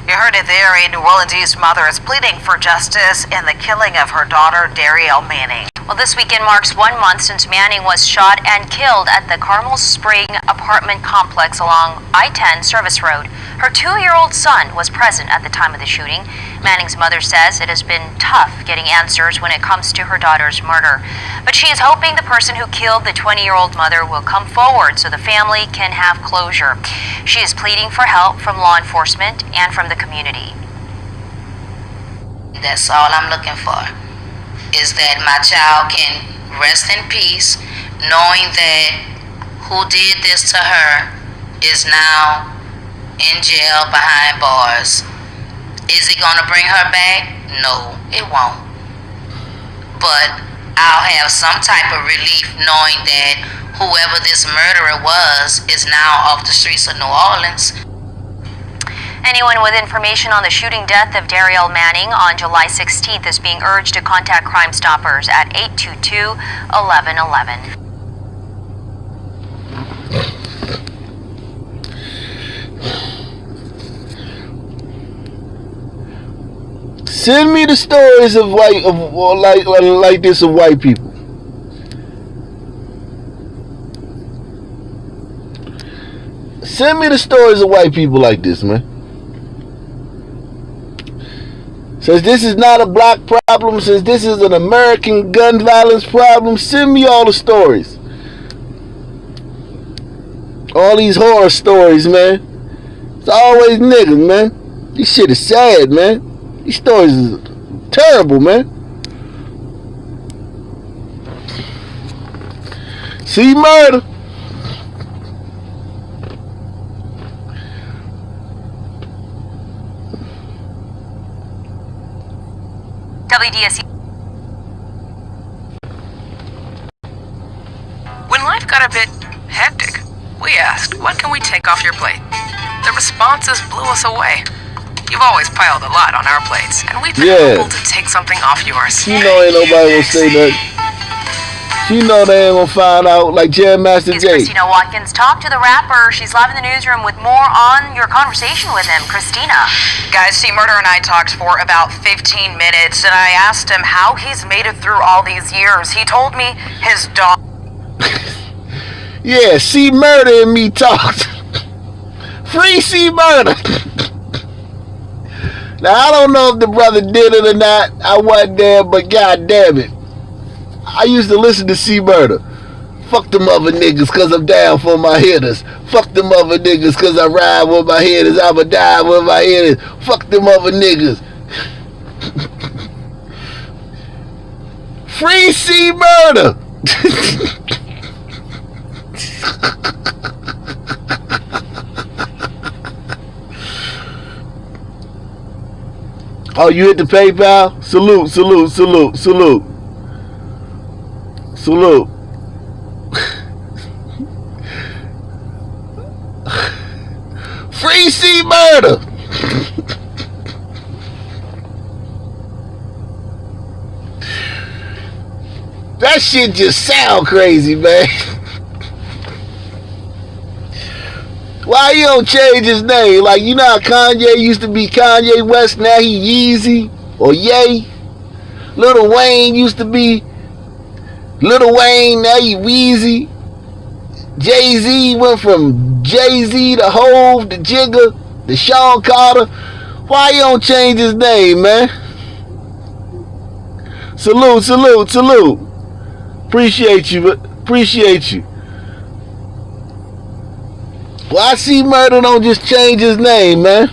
You heard it there. A New Orleans mother is pleading for justice in the killing of her daughter, Darielle Manning. Well, this weekend marks 1 month since Manning was shot and killed at the Carmel Spring apartment complex along I-10 Service Road. Her 2-year-old son was present at the time of the shooting. Manning's mother says it has been tough getting answers when it comes to her daughter's murder. But she is hoping the person who killed the 20-year-old mother will come forward so the family can have closure. She is pleading for help from law enforcement and from the community. That's all I'm looking for, is that my child can rest in peace, knowing that who did this to her is now in jail behind bars. Is it gonna bring her back? No, it won't. But I'll have some type of relief knowing that whoever this murderer was is now off the streets of New Orleans. Anyone with information on the shooting death of Darielle Manning on July 16th is being urged to contact Crime Stoppers at 822-1111. Send me the stories of like this of white people. Send me the stories of white people like this, man. Since this is not a black problem, since this is an American gun violence problem, send me all the stories. All these horror stories, man. It's always niggas, man. This shit is sad, man. These stories is terrible, man. See murder. WDSU. When life got a bit hectic, we asked, what can we take off your plate? The responses blew us away. You've always piled a lot on our plates, and we've been able to take something off yours. You know ain't nobody gonna say that. You know they ain't gonna find out like Jam Master Jay. Christina Watkins talked to the rapper. She's live in the newsroom with more on your conversation with him. Christina. Guys, T. Murder and I talked for about 15 minutes, and I asked him how he's made it through all these years. He told me his daughter Yeah, C Murder and me talked. Free C Murder. Now, I don't know if the brother did it or not. I wasn't there, but god damn it. I used to listen to C Murder. Fuck them other niggas cause I'm down for my hitters. Fuck them other niggas cause I ride with my hitters. I'ma die with my hitters. Fuck them other niggas. Free C Murder. Oh, you hit the PayPal? Salute, salute, salute, salute. Salute. Free C Murder. That shit just sound crazy, man. Why you don't change his name? Like, you know how Kanye used to be Kanye West, now he Yeezy or Ye? Lil Wayne used to be Lil Wayne, now he Weezy. Jay-Z went from Jay-Z to Hove to Jigga to Sean Carter. Why you don't change his name, man? Salute, salute, salute. Appreciate you, appreciate you. Why C Murder don't just change his name, man?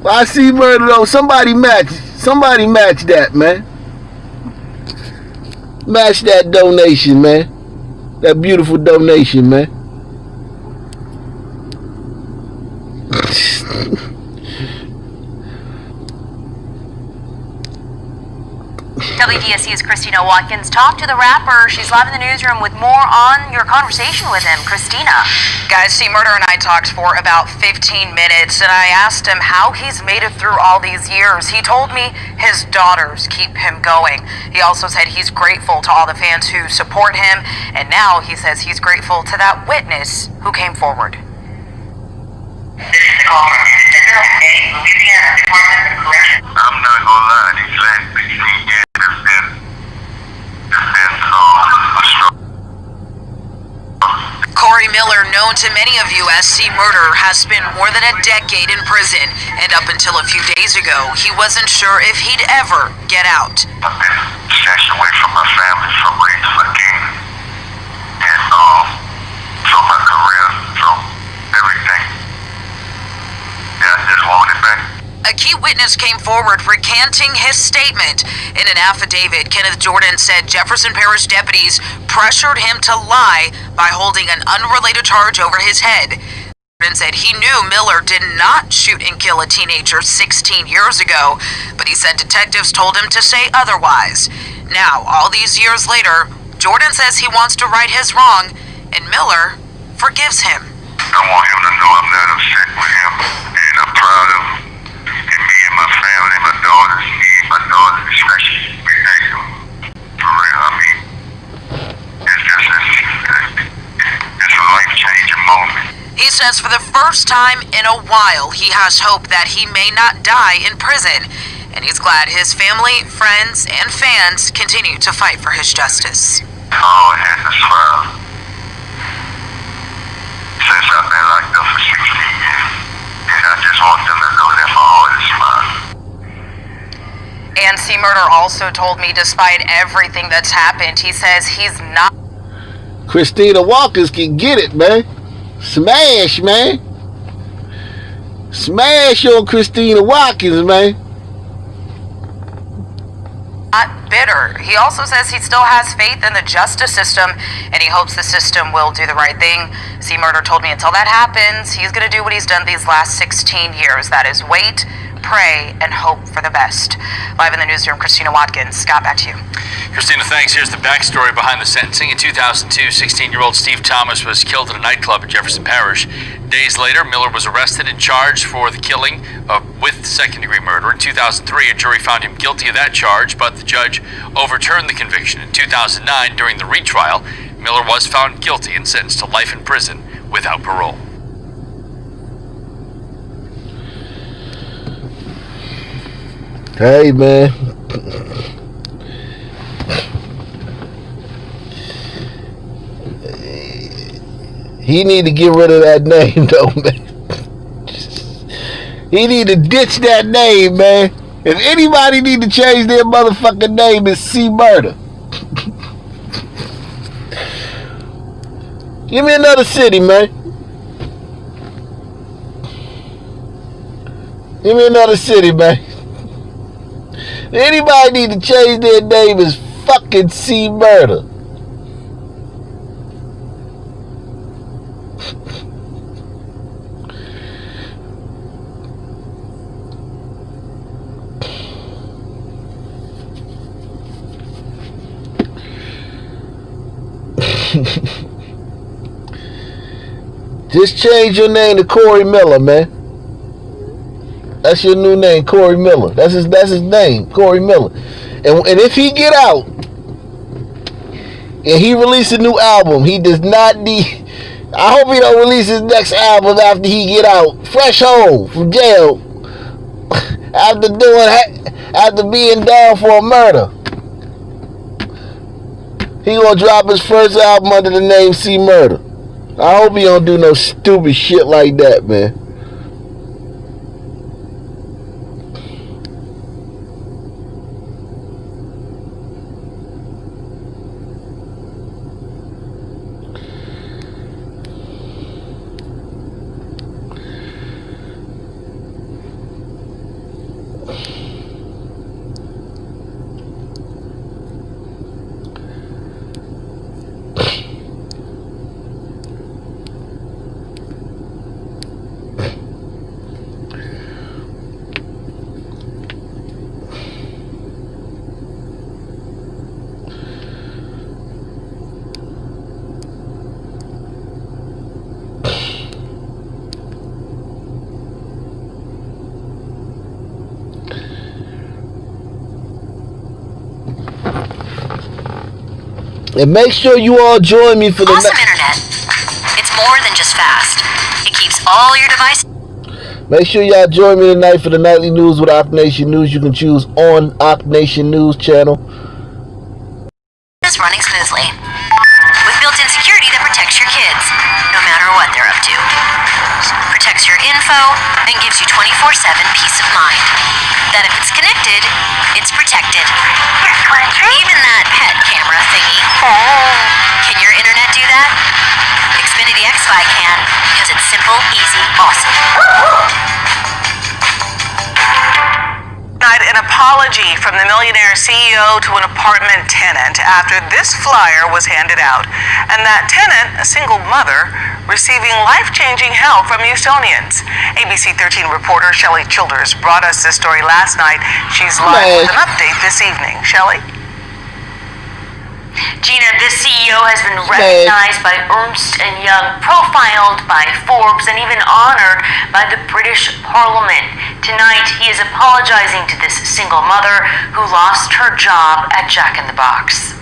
Why C Murder don't? Somebody match that, man. Match that donation, man. That beautiful donation, man. WDSC's Christina Watkins talked to the rapper. She's live in the newsroom with more on your conversation with him. Christina. Guys, C Murder and I talked for about 15 minutes, and I asked him how he's made it through all these years. He told me his daughters keep him going. He also said he's grateful to all the fans who support him, and now he says he's grateful to that witness who came forward. I'm not gonna lie, these last 16 years have been a struggle. Corey Miller, known to many of you as C Murder, has spent more than a decade in prison, and up until a few days ago, he wasn't sure if he'd ever get out. I've been snatched away from my family, from raising my king, and from my career, from everything. Yeah, I just want it back. A key witness came forward recanting his statement. In an affidavit, Kenneth Jordan said Jefferson Parish deputies pressured him to lie by holding an unrelated charge over his head. Jordan said he knew Miller did not shoot and kill a teenager 16 years ago, but he said detectives told him to say otherwise. Now, all these years later, Jordan says he wants to right his wrong, and Miller forgives him. I want him to know I'm not upset with him, and I'm proud of him. And me and my family, my daughters, especially, we thank him. For real, I mean, it's a life-changing moment. He says for the first time in a while, he has hope that he may not die in prison. And he's glad his family, friends, and fans continue to fight for his justice. All had to smile. Since I've been locked up for 16 years. And I just want them to know that my heart is smiling. And C Murder also told me despite everything that's happened, he says he's not... Christina Watkins can get it, man. Smash, man. Smash on Christina Watkins, man. Not bitter. He also says he still has faith in the justice system, and he hopes the system will do the right thing. C Murder told me until that happens, he's going to do what he's done these last 16 years. That is wait, pray, and hope for the best. Live in the newsroom, Christina Watkins. Scott, back to you. Christina, thanks. Here's the backstory behind the sentencing. In 2002, 16-year-old Steve Thomas was killed at a nightclub in Jefferson Parish. Days later, Miller was arrested and charged for the killing with second-degree murder. In 2003, a jury found him guilty of that charge, but the judge overturned the conviction. In 2009, during the retrial, Miller was found guilty and sentenced to life in prison without parole. Hey, man. He need to get rid of that name, though, man. He need to ditch that name, man. If anybody need to change their motherfucking name, it's C Murder. Give me another city, man. Give me another city, man. If anybody need to change their name, it's fucking C Murder. Just change your name to Corey Miller, man. That's your new name, Corey Miller. That's his name, Corey Miller. And if he get out and he release a new album, he does not need. I hope he don't release his next album after he get out, fresh home from jail, after being down for a murder. He gonna drop his first album under the name C Murder. I hope he don't do no stupid shit like that, man. And make sure you all join me for the awesome internet. It's more than just fast. It keeps all your devices. Make sure y'all join me tonight for the nightly news with Ock Nation News. You can choose on Ock Nation News channel. It's running smoothly. With built-in security that protects your kids, no matter what they're up to. Protects your info and gives you 24/7 peace of mind. That if it's connected, it's protected. Even that pet camera thingy. Can your internet do that? Xfinity XFi can, because it's simple, easy, awesome. An apology from the millionaire CEO to an apartment tenant after this flyer was handed out. And that tenant, a single mother, receiving life-changing help from Houstonians. ABC 13 reporter Shelley Childers brought us this story last night. She's live with an update this evening. Shelley? Gina, this CEO has been recognized by Ernst & Young, profiled by Forbes, and even honored by the British Parliament. Tonight, he is apologizing to this single mother who lost her job at Jack in the Box.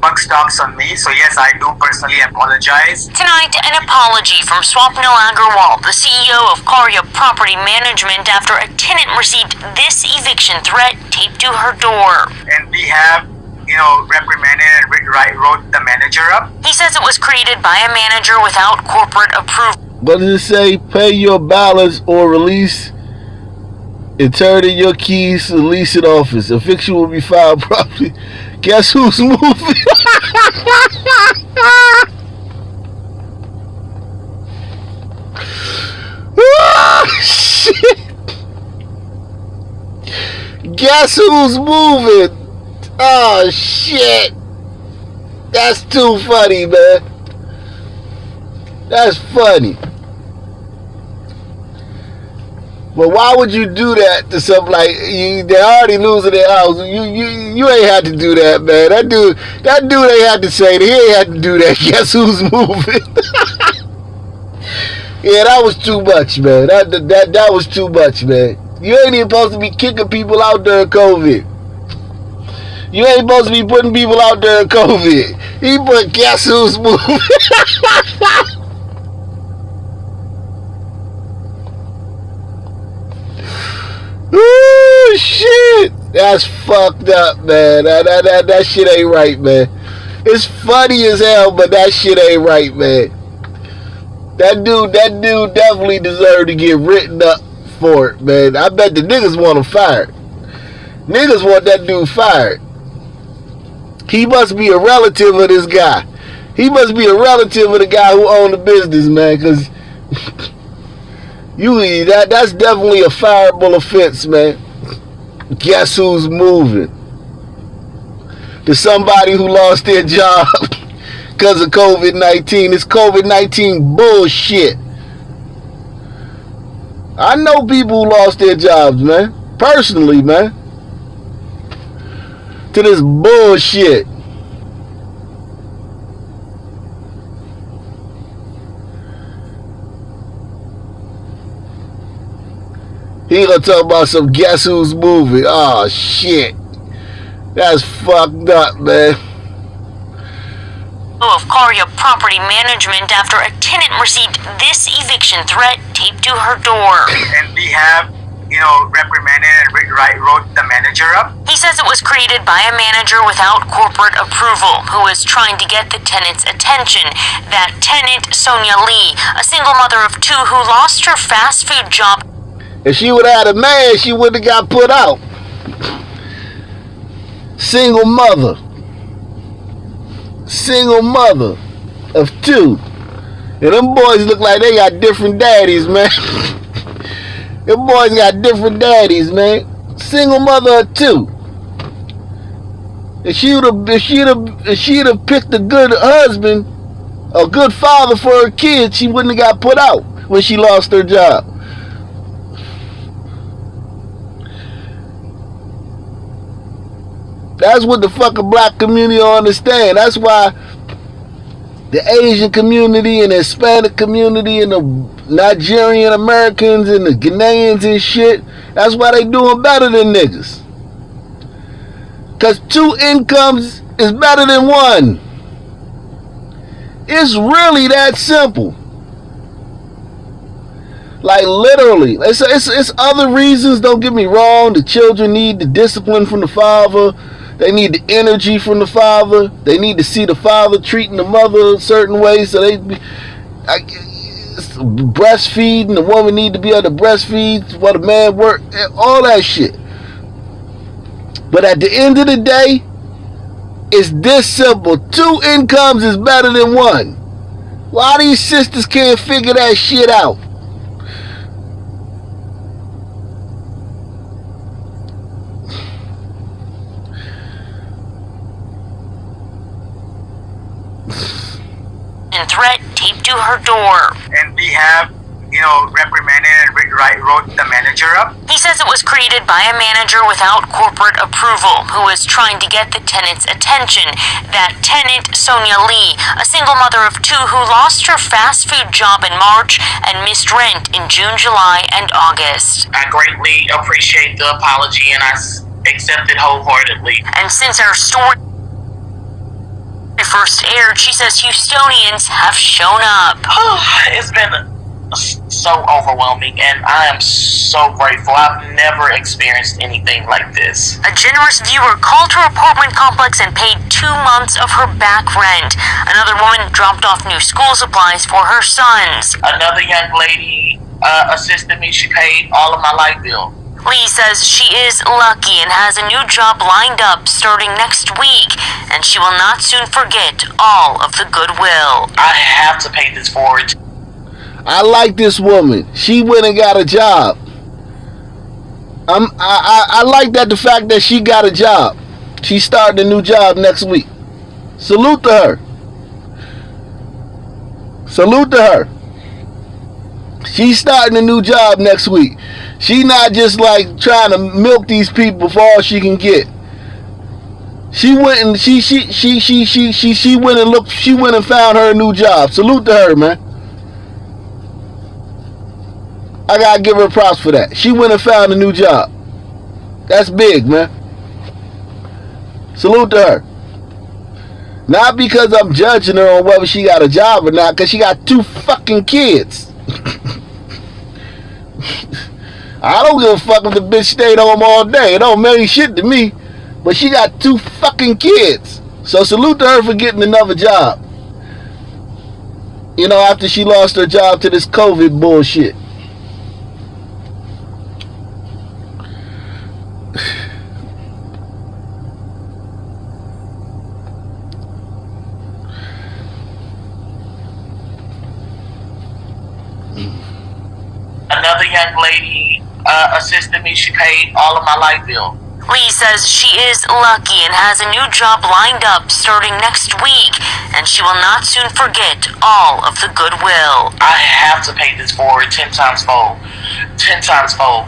Buck stocks on me, so yes, I do personally apologize. Tonight, an apology from Swapnil Agarwal, the CEO of Karya Property Management, after a tenant received this eviction threat taped to her door. And we have reprimanded and wrote the manager up. He says it was created by a manager without corporate approval. What does it say? Pay your balance or release and turn in your keys to the leasing office. Eviction will be filed properly. Guess who's moving? Oh, shit. Guess who's moving? Oh, shit. That's too funny, man. That's funny. But why would you do that to something like they're already losing their house? You ain't had to do that, man. That dude ain't had to say that. He ain't had to do that. Guess who's moving? Yeah, that was too much, man. That was too much, man. You ain't even supposed to be kicking people out during COVID. You ain't supposed to be putting people out during COVID. He put guess who's moving. Oh, shit. That's fucked up, man. That shit ain't right, man. It's funny as hell, but that shit ain't right, man. That dude definitely deserved to get written up for it, man. I bet the niggas want him fired. Niggas want that dude fired. He must be a relative of this guy. He must be a relative of the guy who owned the business, man, because that's definitely a fireable offense, man. Guess who's moving? To somebody who lost their job because of COVID-19. It's COVID-19 bullshit. I know people who lost their jobs, man. Personally, man. To this bullshit. He gonna talk about some guess who's moving. Oh shit. That's fucked up, man. Of Caria Property Management after a tenant received this eviction threat taped to her door. And we have, reprimanded and wrote the manager up. He says it was created by a manager without corporate approval who was trying to get the tenant's attention. That tenant, Sonia Lee, a single mother of two who lost her fast food job. If she would have had a man, she wouldn't have got put out. Single mother of two. And them boys look like they got different daddies, man. Them boys got different daddies, man. Single mother of two. If she'd have picked a good husband, a good father for her kids, she wouldn't have got put out when she lost her job. That's what the fucking black community don't understand. That's why the Asian community and the Hispanic community and the Nigerian Americans and the Ghanaians and shit, that's why they doing better than niggas. Because 2 incomes is better than 1. It's really that simple. Like literally. It's other reasons, don't get me wrong. The children need the discipline from the father. They need the energy from the father. They need to see the father treating the mother a certain way. So breastfeeding. The woman need to be able to breastfeed while the man work. All that shit. But at the end of the day, it's this simple. 2 incomes is better than 1. Why these sisters can't figure that shit out? And threat taped to her door. And we have, reprimanded and wrote the manager up. He says it was created by a manager without corporate approval who was trying to get the tenant's attention. That tenant, Sonia Lee, a single mother of 2 who lost her fast food job in March and missed rent in June, July, and August. I greatly appreciate the apology and I accept it wholeheartedly. And since our story first aired, she says Houstonians have shown up. It's been so overwhelming and I am so grateful. I've never experienced anything like this. A generous viewer called her apartment complex and paid 2 months of her back rent. Another woman dropped off new school supplies for her sons. Another young lady assisted me. She paid all of my light bill. Lee says she is lucky and has a new job lined up starting next week, and she will not soon forget all of the goodwill. I have to pay this forward. I like this woman. She went and got a job. I like that the fact that she got a job. She's starting a new job next week. Salute to her. Salute to her. She's starting a new job next week. She not just like trying to milk these people for all she can get. She went and she went and looked. She went and found her a new job. Salute to her, man. I gotta give her props for that. She went and found a new job. That's big, man. Salute to her. Not because I'm judging her on whether she got a job or not, because she got 2 fucking kids. I don't give a fuck if the bitch stayed home all day. It don't mean shit to me. But she got 2 fucking kids. So salute to her for getting another job. You know, after she lost her job to this COVID bullshit. Another young lady assisted me. She paid all of my light bill. Lee says she is lucky and has a new job lined up starting next week, and she will not soon forget all of the goodwill. I have to pay this forward 10 times fold. 10 times fold.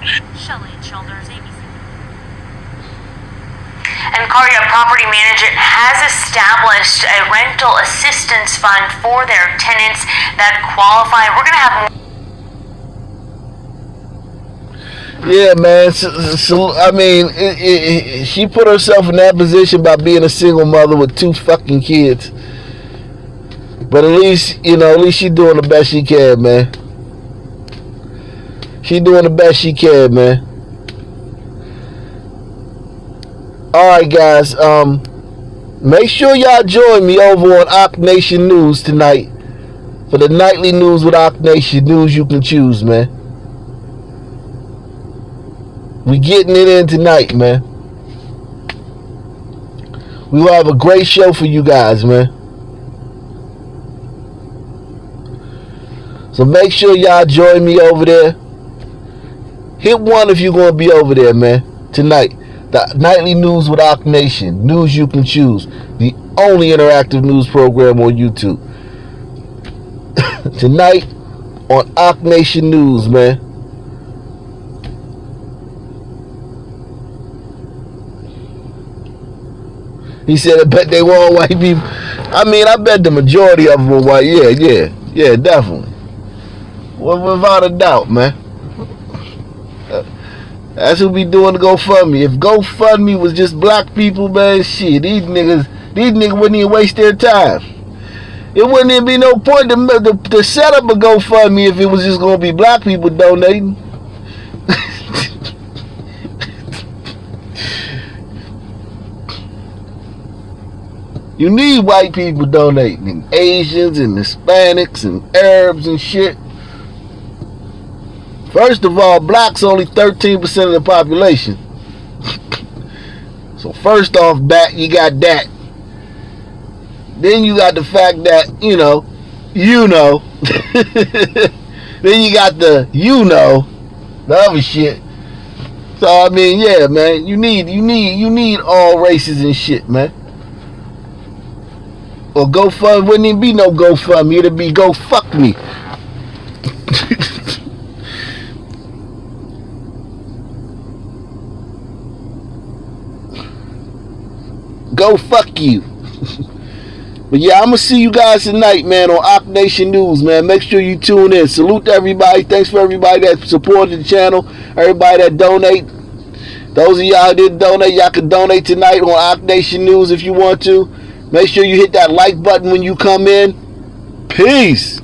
And Cardia Property Management has established a rental assistance fund for their tenants that qualify. We're going to have more. Yeah, man. So I mean, she put herself in that position by being a single mother with 2 fucking kids. But at least she's doing the best she can, man. She doing the best she can, man. Alright, guys. Make sure y'all join me over on Ock Nation News tonight for the nightly news with Ock Nation News you can choose, man. We getting it in tonight, man. We will have a great show for you guys, man. So make sure y'all join me over there. Hit 1 if you're going to be over there, man. Tonight. The nightly news with Ock Nation. News you can choose. The only interactive news program on YouTube. Tonight on Ock Nation News, man. He said, I bet they were all white people. I mean, I bet the majority of them were white. Yeah, definitely. Well, without a doubt, man. That's who be doing the GoFundMe. If GoFundMe was just black people, man, shit, these niggas wouldn't even waste their time. It wouldn't even be no point to set up a GoFundMe if it was just going to be black people donating. You need white people donating, and Asians and Hispanics and Arabs and shit. First of all, blacks only 13% of the population. So first off bat, you got that. Then you got the fact that, then you got the other shit. So I mean, yeah, man, you need all races and shit, man. Or GoFundMe wouldn't even be no GoFundMe. It'd be Go Fuck Me. Go fuck you. But yeah, I'm gonna see you guys tonight, man, on Ock Nation News, man. Make sure you tune in. Salute to everybody. Thanks for everybody that supported the channel. Everybody that donate. Those of y'all who didn't donate, y'all can donate tonight on Ock Nation News if you want to. Make sure you hit that like button when you come in. Peace.